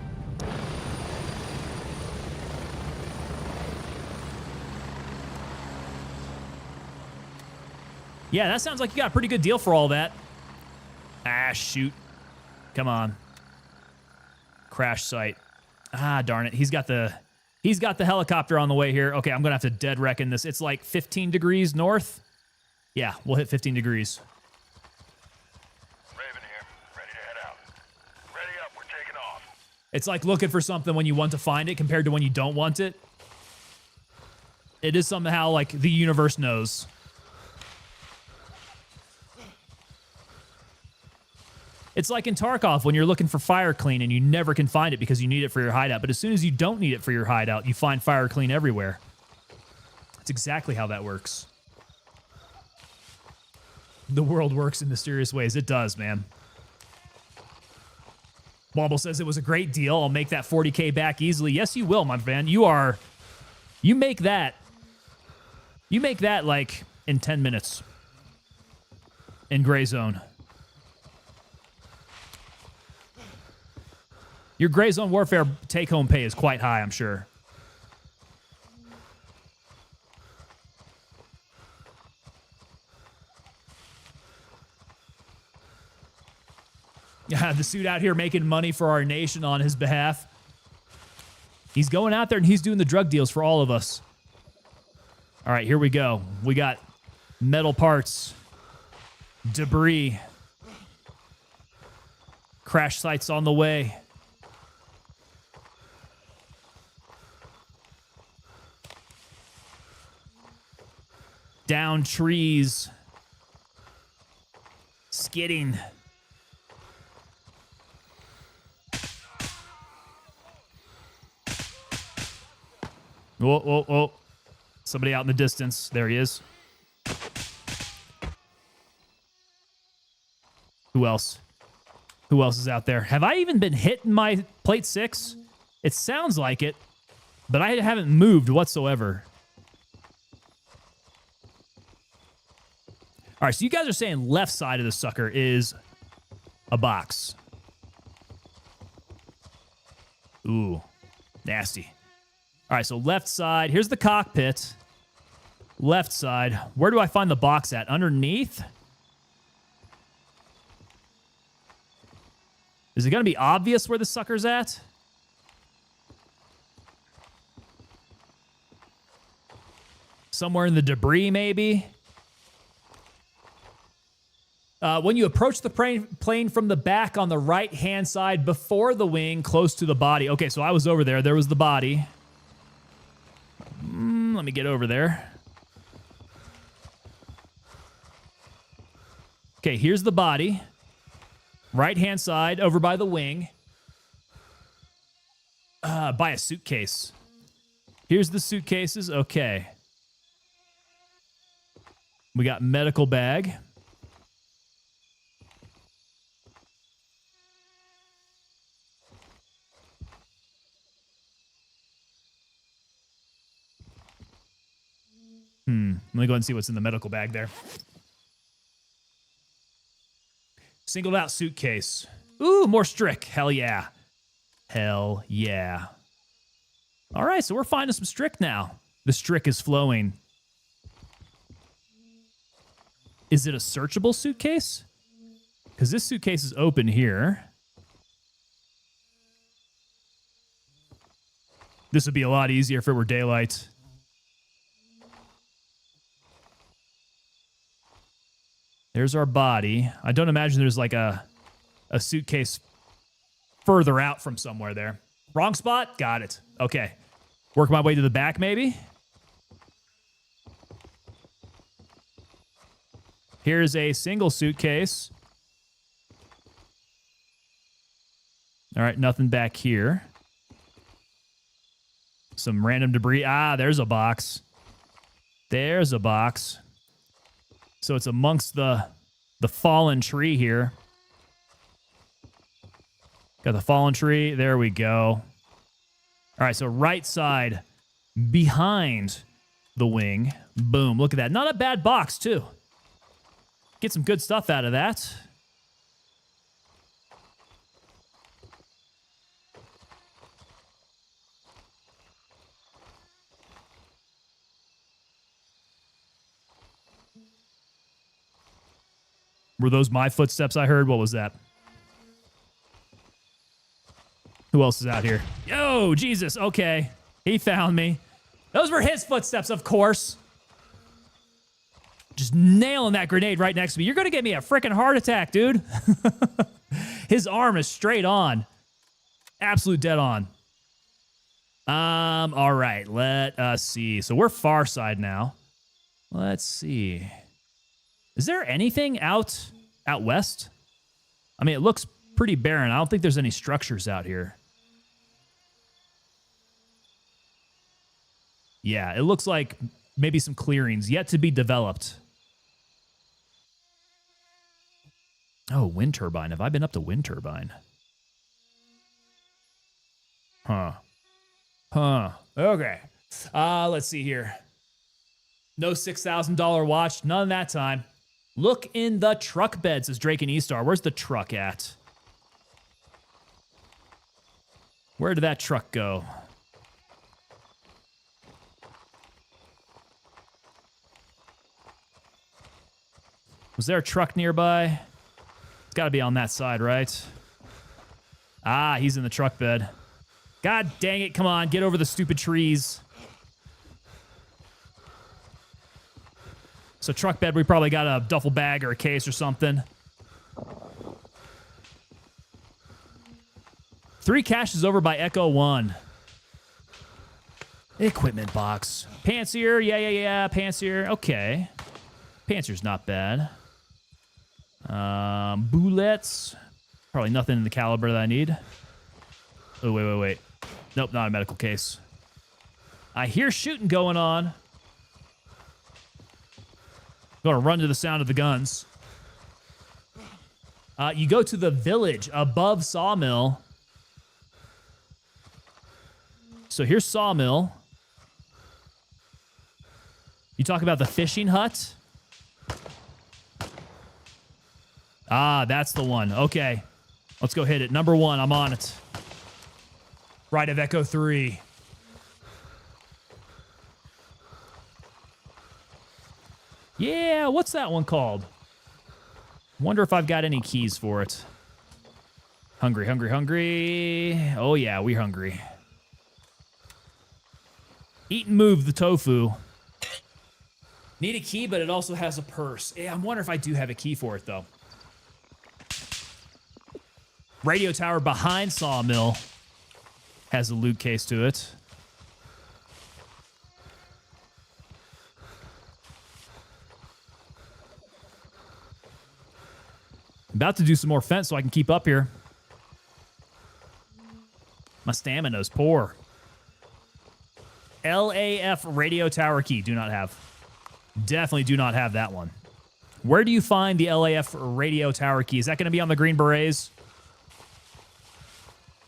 S1: Yeah, that sounds like you got a pretty good deal for all that. Ah, shoot. Come on. Crash site. Ah, darn it. He's got the helicopter on the way here. Okay, I'm going to have to dead reckon this. It's like 15 degrees north. Yeah, we'll hit 15 degrees.
S4: Raven here. Ready to head out. Ready up. We're taking off.
S1: It's like looking for something when you want to find it compared to when you don't want it. It is somehow like the universe knows. It's like in Tarkov when you're looking for fire clean and you never can find it because you need it for your hideout. But as soon as you don't need it for your hideout, you find fire clean everywhere. That's exactly how that works. The world works in mysterious ways. It does, man. Wobble says it was a great deal. I'll make that 40K back easily. Yes, you will, my man. You make that like in 10 minutes in Gray Zone. Your Gray Zone Warfare take-home pay is quite high, I'm sure. Yeah, the suit out here making money for our nation on his behalf. He's going out there and he's doing the drug deals for all of us. All right, here we go. We got metal parts, debris, crash sites on the way. Down trees. Skidding. Whoa, whoa, whoa. Somebody out in the distance. There he is. Who else? Who else is out there? Have I even been hit in my plate 6? It sounds like it, but I haven't moved whatsoever. All right, so you guys are saying left side of the sucker is a box. Ooh, nasty. All right, so left side. Here's the cockpit. Left side. Where do I find the box at? Underneath? Is it going to be obvious where the sucker's at? Somewhere in the debris, maybe? When you approach the plane from the back on the right-hand side before the wing, close to the body. Okay, so I was over there. There was the body. Let me get over there. Okay, here's the body. Right-hand side, over by the wing. By a suitcase. Here's the suitcases. Okay. We got medical bag. Let me go ahead and see what's in the medical bag there. Singled out suitcase. Ooh, more Strick. Hell yeah. Hell yeah. All right, so we're finding some Strick now. The Strick is flowing. Is it a searchable suitcase? Because this suitcase is open here. This would be a lot easier if it were daylight. There's our body. I don't imagine there's like a suitcase further out from somewhere there. Wrong spot? Got it. Okay. Work my way to the back, maybe? Here's a single suitcase. All right, nothing back here. Some random debris. Ah, there's a box. There's a box. So it's amongst the fallen tree here. Got the fallen tree. There we go. All right, so right side behind the wing. Boom, look at that. Not a bad box, too. Get some good stuff out of that. Were those my footsteps I heard? What was that? Who else is out here? Yo, Jesus. Okay. He found me. Those were his footsteps, of course. Just nailing that grenade right next to me. You're going to get me a freaking heart attack, dude. His arm is straight on. Absolute dead on. All right. Let us see. So we're far side now. Let's see. Is there anything out west? I mean, it looks pretty barren. I don't think there's any structures out here. Yeah, it looks like maybe some clearings yet to be developed. Oh, wind turbine. Have I been up to wind turbine? Huh. Okay. Let's see here. No $6,000 watch. None that time. Look in the truck bed, says Drake and E-Star. Where's the truck at? Where did that truck go? Was there a truck nearby? It's got to be on that side, right? Ah, he's in the truck bed. God dang it, come on, get over the stupid trees. So truck bed, we probably got a duffel bag or a case or something. 3 caches over by Echo 1. Equipment box. Pantsier, yeah, Pantsier, okay. Pantsier's not bad. Bullets. Probably nothing in the caliber that I need. Oh, wait. Nope, not a medical case. I hear shooting going on. Gonna run to the sound of the guns. You go to the village above Sawmill. So here's Sawmill. You talk about the fishing hut? Ah, that's the one. Okay. Let's go hit it. Number 1, I'm on it. Right of Echo 3. Yeah, what's that one called? Wonder if I've got any keys for it. Hungry. Oh yeah, we're hungry. Eat and move the tofu. Need a key, but it also has a purse. Yeah, I wonder if I do have a key for it, though. Radio tower behind Sawmill has a loot case to it. About to do some more fence so I can keep up here. My stamina's poor. LAF radio tower key. Do not have. Definitely do not have that one. Where do you find the LAF radio tower key? Is that going to be on the Green Berets?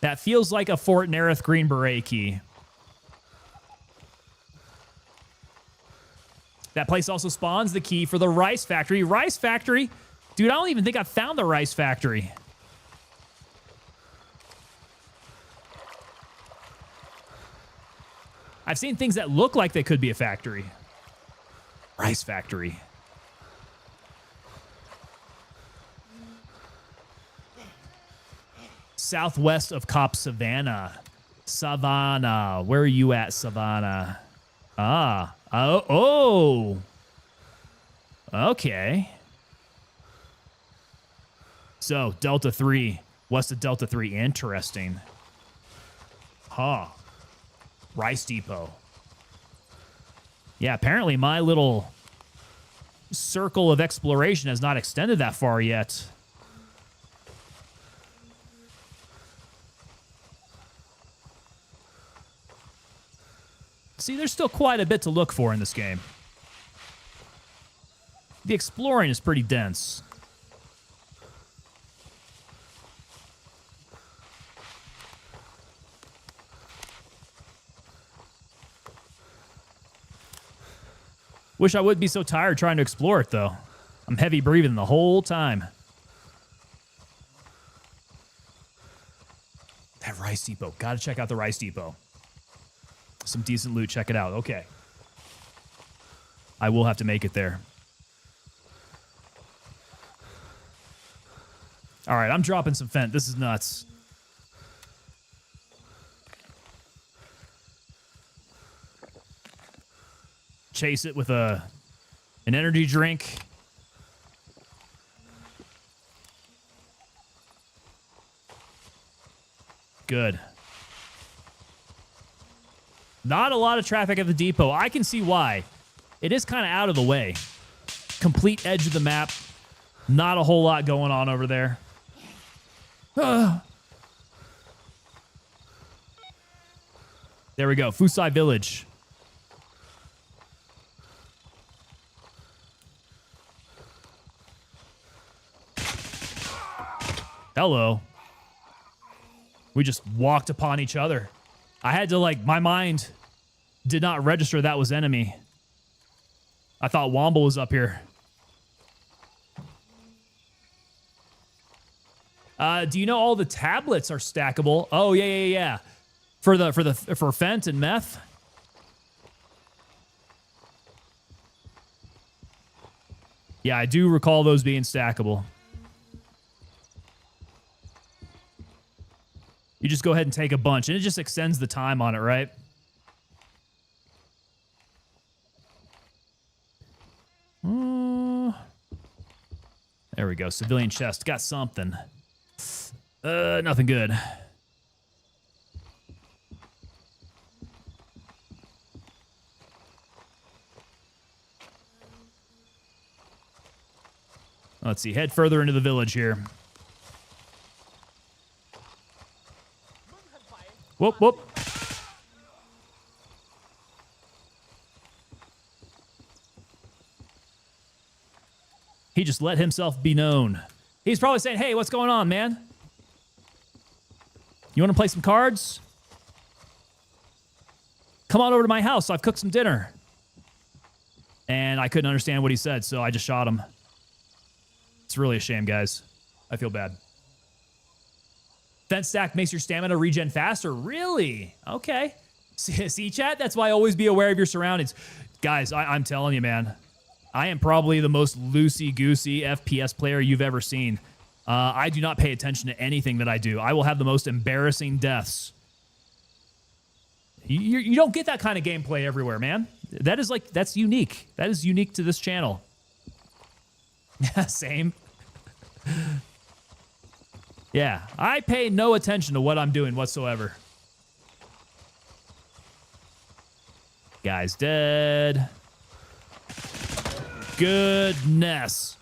S1: That feels like a Fort Nerith Green Beret key. That place also spawns the key for the rice factory. Rice factory? Dude, I don't even think I found the rice factory. I've seen things that look like they could be a factory. Rice factory. Southwest of Cop Savannah. Savannah. Where are you at, Savannah? Ah. Oh. Okay. So, Delta 3. West of Delta 3. Interesting. Huh. Rice Depot. Yeah, apparently my little circle of exploration has not extended that far yet. See, there's still quite a bit to look for in this game. The exploring is pretty dense. Wish I wouldn't be so tired trying to explore it, though. I'm heavy breathing the whole time. That Rice Depot. Gotta check out the Rice Depot. Some decent loot. Check it out. Okay. I will have to make it there. All right, I'm dropping some Fent. This is nuts. Chase it with an energy drink. Good. Not a lot of traffic at the depot. I can see why. It is kind of out of the way. Complete edge of the map. Not a whole lot going on over there. There we go. Fusai Village. Hello. We just walked upon each other. I had to, like, my mind did not register that was enemy. I thought Womble was up here. Do you know all the tablets are stackable? Oh, yeah. For Fent and Meth? Yeah, I do recall those being stackable. You just go ahead and take a bunch, and it just extends the time on it, right? There we go. Civilian chest. Got something. Nothing good. Let's see. Head further into the village here. Whoop, whoop. He just let himself be known. He's probably saying, hey, what's going on, man? You want to play some cards? Come on over to my house. I've cooked some dinner. And I couldn't understand what he said, so I just shot him. It's really a shame, guys. I feel bad. Fent stack makes your stamina regen faster. Really? Okay. See, chat? That's why always be aware of your surroundings. Guys, I'm telling you, man. I am probably the most loosey-goosey FPS player you've ever seen. I do not pay attention to anything that I do. I will have the most embarrassing deaths. You don't get that kind of gameplay everywhere, man. That's unique. That is unique to this channel. Same. Yeah, I pay no attention to what I'm doing whatsoever. Guy's dead. Goodness.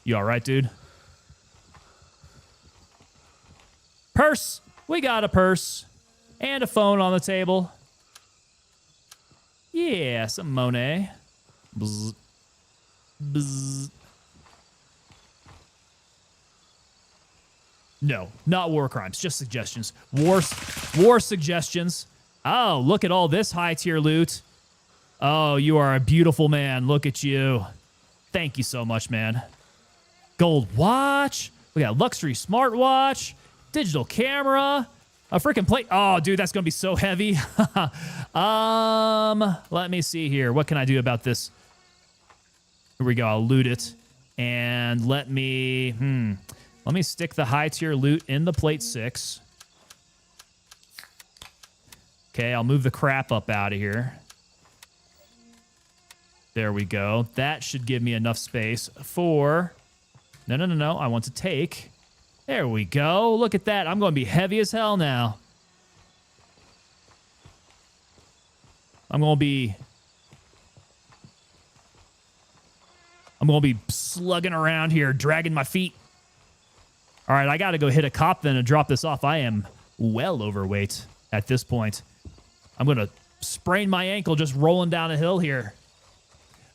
S1: You all right, dude? Purse. We got a purse. And a phone on the table. Yeah, some Monet. Bzz. Bzz. No, not war crimes, just suggestions. War suggestions. Oh, look at all this high-tier loot. Oh, you are a beautiful man. Look at you. Thank you so much, man. Gold watch. We got a luxury smartwatch. Digital camera. A freaking plate. Oh, dude, that's going to be so heavy. Let me see here. What can I do about this? Here we go. I'll loot it. And let me stick the high-tier loot in the plate 6. Okay, I'll move the crap up out of here. There we go. That should give me enough space for... No. I want to take. There we go. Look at that. I'm going to be heavy as hell now. I'm going to be slugging around here, dragging my feet. All right, I got to go hit a cop then and drop this off. I am well overweight at this point. I'm going to sprain my ankle just rolling down a hill here.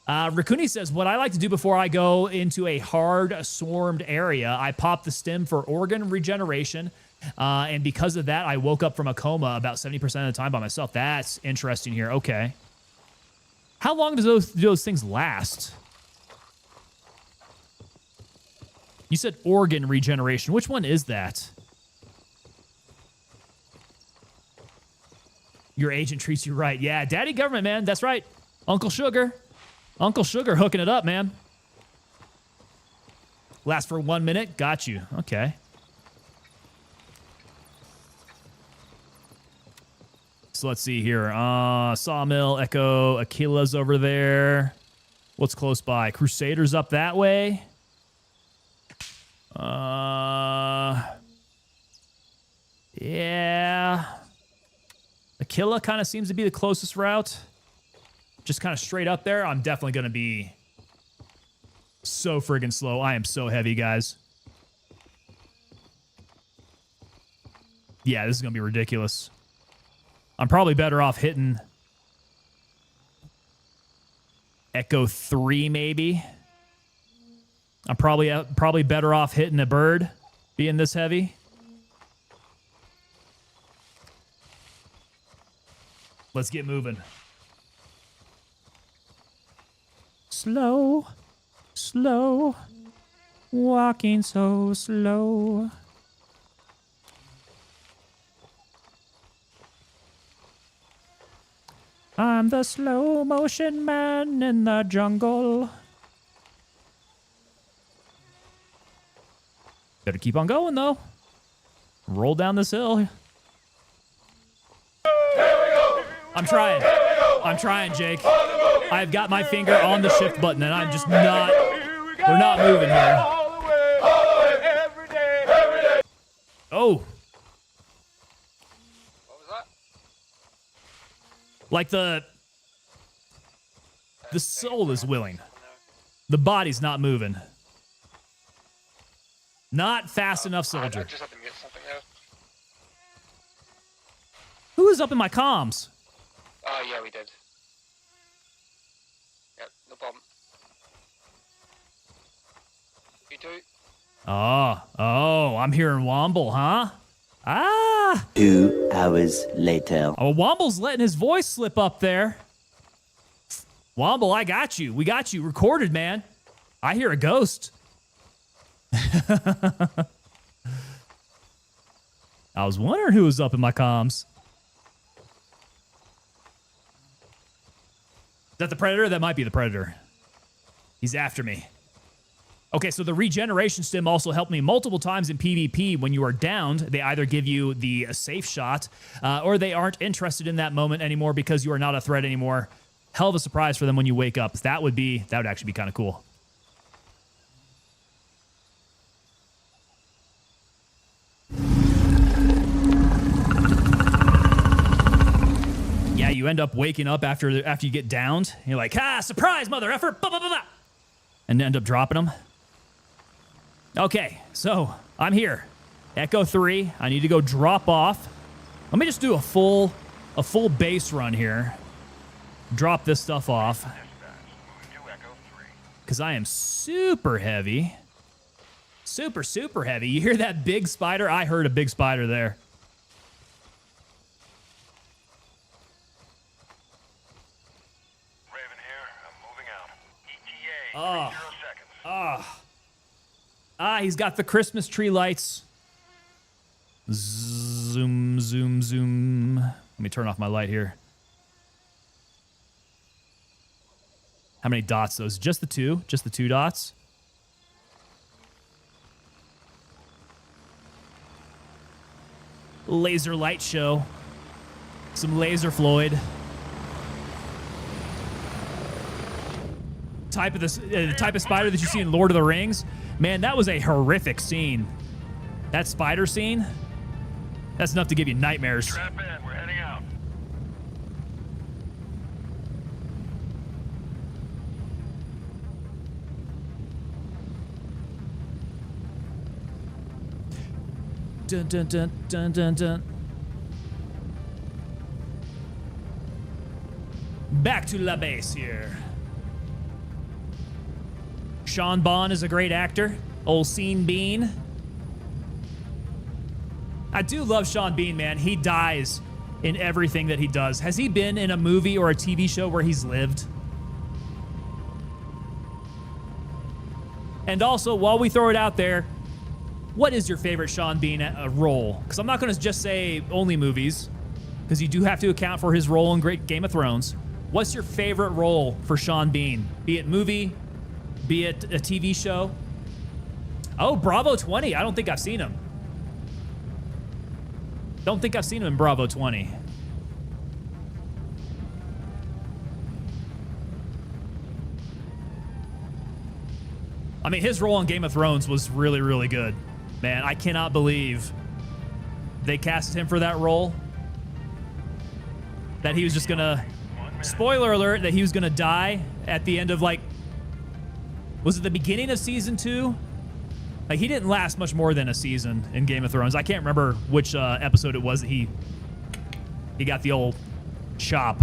S1: Rakuni says, what I like to do before I go into a hard swarmed area, I pop the stim for organ regeneration. And because of that, I woke up from a coma about 70% of the time by myself. That's interesting here. Okay. How long do those things last? You said organ regeneration. Which one is that? Your agent treats you right. Yeah, daddy government, man. That's right. Uncle Sugar. Uncle Sugar hooking it up, man. Last for 1 minute. Got you. Okay. So let's see here. Sawmill, Echo, Aquila's over there. What's close by? Crusaders up that way. Yeah. Aquila kind of seems to be the closest route. Just kind of straight up there. I'm definitely going to be so friggin' slow. I am so heavy, guys. Yeah, this is going to be ridiculous. I'm probably better off hitting Echo 3, maybe. I'm probably better off hitting a bird, being this heavy. Let's get moving. Slow, slow, walking so slow. I'm the slow motion man in the jungle. Better keep on going, though. Roll down this hill. I'm trying. I'm trying, Jake. I've got my finger on the shift button, and I'm just not... We're not moving here. Oh. Like the soul is willing. The body's not moving. Not fast enough, soldier.
S6: I just have to get something else.
S1: Who is up in my comms?
S6: Oh, yeah, we did. Yep, no problem. You too?
S1: Oh, I'm hearing Womble, huh? Ah!
S3: 2 hours later.
S1: Oh, Womble's letting his voice slip up there. Womble, I got you. We got you recorded, man. I hear a ghost. I was wondering who was up in my comms. Is that the Predator? That might be the Predator. He's after me. Okay, so the regeneration stim also helped me multiple times in PvP. When you are downed, they either give you the safe shot, or they aren't interested in that moment anymore because you are not a threat anymore. Hell of a surprise for them when you wake up. That would actually be kind of cool. Yeah, you end up waking up after you get downed. You're like, surprise, mother effer, bah, bah, bah, bah, and end up dropping them. Okay, so I'm here. Echo 3. I need to go drop off. Let me just do a full base run here. Drop this stuff off. Because I am super heavy. Super, super heavy. You hear that big spider? I heard a big spider there.
S4: Raven here. I'm moving out. ETA. 30 seconds.
S1: He's got the Christmas tree lights. Zoom, zoom, zoom. Let me turn off my light here. How many dots, those? Just the two? Just the 2 dots? Laser light show. Some laser Floyd. The type of spider that you see in Lord of the Rings. Man, that was a horrific scene. That spider scene, that's enough to give you nightmares.
S4: Strap in. We're heading out.
S1: Dun, dun, dun, dun, dun, dun. Back to La Base here. Sean Bond is a great actor. Old Sean Bean. I do love Sean Bean, man. He dies in everything that he does. Has he been in a movie or a TV show where he's lived? And also, while we throw it out there, what is your favorite Sean Bean role? Because I'm not going to just say only movies, because you do have to account for his role in Great Game of Thrones. What's your favorite role for Sean Bean? Be it movie, be it a TV show? Oh, Bravo 20. I don't think I've seen him. Don't think I've seen him in Bravo 20. I mean, his role on Game of Thrones was really, really good. Man, I cannot believe they casted him for that role. That he was just gonna, spoiler alert, that he was gonna die at the end of, like, was it the beginning of season 2? Like, he didn't last much more than a season in Game of Thrones. I can't remember which episode it was that he got the old chop.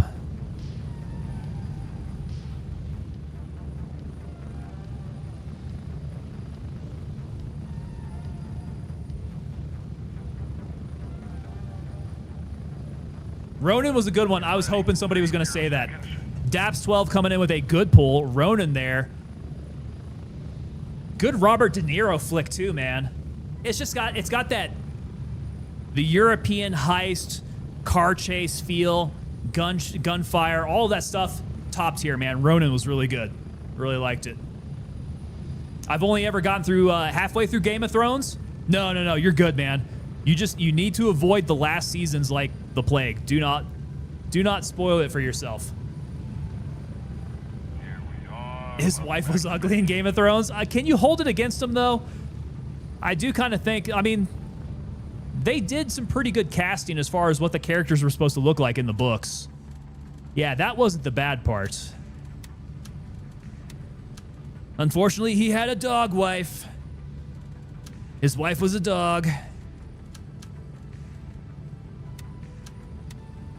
S1: Ronan was a good one. I was hoping somebody was going to say that. Daps12 coming in with a good pull. Ronan there. Good Robert De Niro flick too, man. It's got that the European heist, car chase feel, gunfire, all that stuff. Top tier, man. Ronan was really good. Really liked it. I've only ever gotten through halfway through Game of Thrones. No, you're good, man. You need to avoid the last seasons like the plague. Do not spoil it for yourself. His wife was ugly in Game of Thrones. Can you hold it against him, though? I do kind of think, I mean, they did some pretty good casting as far as what the characters were supposed to look like in the books. Yeah, that wasn't the bad part. Unfortunately, he had a dog wife. His wife was a dog.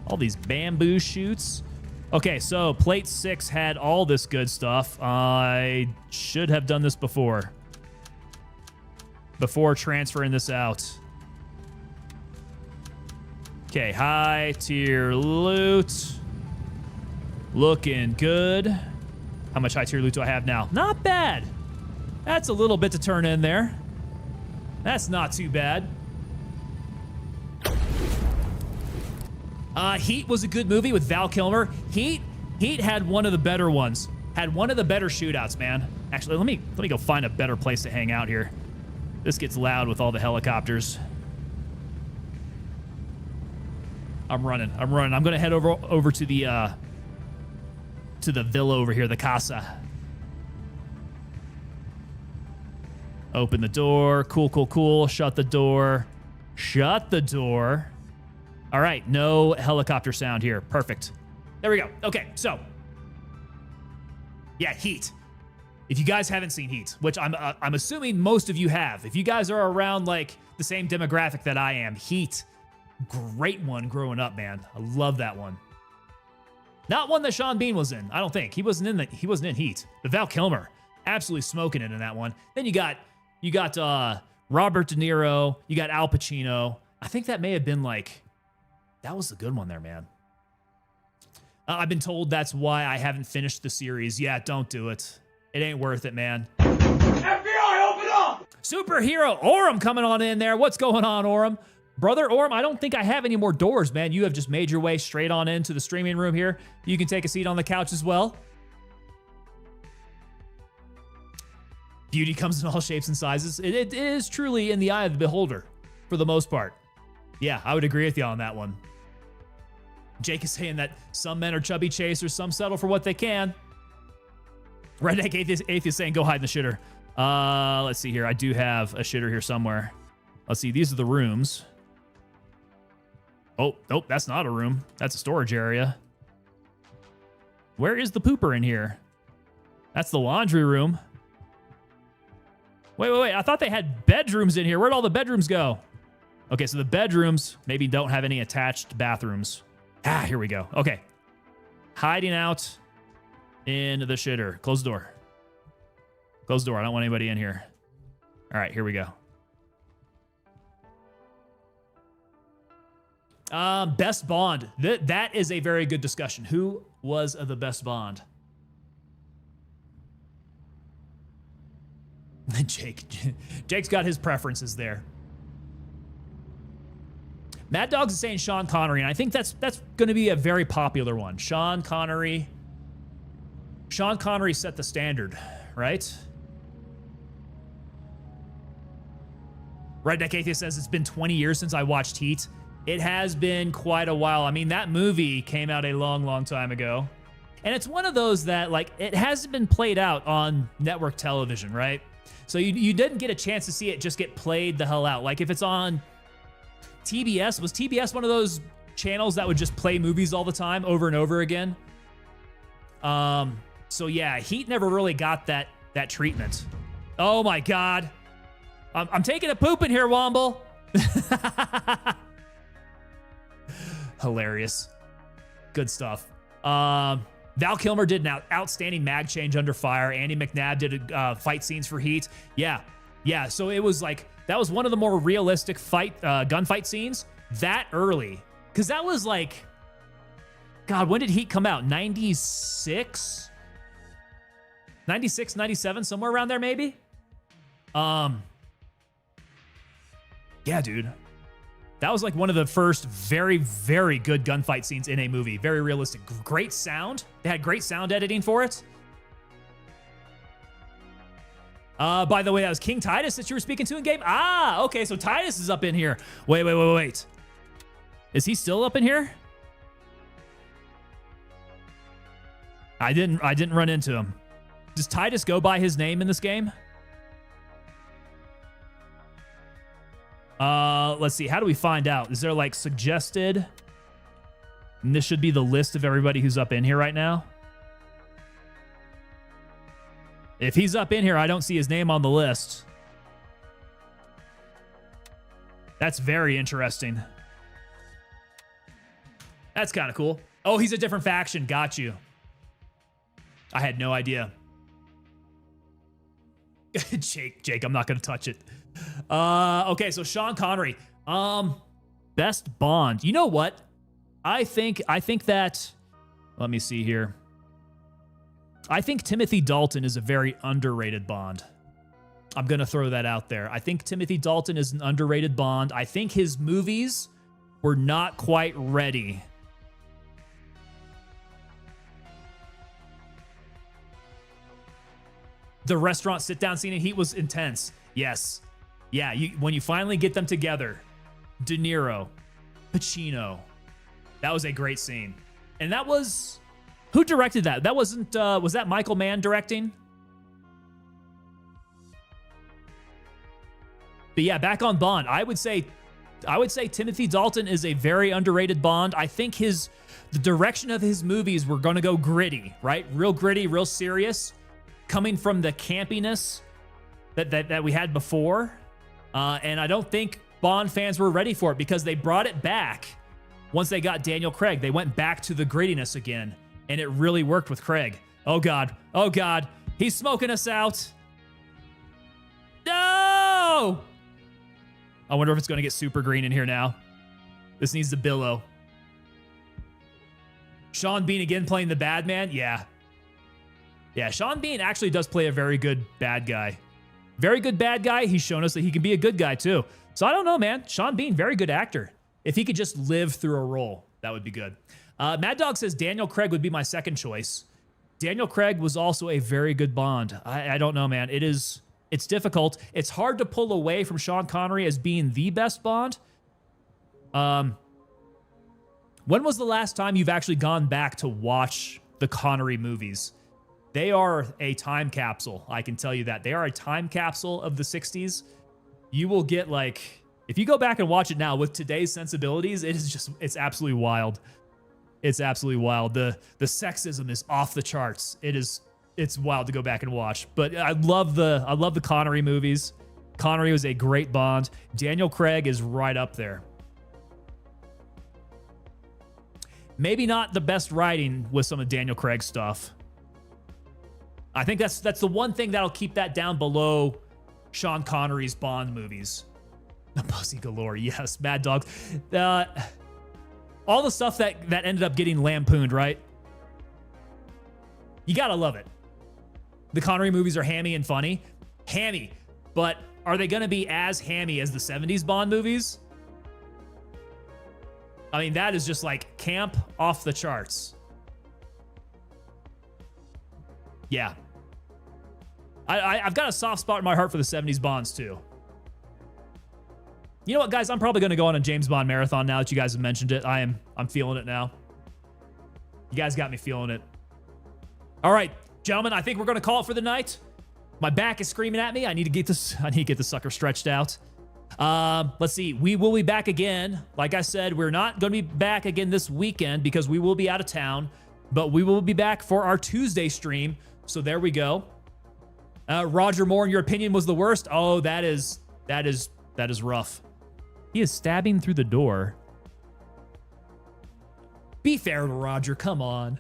S1: All these bamboo shoots. Okay, so plate 6 had all this good stuff. I should have done this before transferring this out. Okay, high tier loot. Looking good. How much high tier loot do I have now? Not bad. That's a little bit to turn in there. That's not too bad. Heat was a good movie with Val Kilmer. Heat had one of the better ones. Had one of the better shootouts, man. Actually, let me go find a better place to hang out here. This gets loud with all the helicopters. I'm running. I'm gonna head over to the villa over here, the casa. Open the door. Cool. Shut the door. All right, no helicopter sound here. Perfect. There we go. Okay, so. Yeah, Heat. If you guys haven't seen Heat, which I'm assuming most of you have. If you guys are around, like, the same demographic that I am, Heat, great one growing up, man. I love that one. Not one that Sean Bean was in, I don't think. He wasn't in Heat. But Val Kilmer, absolutely smoking it in that one. Then you got Robert De Niro, you got Al Pacino. I think that may have been, like, that was a good one there, man. I've been told that's why I haven't finished the series. Yeah, don't do it. It ain't worth it, man.
S2: FBI, open up!
S1: Superhero Orem coming on in there. What's going on, Orem? Brother Orem, I don't think I have any more doors, man. You have just made your way straight on into the streaming room here. You can take a seat on the couch as well. Beauty comes in all shapes and sizes. It is truly in the eye of the beholder, for the most part. Yeah, I would agree with you on that one. Jake is saying that some men are chubby chasers, some settle for what they can. Redneck Atheist saying, go hide in the shitter. Let's see here. I do have a shitter here somewhere. Let's see. These are the rooms. Oh, nope, that's not a room. That's a storage area. Where is the pooper in here? That's the laundry room. Wait. I thought they had bedrooms in here. Where'd all the bedrooms go? Okay, so the bedrooms maybe don't have any attached bathrooms. Here we go. Okay. Hiding out in the shitter. Close the door. Close the door. I don't want anybody in here. All right, here we go. Best Bond. That is a very good discussion. Who was the best Bond? Jake's got his preferences there. Mad Dogs is saying Sean Connery, and I think that's going to be a very popular one. Sean Connery set the standard, right? Redneck Atheist says it's been 20 years since I watched Heat. It has been quite a while. I mean, that movie came out a long, long time ago. And it's one of those that, like, it hasn't been played out on network television, right? So you didn't get a chance to see it just get played the hell out. Like, if it's on TBS, was TBS one of those channels that would just play movies all the time over and over again? So yeah, Heat never really got that treatment. Oh my God. I'm taking a poop in here, Womble. Hilarious. Good stuff. Val Kilmer did an outstanding mag change under fire. Andy McNabb did fight scenes for Heat. Yeah. So it was like, that was one of the more realistic gunfight scenes that early. Because that was like, God, when did Heat come out? 96? 96, 97, somewhere around there maybe? Yeah, dude. That was like one of the first very, very good gunfight scenes in a movie. Very realistic. Great sound. They had great sound editing for it. By the way, that was King Titus that you were speaking to in game? Ah, okay, so Titus is up in here. Wait. Is he still up in here? I didn't run into him. Does Titus go by his name in this game? Let's see. How do we find out? Is there like suggested? And this should be the list of everybody who's up in here right now. If he's up in here, I don't see his name on the list. That's very interesting. That's kind of cool. Oh, he's a different faction. Got you. I had no idea. Jake, I'm not going to touch it. Okay, so Sean Connery. Best Bond. You know what? I think that, let me see here. I think Timothy Dalton is a very underrated Bond. I'm going to throw that out there. I think Timothy Dalton is an underrated Bond. I think his movies were not quite ready. The restaurant sit-down scene in Heat was intense. Yes. Yeah, when you finally get them together. De Niro, Pacino. That was a great scene. And that was... Who directed that? That wasn't... was that Michael Mann directing? But yeah, back on Bond, I would say Timothy Dalton is a very underrated Bond. I think the direction of his movies were going to go gritty, right? Real gritty, real serious. Coming from the campiness that we had before. And I don't think Bond fans were ready for it because they brought it back once they got Daniel Craig. They went back to the grittiness again, and it really worked with Craig. Oh, God. Oh, God. He's smoking us out. No! I wonder if it's going to get super green in here now. This needs to billow. Sean Bean again playing the bad man? Yeah. Yeah, Sean Bean actually does play a very good bad guy. Very good bad guy. He's shown us that he can be a good guy, too. So I don't know, man. Sean Bean, very good actor. If he could just live through a role, that would be good. Mad Dog says Daniel Craig would be my second choice. Daniel Craig was also a very good Bond. I don't know, man. It's difficult. It's hard to pull away from Sean Connery as being the best Bond. When was the last time you've actually gone back to watch the Connery movies? They are a time capsule. I can tell you that. They are a time capsule of the 60s. You will get like, if you go back and watch it now with today's sensibilities, it's absolutely wild. It's absolutely wild. The sexism is off the charts. It's wild to go back and watch. But I love the Connery movies. Connery was a great Bond. Daniel Craig is right up there. Maybe not the best writing with some of Daniel Craig's stuff. I think that's the one thing that'll keep that down below Sean Connery's Bond movies. Pussy galore, yes. Mad Dog. All the stuff that ended up getting lampooned, right? You gotta love it. The Connery movies are hammy and funny. Hammy. But are they gonna be as hammy as the 70s Bond movies? I mean, that is just like camp off the charts. Yeah. I've got a soft spot in my heart for the 70s Bonds, too. You know what, guys? I'm probably going to go on a James Bond marathon now that you guys have mentioned it. I'm feeling it now. You guys got me feeling it. All right, gentlemen, I think we're going to call it for the night. My back is screaming at me. I need to get this sucker stretched out. Let's see. We will be back again. Like I said, we're not going to be back again this weekend because we will be out of town, but we will be back for our Tuesday stream. So there we go. Roger Moore, in your opinion, was the worst. Oh, that is rough. He is stabbing through the door. Be fair to Roger. Come on.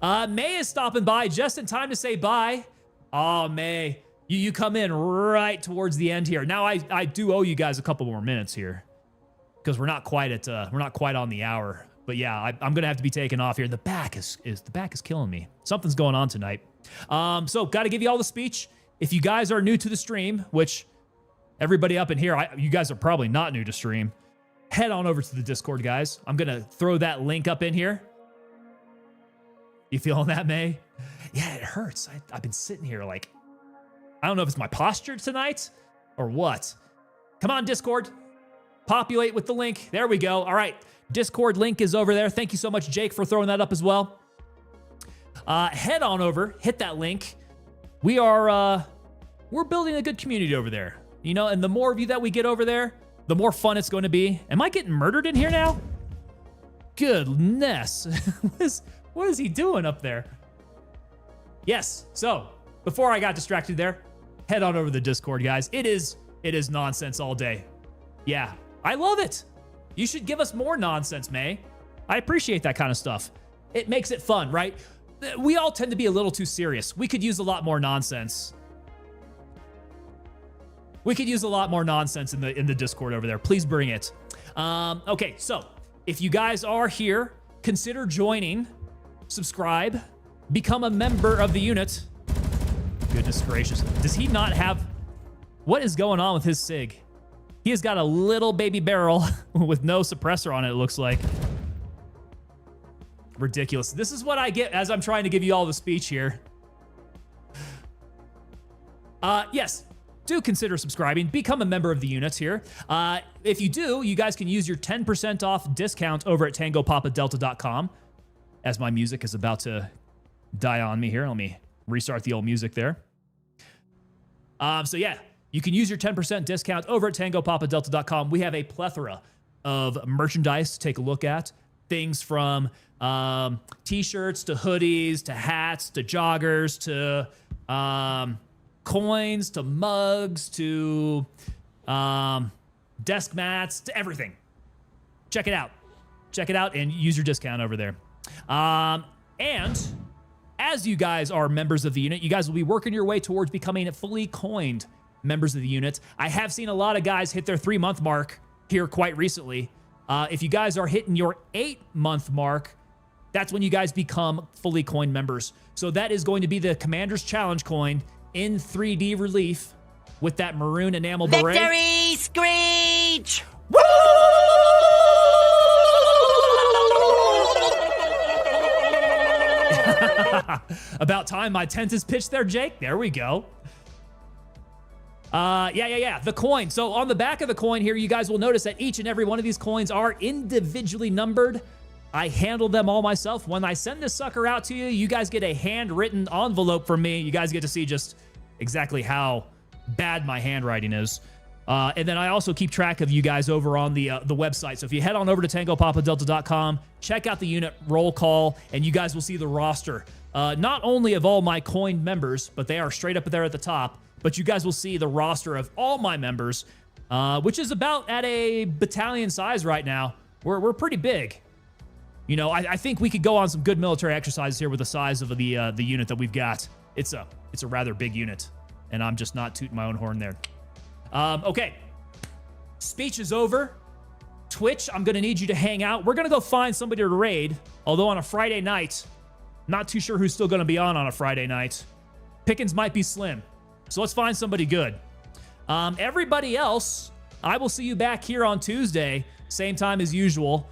S1: May is stopping by just in time to say bye. Oh, May, you come in right towards the end here. Now I do owe you guys a couple more minutes here because we're not quite on the hour. But yeah, I'm gonna have to be taken off here. The back is killing me. Something's going on tonight. So got to give you all the speech. If you guys are new to the stream, which everybody up in here, you guys are probably not new to stream, head on over to the Discord, guys. I'm gonna throw that link up in here. You feeling that, May? Yeah, it hurts. I've been sitting here like, I don't know if it's my posture tonight or what. Come on, Discord. Populate with the link. There we go. All right. Discord link is over there. Thank you so much, Jake, for throwing that up as well. Head on over. Hit that link. We're building a good community over there. You know, and the more of you that we get over there, the more fun it's going to be. Am I getting murdered in here now? Goodness. What is he doing up there? Yes. So before I got distracted there, head on over to the Discord, guys. It is nonsense all day. Yeah, I love it. You should give us more nonsense, May. I appreciate that kind of stuff. It makes it fun, right? We all tend to be a little too serious. We could use a lot more nonsense. We could use a lot more nonsense in the Discord over there. Please bring it. Okay, so if you guys are here, consider joining, subscribe, become a member of the unit. Goodness gracious. Does he not have... What is going on with his SIG? He has got a little baby barrel with no suppressor on it, it looks like. Ridiculous. This is what I get as I'm trying to give you all the speech here. Yes, do consider subscribing. Become a member of the unit here. If you do, you guys can use your 10% off discount over at tangopapadelta.com. As my music is about to die on me here. Let me restart the old music there. So yeah, you can use your 10% discount over at tangopapadelta.com. We have a plethora of merchandise to take a look at. Things from t-shirts to hoodies to hats to joggers to coins to mugs to desk mats to everything. Check it out. Check it out and use your discount over there. And as you guys are members of the unit, you guys will be working your way towards becoming fully coined members of the unit. I have seen a lot of guys hit their 3-month mark here quite recently. If you guys are hitting your 8-month mark, that's when you guys become fully coined members. So that is going to be the Commander's Challenge coin in 3D relief with that maroon enamel beret.
S3: Victory screech!
S1: About time my tent is pitched there, Jake. There we go. Yeah. The coin. So on the back of the coin here, you guys will notice that each and every one of these coins are individually numbered. I handle them all myself. When I send this sucker out to you, you guys get a handwritten envelope from me. You guys get to see just exactly how bad my handwriting is. And then I also keep track of you guys over on the website. So if you head on over to tangopapadelta.com, check out the unit roll call, and you guys will see the roster. Not only of all my coined members, but they are straight up there at the top, but you guys will see the roster of all my members, which is about at a battalion size right now. We're pretty big. You know, I think we could go on some good military exercises here with the size of the unit that we've got. It's a rather big unit, and I'm just not tooting my own horn there. Okay, speech is over. Twitch, I'm gonna need you to hang out. We're gonna go find somebody to raid, although on a Friday night, not too sure who's still gonna be on a Friday night. Pickings might be slim, so let's find somebody good. Everybody else, I will see you back here on Tuesday, same time as usual.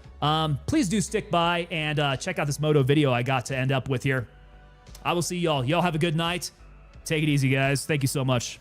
S1: Please do stick by and check out this Moto video I got to end up with here. I will see y'all. Y'all have a good night. Take it easy, guys. Thank you so much.